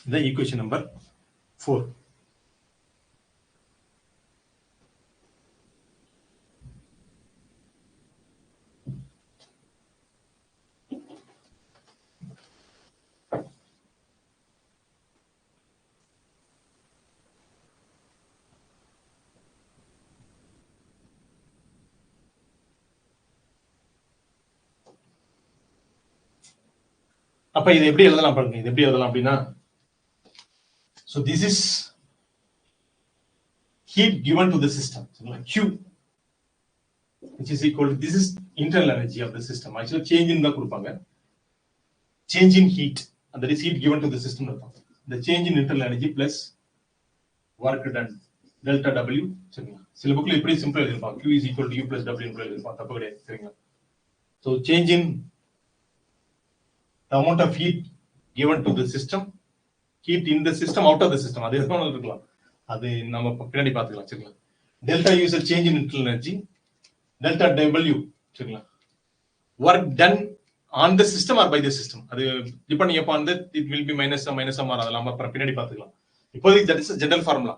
இந்த equation number 4. அப்ப இது எப்படி எழுதலாம் பாருங்க. இது எப்படி எழுதலாம் அப்படின்னா, so this is heat given to the system, Q, which is equal to, this is internal energy of the system. Actually change in தான் கொடுப்பாங்க, change in heat, and that is heat given to the system. The change in internal energy plus work done, delta W. சரிங்களா? சில புக்ல இப்படி simple எழுதிருப்பாங்க, Q is equal to U plus W ன்னு எழுதிருப்பாங்க. தப்பு கிடையாது. சரிங்களா? So change in the amount of heat given to the system, heat in the system, out of the system, அது எதுவும் இருக்கலாம், அது நம்ம பின்னாடி பார்த்துக்கலாம். சரிங்களா? delta U is a change in internal energy, delta W, சரிங்களா, work done on the system or by the system, அது depending upon that it will be minus or அதெல்லாம் நம்ம பின்னாடி பார்த்துக்கலாம். இப்போதைக்கு that is a general formula.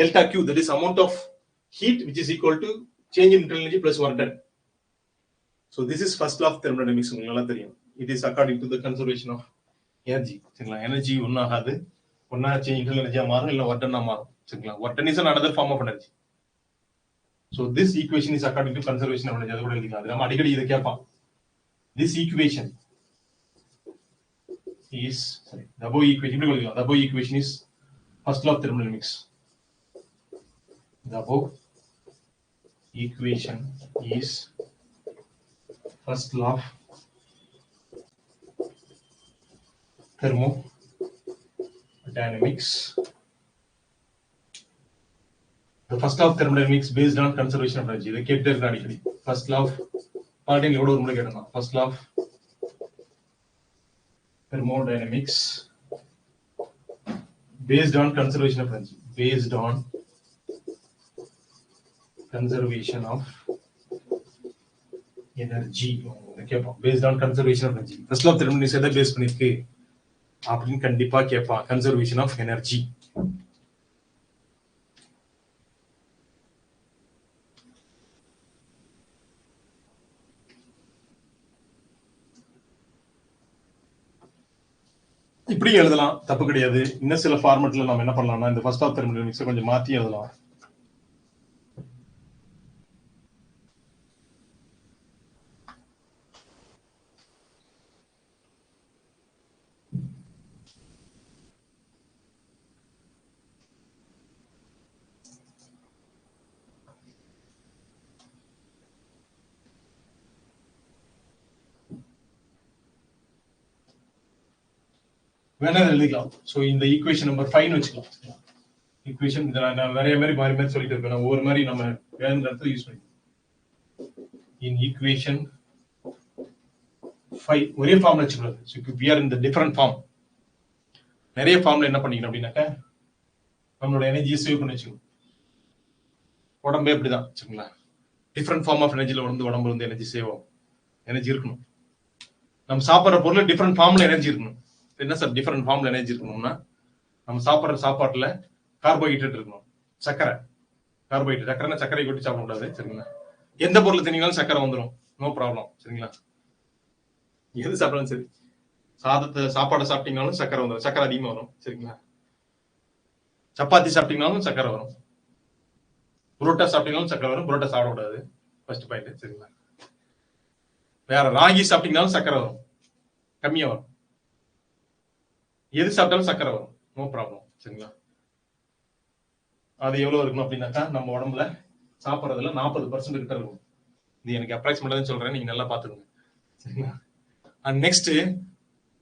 delta Q, that is amount of heat which is equal to change in internal energy plus work done. So this is first law of thermodynamics. உங்களுக்கு நல்லா தெரியும். It is according to the conservation of energy. சரிங்களா? Energy ஒன்னாகாது, ஒன்னா change internal எனர்ஜியா மாறும், இல்ல work டன்னா மாறும். சரிங்களா? Work ton is another form of energy. So this equation is according to conservation of energy. அது கூட எழுதிக்கலாம். அது நம்ம அடிக்கடி இத கேட்பான். This equation is, the above equation, இப்படி எழுதிக்கலாம். The above equation is first law of thermodynamics. The above equation is first law of thermodynamics. The first law of thermodynamics based on conservation of energy. The கேட்டே இருக்க அடிக்கடி. First law of பாலிட்டிகளோட ஒரு முறை கேட்டோம். First law of thermodynamics based on conservation of energy. Based on conservation of energy. கேட்போம். Based on conservation of energy. First law of thermodynamics எதை base பண்ணிருக்கு அப்படின்னு கண்டிப்பா கேட்பான். Conservation of energy. இப்படி எழுதலாம், தப்பு கிடையாது. இன்னும் சில ஃபார்மேட்ல நம்ம என்ன பண்ணலாம்னா இந்த ஃபர்ஸ்ட் ஆஃப் தெர்மோடைனமிக்ஸ் கொஞ்சம் மாத்தி எழுதலாம். வேணா எழுதிக்கலாம். ஸோ இந்த ஈக்குவேஷன் நம்பர் 5 வச்சுக்கலாம். ஈக்குவேஷன் நான் நிறைய மாதிரி மாறி மாறி சொல்லிட்டு இருக்கேன். ஒவ்வொரு மாதிரி நம்ம வேற இடத்துல யூஸ் பண்ணிக்கலாம். இன் ஈக்குவேஷன் 5 ஒரே ஃபார்ம்ல வச்சுக்கூடாது. So we are in the different form. நிறைய ஃபார்ம்ல என்ன பண்ணிக்கணும் அப்படின்னாக்கா நம்மளோட எனர்ஜியை சேவ் பண்ணி வச்சுக்கணும். உடம்பே அப்படிதான் வச்சுக்கோங்களேன். டிஃப்ரெண்ட் ஃபார்ம் ஆஃப் எனர்ஜியில் உடம்பு வந்து எனர்ஜி சேவ் ஆகும். எனர்ஜி இருக்கணும். நம்ம சாப்பிட்ற பொருள் டிஃப்ரெண்ட் ஃபார்ம்ல எனர்ஜி இருக்கணும். என்ன சார் டிஃப்ரெண்ட் ஃபார்ம்ல எனர்ஜி இருக்கணும்னா நம்ம சாப்பிட்ற சாப்பாட்டுல கார்போஹைட்ரேட் இருக்கணும். சக்கரை கார்போஹைட்ரேட் சக்கரைனா சக்கரை கொட்டி சாப்பிடக்கூடாது. சரிங்களா? எந்த பொருள் தின்னாலும் சக்கரை வந்துடும். No problem. சரிங்களா? எது சாப்பிட்டாலும் சரி, சாப்பாடை சாப்பிட்டீங்கனாலும் சக்கரை வந்துடும். சக்கரை அதிகமாக வரும். சரிங்களா? சப்பாத்தி சாப்பிட்டீங்கனாலும் சக்கரை வரும். புரோட்டா சாப்பிட்டீங்கனாலும் சக்கரை வரும். புரோட்டா சாப்பிடக்கூடாது. First point. சரிங்களா? வேற ராகி சாப்பிட்டீங்கனாலும் சக்கரை வரும், கம்மியா வரும். எது சாப்பிட்டாலும் சக்கரை வரும். No problem. சரிங்களா? அது எவ்வளவு இருக்கணும் அப்படின்னாக்கா நம்ம உடம்புல சாப்பிட்றதுல 40% கிட்ட இருக்கும். இது எனக்கு அப்ராக்சிமேட்டா சொல்றேன், நீங்க நல்லா பாத்துக்கோங்க. சரிங்களா? அண்ட் நெக்ஸ்ட்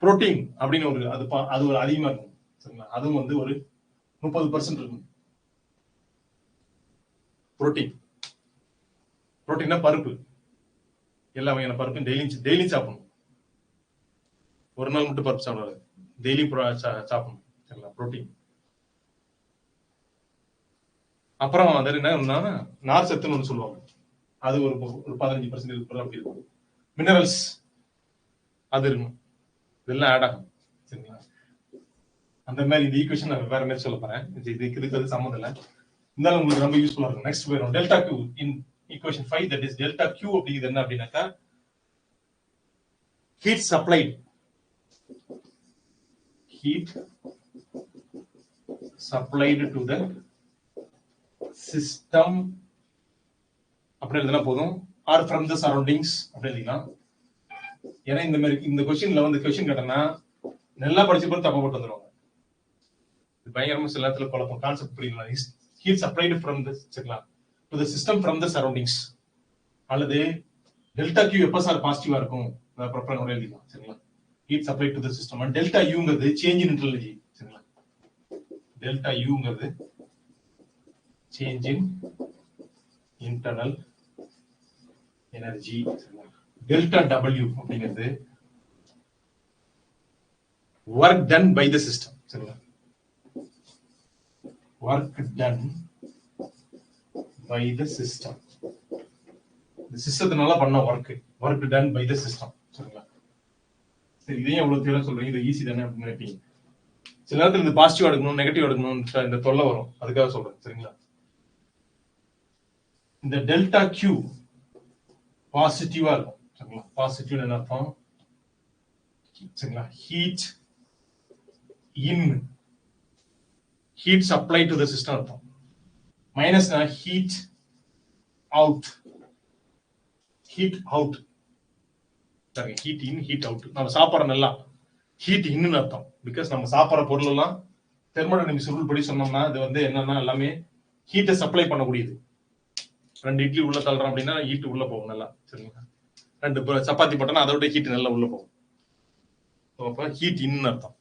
புரோட்டீன் அப்படின்னு அது ஒரு அதிகமா இருக்கும். சரிங்களா? அதுவும் வந்து ஒரு 30% இருக்கும். புரோட்டீன்னா பருப்பு, எல்லா வகையான பருப்பும் டெய்லி சாப்பிடணும். ஒரு நாள் மட்டும் பருப்பு சாப்பிடாது, டெய்லி சாப்பிடணும். சரிங்களா? புரோட்டீன். அப்புறம் அது என்ன நார் சத்துன்னு ஒன்று சொல்லுவாங்க. அது ஒரு 15% அப்படி இருக்கும். மினரல்ஸ் அது இருக்கும். இதெல்லாம் ஆட் ஆகும். சரிங்களா? அந்த மாதிரி இந்த ஈக்குவேஷன் நான் வேற மாதிரி சொல்ல போறேன். இதுக்கு சம்மந்தம் இல்லை. இருந்தாலும் உங்களுக்கு ரொம்ப யூஸ்ஃபுல்லா இருக்கும். நெக்ஸ்ட் போயிடும். Delta Q in equation 5 that is delta Q அப்படிங்கிறது என்ன அப்படின்னாக்கா heat supplied. Heat supplied to the system அப்படி எழுதினா போதும். ஆர் ஃப்ரம் த சரௌண்டிங்ஸ் அப்படி எழுதிக்கலாம். ஏன்னா இந்த மாதிரி இந்த கொஸ்டின்ல வந்து கொஸ்டின் கேட்டனா நல்லா படிச்சு போட்டு தப்பா போட்டு வந்துருவாங்க. இது பயங்கரமா சில நேரத்துல குழப்பம். கான்செப்ட் புரியல. ஹீட் சப்ளைடு ஃப்ரம் த சரிங்களா to the system from the surroundings அல்லது டெல்டா கியூ எப்ப சார் பாசிட்டிவா இருக்கும் ப்ராப்பரா எழுதிக்கலாம். சரிங்களா? heat supplied to the system. And delta U ங்கிறது change in internal energy. சரிங்களா? delta U ங்கிறது change in internal energy. delta W அப்படிங்கிறது work done by the system. சரிங்களா? work done by the system. இந்த சிஸ்டத்தினால பண்ண work done by the system. சரிங்களா? சரி, இதையும் எவ்வளவு தேவை சொல்றீங்க, இது ஈஸி தானே அப்படின்னு நினைப்பீங்க. சில நேரத்தில் இந்த பாசிட்டிவ் எடுக்கணும் நெகட்டிவ் எடுக்கணும் இந்த தொல்லை வரும். அதுக்காக சொல்றேன். சரிங்களா? இந்த டெல்டா கியூ பாசிட்டிவா இருக்கும். சரிங்களா? பாசிட்டிவ் என்ன அர்த்தம்? சரிங்களா? Heat in, heat supply to the system அர்த்தம். மைனஸ்னா heat out. Heat out. Heat in heat out. நம்ம சாப்பிட்ற நல்லா ஹீட் இன்னு அர்த்தம். பிகாஸ் நம்ம சாப்பிட்ற பொருள் எல்லாம் தெர்மோடைனமிக்ஸ் ரூல் படி சொன்னோம்னா இது வந்து என்னன்னா எல்லாமே ஹீட்டை சப்ளை பண்ணக்கூடியது. 2 இட்லி உள்ள தள்ளுறோம் அப்படின்னா ஹீட் உள்ள போகும் நல்லா. சரிங்களா? 2 சப்பாத்தி போட்டோம்னா அதை விட ஹீட் நல்லா உள்ள போகும். அப்ப ஹீட் இன்னு அர்த்தம்.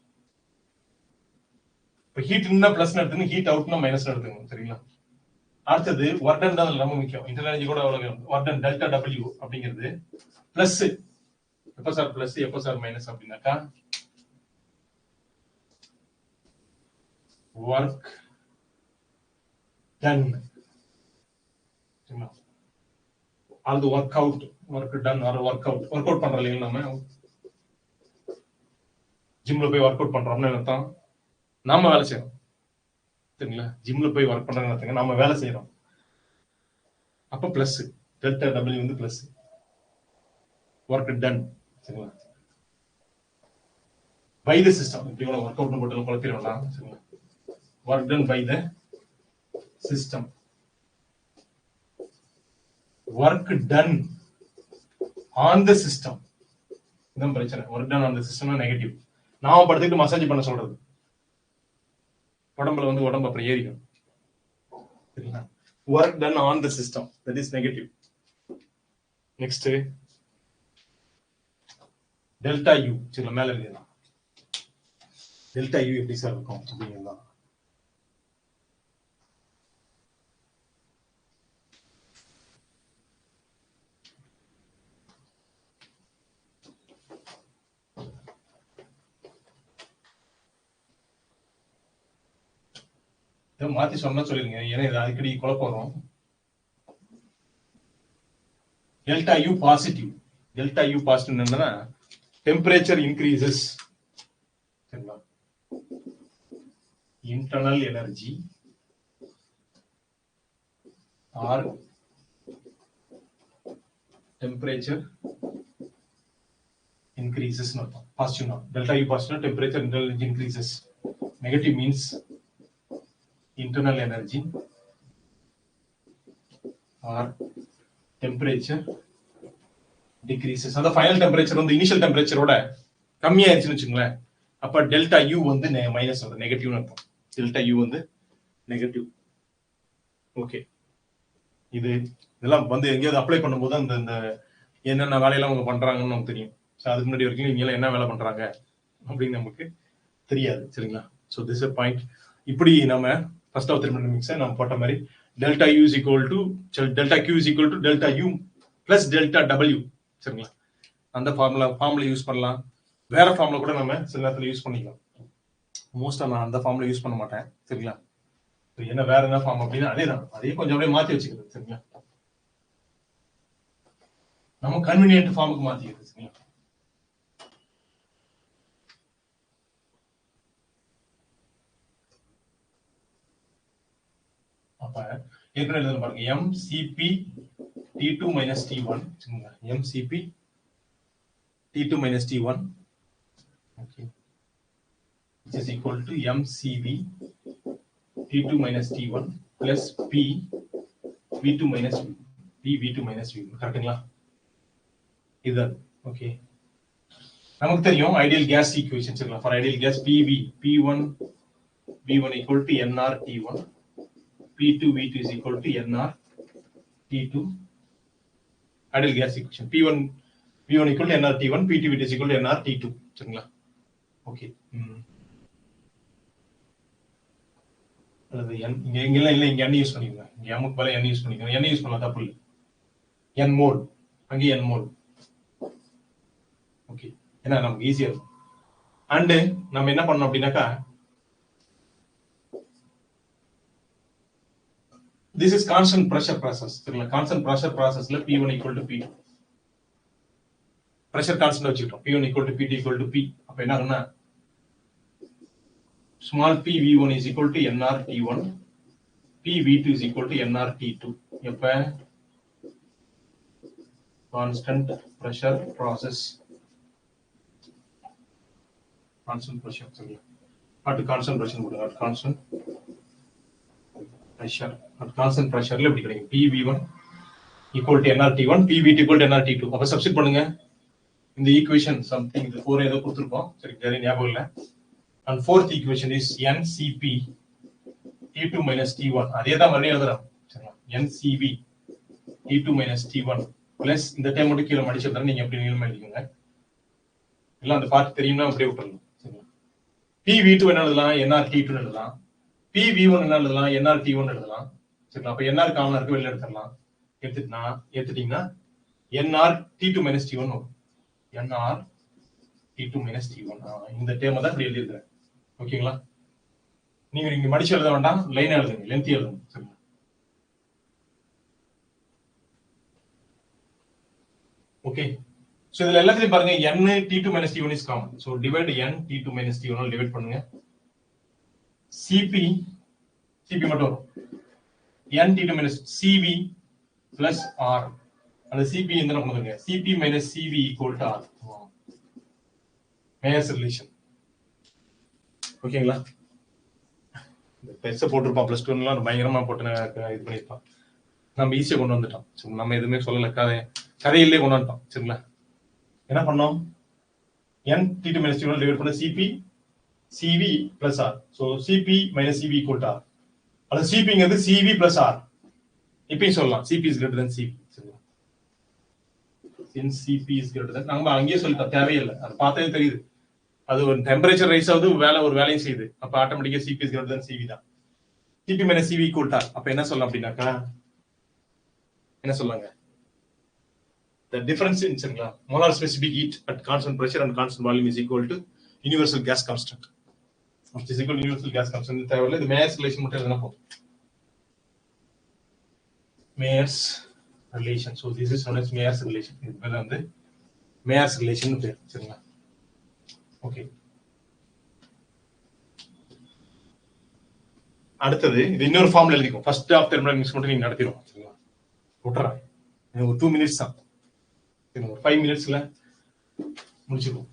இப்ப ஹீட் இன்னா பிளஸ் எடுத்துக்கணும், ஹீட் அவுட்னா மைனஸ் எடுத்துக்கணும். சரிங்களா? அடுத்தது ஒர்க் டன் தான் ரொம்ப முக்கியம். இன்டர்னல் எனர்ஜி கூட ஒர்க் டன் டெல்டா டபிள்யூ அப்படிங்கிறது பிளஸ் எப்ப சார் பிளஸ் எப்ப சார் மைனஸ் அப்படின்னாக்கா ஒர்க் டன் அது work out work done or work out பண்றோம் இல்லைங்களா, நம்ம ஜிம்ல போய் ஒர்க் அவுட் பண்றோம்னு அர்த்தம் நாம வேலை செய்யறோம் சரிங்களா. ஜிம்ல போய் ஒர்க் பண்றோம்னு நாம வேலை செய்யறோம். அப்ப பிளஸ் டெல்டா டபிள்யூ வந்து பிளஸ் ஒர்க் டன் சரிங்களா. பை த சிஸ்டம் இப்படி ஒர்க் அவுட் போட்டு குழப்பிடலாம் சரிங்களா. Work done by the system. Work done on the system இதான் பிரச்சனை. Work done on the system negative. நாம படுத்துக்கிட்டு மசாஜ் பண்ண சொல்றது உடம்புல வந்து உடம்பு அப்புறம் ஏறிக்கும் சரிங்களா. Work done on the system that is negative. Next delta you சரிங்களா. மேல எழுதிடலாம். டெல்டா யூ எப்படி சார் இருக்கும் அப்படிங்கிறதா மாத்தி சொன்னா சொல்லிருங்க, ஏன்னா இது அடிக்கடி குழப்பம் வரும். Delta U positive. Delta U positive என்னன்னா டெம்பரேச்சர் இன்க்ரீசஸ் சரிங்களா. Internal energy or temperature increases அர்த்தம். Positive delta U positive temperature internal energy increases. Negative means internal energy or temperature decreases. அந்த ஃபைனல் டெம்பரேச்சர் வந்து இனிஷியல் டெம்பரேச்சரோட கம்மியாயிருச்சுன்னு வச்சுங்களேன். அப்ப delta U வந்து மைனஸ் வந்து நெகட்டிவ்னு அர்த்தம். டெல்டா யூ வந்து நெகட்டிவ். ஓகே, இதெல்லாம் வந்து எங்கேயாவது அப்ளை பண்ணும்போது அந்த இந்த என்னென்ன வேலையெல்லாம் அவங்க பண்றாங்கன்னு நமக்கு தெரியும். ஸோ அதுக்கு முன்னாடி வரைக்கும் இவங்க என்ன வேலை பண்றாங்க அப்படின்னு நமக்கு தெரியாது சரிங்களா. So this point. இப்படி நம்ம ஃபர்ஸ்ட் ஆஃப் தெர்மோடைனமிக்ஸை நம்ம போட்ட மாதிரி delta U is equal to delta Q is equal to delta U plus delta W சரிங்களா. அந்த ஃபார்முலா யூஸ் பண்ணலாம். வேற ஃபார்முலா கூட நம்ம சில நேரத்தில் யூஸ் பண்ணிக்கலாம். மோஸ்டா நான் அந்த ஃபார்முலா யூஸ் பண்ண மாட்டேன் சரிங்களா. என்ன வேற என்ன ஃபார்ம் அப்படின்னா அதேதான், அதையும் கொஞ்சம் அப்படியே மாத்தி வச்சுக்கிறது சரிங்களா. நம்ம கன்வீனியன்ட் ஃபார்முக்கு மாத்திக்கிறது சரிங்களா. அப்ப ஏற்கனவே எழுதுற பாருங்க mCp T2 minus T1 mCp T2 minus T1 okay which is equal to mCv T2 minus T1 plus P V2 minus V P V2 minus V கரெக்ட்டுங்களா. இதுதான் ஓகே. நமக்கு தெரியும் ஐடியல் கேஸ் ஈக்குவேஷன் சரிங்களா. For ideal case PV P1 V1 equal to nR T1 P2 V2 is equal to nR T2 ideal gas equation. P1 V1 equal to nR T1 P2 V2 is equal to nR T2 சரிங்களா. Okay, அல்லது இங்க எங்கெல்லாம் இல்லை இங்க n use பண்ணிக்கோங்க. இங்க m-க்கு பதிலா n use பண்ணிக்கோங்க. n யூஸ் பண்ணலாம் தப்பு இல்லை. n மோல் அங்கே n மோல் ஓகே. ஏன்னா நமக்கு ஈஸியா இருக்கும். அண்ட் நம்ம என்ன பண்ணோம் அப்படின்னாக்கா this is constant pressure process சரிங்களா. constant pressure processல P1 equal to P2 pressure constant வச்சுக்கிட்டோம். P1 equal to P2 equal to P. அப்ப என்ன ஆகும்னா small p V1 is equal to nR T1 p V2 is equal to nR T2. எப்ப constant pressure process constant pressure சரிங்களா. at constant pressure போடுங்க. at constant pressure at constant pressure ல எப்படி கிடைக்கும் PV1 equal to nR T1 PV2 equal to nR T2. அப்ப substitute பண்ணுங்க இந்த equation something இது 4 ஏதோ கொடுத்திருப்போம் சரி சரி ஞாபகம் இல்ல. and fourth equation is NCP T2 minus T1 அதே தான் மறுபடியும் எழுதுறோம் சரிங்களா. NCV T2 minus T1 plus இந்த டைம் மட்டும் கீழே மடிச்சிருந்தா நீங்க எப்படி நீளமா எழுதிக்கோங்க. இல்ல அந்த பார்ட் தெரியும்னா அப்படியே விட்டுறலாம் சரிங்களா. PV2 என்ன எழுதலாம் nR T2 எழுதலாம். PV1 என்ன எழுதலாம் nR T1 எழுதலாம் சரிங்களா? அப்ப என்ஆர் காமனா இருக்கு, வெளில எடுத்துடலாம். எடுத்துட்டீங்கன்னா என்ஆர் T2 மைனஸ் T1 வரும். என்ஆர் T2 மைனஸ் T1 இந்த டேர்மை தான் இப்படி எழுதியிருக்கிறேன். ஓகேங்களா? நீங்க இங்க மடிச்சு எழுத வேண்டாம், லைனா எழுதுங்க, லென்த்தி எழுதுங்க. சரிங்களா? ஓகே. சோ இதுல எல்லாத்தையும் பாருங்க, n T2 minus T1 is common. So divide n T2 minus T1 divide பண்ணுங்க. CP மட்டும் வரும். n T2 minus CV plus R. அந்த CP இந்த நம்ம பண்ணுங்க. CP minus CV equal to R. Mayer's relation. ஓகேங்களா? இந்த பெருசா போட்டிருப்பான் பிளஸ் 2லாம் பயங்கரமா போட்டு இது பண்ணிருப்பான். நம்ம ஈஸியா கொண்டு வந்துட்டோம். சரி, நம்ம எதுவுமே சொல்லல, கதையிலே கொண்டு வந்துட்டோம். சரிங்களா? என்ன பண்ணோம்? n T2 minus T1 divide பண்ண CP CV plus R. So CP minus CV equal to R. அது CPங்கிறது CV plus R. இப்பயும் சொல்லலாம் CP is greater than CV. சரிங்களா? Since CP is greater than, நம்ம அங்கேயே சொல்லிட்டோம், தேவையில்லை, அது பார்த்தே தெரியுது. அது ஒரு டெம்பரேச்சர் ரைஸ் ஆகுது, ஒரு வேலையும் செய்யுது. அப்ப ஆட்டோமேட்டிக்கா CP is greater than CV தான். CP minus CV equal to R. அப்ப என்ன சொல்லலாம் அப்படின்னாக்கா, என்ன சொல்லுங்க? The difference in molar specific heat at constant pressure and constant volume is equal to universal gas constant. Which is equal to universal gas constant. தேவையில்லை, இது mayors relation மட்டும் எழுதுனா போதும். Mayer's relation. So this is known as Mayer's relation. இது பேர் வந்து mayors relation பேர். சரிங்களா? ஓகே. அடுத்தது இது இன்னொரு ஃபார்ம்ல எழுதிக்கும். ஃபர்ஸ்ட் ஆஃப் தெர்மோடைனமிக்ஸ் மட்டும் நீங்க நடத்திடும். சரிங்களா? விட்டுறேன், ஒரு 2 minutes தான். ஒரு 5 minutesல முடிச்சிருவோம்.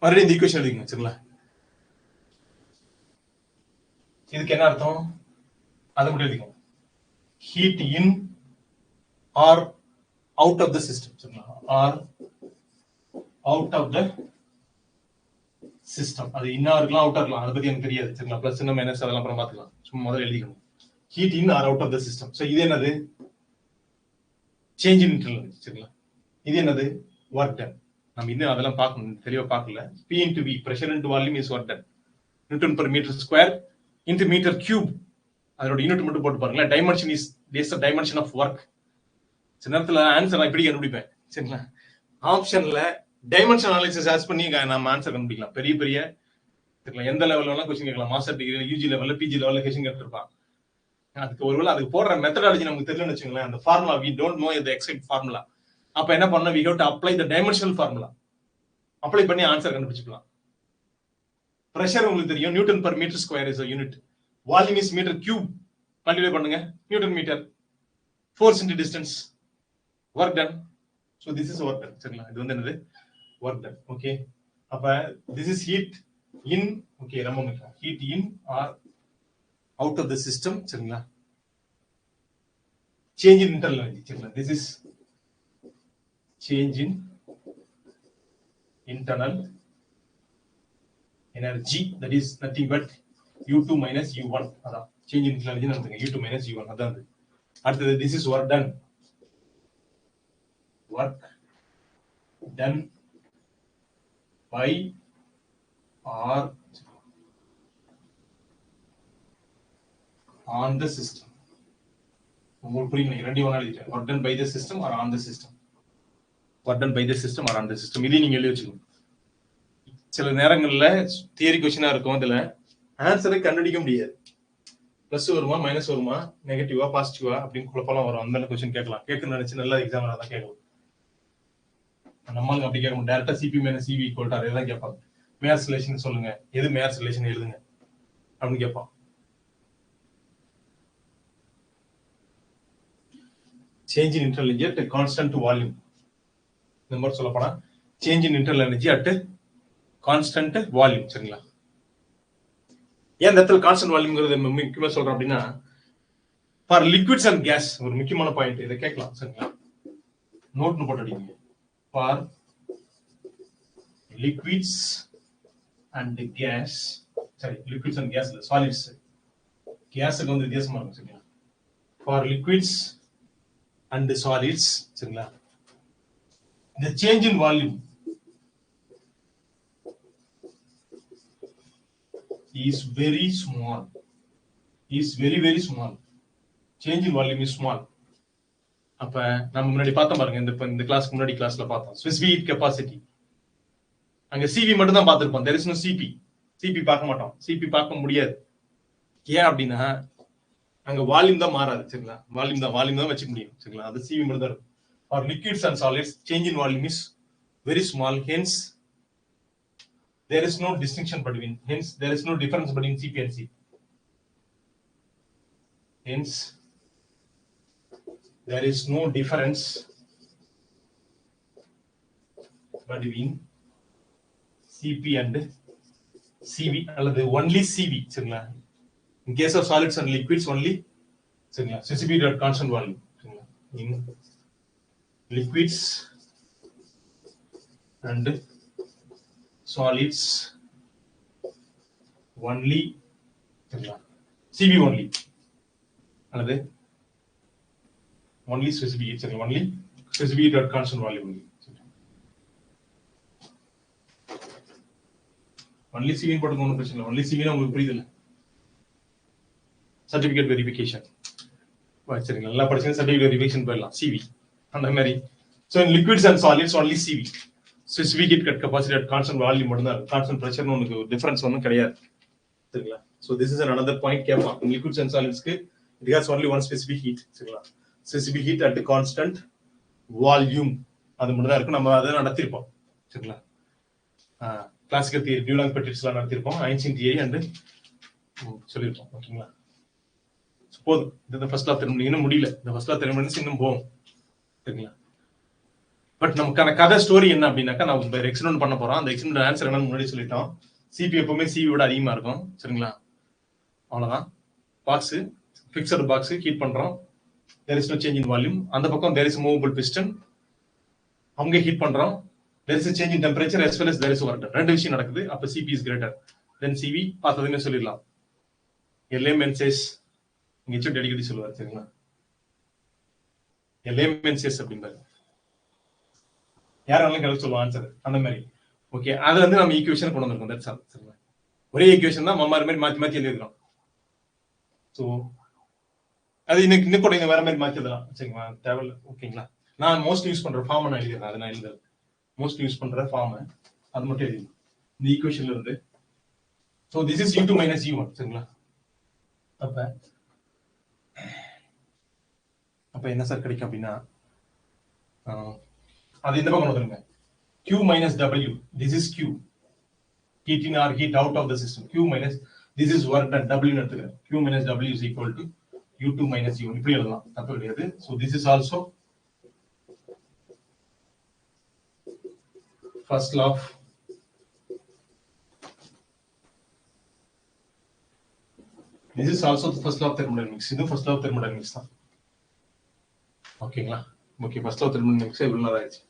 மறுபடியும் இந்த ஈக்குவேஷன் எழுதிங்க. சரிங்களா? இதுக்கு என்ன அர்த்தம்? அதை மட்டும் எழுதிக்கோங்க. Heat in or out of the system. சரிங்களா? Or out of the system. அது இன்னா இருக்கலாம், அவுட்டா இருக்கலாம், அதை பத்தி எனக்கு தெரியாது. சரிங்களா? பிளஸ் என்ன மைனஸ் அதெல்லாம் அப்புறம் பார்த்துக்கலாம். சும்மா முதல்ல எழுதிக்கணும். Heat in or out of the system. So இது என்னது? Change in internal. சரிங்களா? இது என்னது? Work done. நம்ம இன்னும் அதெல்லாம் பார்க்கணும், தெளிவா பார்க்கல. P into V, pressure into volume is work done. Newton per metre square into metre cube. அதோட யூனிட் மட்டும் போட்டு பாருங்களேன். Dimension is this dimension of work. சில நேரத்தில் ஆன்சர் நான் இப்படி கண்டுபிடிப்பேன். சரிங்களா? ஆப்ஷன்ல டைமென்ஷன் அனாலிசிஸ் ஆஸ் பண்ணி நம்ம ஆன்சர் கண்டுபிடிக்கலாம். பெரிய பெரிய எந்த லெவல்ல வேணா கொஸ்டின் கேட்கலாம். மாஸ்டர் டிகிரி, யூஜி லெவல்ல, பிஜி லெவல்ல கொஸ்டின் கேட்டிருப்பான். அதுக்கு ஒருவேளை அதுக்கு போடுற மெத்தடாலஜி நமக்கு தெரியலன்னு வச்சுங்களேன், அந்த formula we don't know the exact formula. அப்ப என்ன பண்ணணும்? we have to apply the dimensional formula. Apply பண்ணி ஆன்சர் கண்டுபிடிச்சுக்கலாம். பிரஷர் உங்களுக்கு தெரியும், newton per metre square is a unit. Volume is metre cube. Multiply பண்ணுங்க, newton metre. Force into distance, work done. So this is work done. சரிங்களா? இது வந்து என்னது? Work done. Okay. அப்ப this is heat in. Okay, ரொம்ப முக்கியம். Heat in or out of the system. சரிங்களா? Change in internal energy. சரிங்களா? This is change in internal energy, that is nothing but U2 minus U1. அதான் change in internal energy நடந்துங்க. U2 minus U1 அதான் அது. அடுத்தது this is work done. Work done by or on the system. உங்களுக்கு புரியுங்க? ரெண்டு ஒண்ணா எழுதிட்டேன். Work done by the system or on the system. Work done by the system or on the system. இதையும் நீங்க எழுதி வச்சுக்கணும். சில நேரங்கள்ல தியரி கொஸ்டினா இருக்கும், இதுல ஆன்சரை கண்டுபிடிக்க முடியாது. பிளஸ் வருமா, மைனஸ் வருமா, நெகட்டிவா, பாசிட்டிவா அப்படின்னு குழப்பம் வரும். அந்த மாதிரி கொஸ்டின் கேட்கலாம். கேட்கணும்னு நினைச்சு நல்ல எக்ஸாம் தான் கேட்கலாம். நம்மளுக்கு அப்படி கேட்க முடியும். டேரக்டா CP minus CV equal to R தான் கேட்பாங்க. மேயர்ஸ் ரிலேஷன் சொல்லுங்க, எது மேயர்ஸ் ரிலேஷன் எழுதுங்க அப்படின்னு கேட்பான். Change in internal energy at constant volume. இந்த மாதிரி சொல்ல போனா change in internal energy at constant volume. சரிங்களா? ஏன் இந்த இடத்துல கான்ஸ்டன்ட் வால்யூம்ங்கிறது முக்கியமா சொல்றோம் அப்படின்னா, ஃபார் லிக்விட்ஸ் அண்ட் கேஸ் ஒரு முக்கியமான பாயிண்ட், இதை கேட்கலாம். சரிங்களா? நோட்னு போட்டு அடிங்க. ஃபார் லிக்விட்ஸ் அண்ட் கேஸ், சரி லிக்விட்ஸ் அண்ட் கேஸ் இல்ல, சாலிட்ஸ். கேஸுக்கு வந்து வித்தியாசமா இருக்கும். சரிங்களா? For liquids and solids. சரிங்களா? the change in volume is very small. Is very very small. Change in volume is small. அப்ப நம்ம முன்னாடி பார்த்தோம் பாருங்க, இந்த கிளாஸ்க்கு முன்னாடி கிளாஸ்ல பார்த்தோம் ஸ்பெசிபிக் ஹீட் கெப்பாசிட்டி. அங்க சிவி மட்டும் தான் பார்த்திருப்போம். there is no CP. CP பார்க்க மாட்டோம். சிபி பார்க்க முடியாது. ஏன் அப்படின்னா அங்க வால்யூம் தான் மாறாது. சரிங்களா? வால்யூம் தான் வச்சுக்க முடியும். சரிங்களா? அது சிவி மட்டும் தான் இருக்கும். For liquids and solids, change in volume is very small. Hence, there is no distinction between. Hence, there is no difference between CP and CP. Hence, there is no difference between CP and CV. அல்லது only CV. சரிங்களா? In case of solids and liquids only. சரிங்களா? specific at constant volume. சரிங்களா? In liquids and solids only. சரிங்களா? CV only. அல்லது only specific heat. சரிங்களா? only specific heat at constant volume only. only CV ன்னு போட்டு ஒன்றும் பிரச்சனை இல்லை. only CV னா உங்களுக்கு புரியுதுல்ல? Certificate verification. சரிங்களா? நல்லா படிச்சீங்க, சர்டிபிகேட் வெரிஃபிகேஷன் போயிடலாம். CV அந்த மாதிரி. So in liquids and solids only CV. Specific heat capacity at constant volume மட்டும் தான் இருக்கும். கான்ஸ்டன்ட் ப்ரெஷர்னு உங்களுக்கு டிஃபரன்ஸ் ஒன்றும் கிடையாது. சரிங்களா? So this is another point கேட்பான். இன் லிக்விட்ஸ் அண்ட் சாலிட்ஸ்க்கு it has only one specific heat. சரிங்களா? Specific heat at constant volume அது மட்டும் தான் இருக்கும். நம்ம அதை நடத்திருப்போம். சரிங்களா? கிளாசிக்கல் தியரி டியூலாங் பெட்ரிட்ஸ்லாம் நடத்திருப்போம். ஐன்ஸ்டீன் தியரி அண்ட் சொல்லியிருப்போம். ஓகேங்களா? போதும். இந்த ஃபர்ஸ்ட் லா தெர்மினேஷன் இன்னும் முடியல. இந்த ஃபர்ஸ்ட் லா தெர்மினேஷன் இன்னும் போகும். சரிங்களா? பட் நமக்கான கதை ஸ்டோரி என்ன அப்படின்னாக்கா, நான் ஒரு எக்ஸ்பெரிமெண்ட் பண்ண போறோம். அந்த எக்ஸ்பெரிமெண்ட் ஆன்சர் என்னன்னு முன்னாடி சொல்லிட்டோம். சிபி எப்பவுமே சிவி விட அதிகமா இருக்கும். சரிங்களா? அவ்வளவுதான். பாக்ஸ் ஃபிக்ஸட் பாக்ஸ் ஹீட் பண்றோம். there is no change in volume. அந்த பக்கம் there is a movable piston. அவங்க ஹீட் பண்றோம். there is a change in temperature as well as there is work done. ரெண்டு விஷயம் நடக்குது. அப்ப CP is greater than CV. பார்த்ததுமே சொல்லிடலாம். layman says இங்க ஹெச்ஓடி அடிக்கடி சொல்லுவார். சரிங்களா? layman says அப்படின்றாரு. யாராலும் கரெக்ட் சொல்லுவாங்க ஆன்சர் அந்த மாதிரி. ஓகே, அது வந்து நம்ம ஈக்குவேஷன் கொண்டு வந்திருக்கோம். That's all. சரிங்களா? ஒரே ஈக்குவேஷன் தான் மம்மாரி மாதிரி மாத்தி மாத்தி எழுதிருக்கோம். ஸோ அது இன்னும் கூட வேற மாதிரி மாத்திடலாம். சரிங்களா? தேவையில்ல. ஓகேங்களா? நான் மோஸ்ட் யூஸ் பண்ற ஃபார்ம் நான் எழுதிடுறேன். அதை நான் எழுதுறேன். மோஸ்ட் யூஸ் பண்ற ஃபார்ம் அது மட்டும் எழுதிடும் இந்த ஈக்குவேஷன்ல இருந்து. So this is U2 minus U1. சரிங்களா? அப்ப என்ன சார் கிடைக்கும் அப்படின்னா, அது இந்த பக்கம் வந்துருங்க. Q minus W. This is Q. Heat in or heat out of the system. Q minus this is work done. W எடுத்துக்கிறேன். Q minus W is equal to U2 minus U1. இப்படி எழுதலாம். தப்பு கிடையாது. So this is also first law of this is also the first law of thermodynamics. இது first law of thermodynamics தான். ஓகேங்களா? Okay, first law of thermodynamics இவ்வளவு நேரம் ஆயிடுச்சு.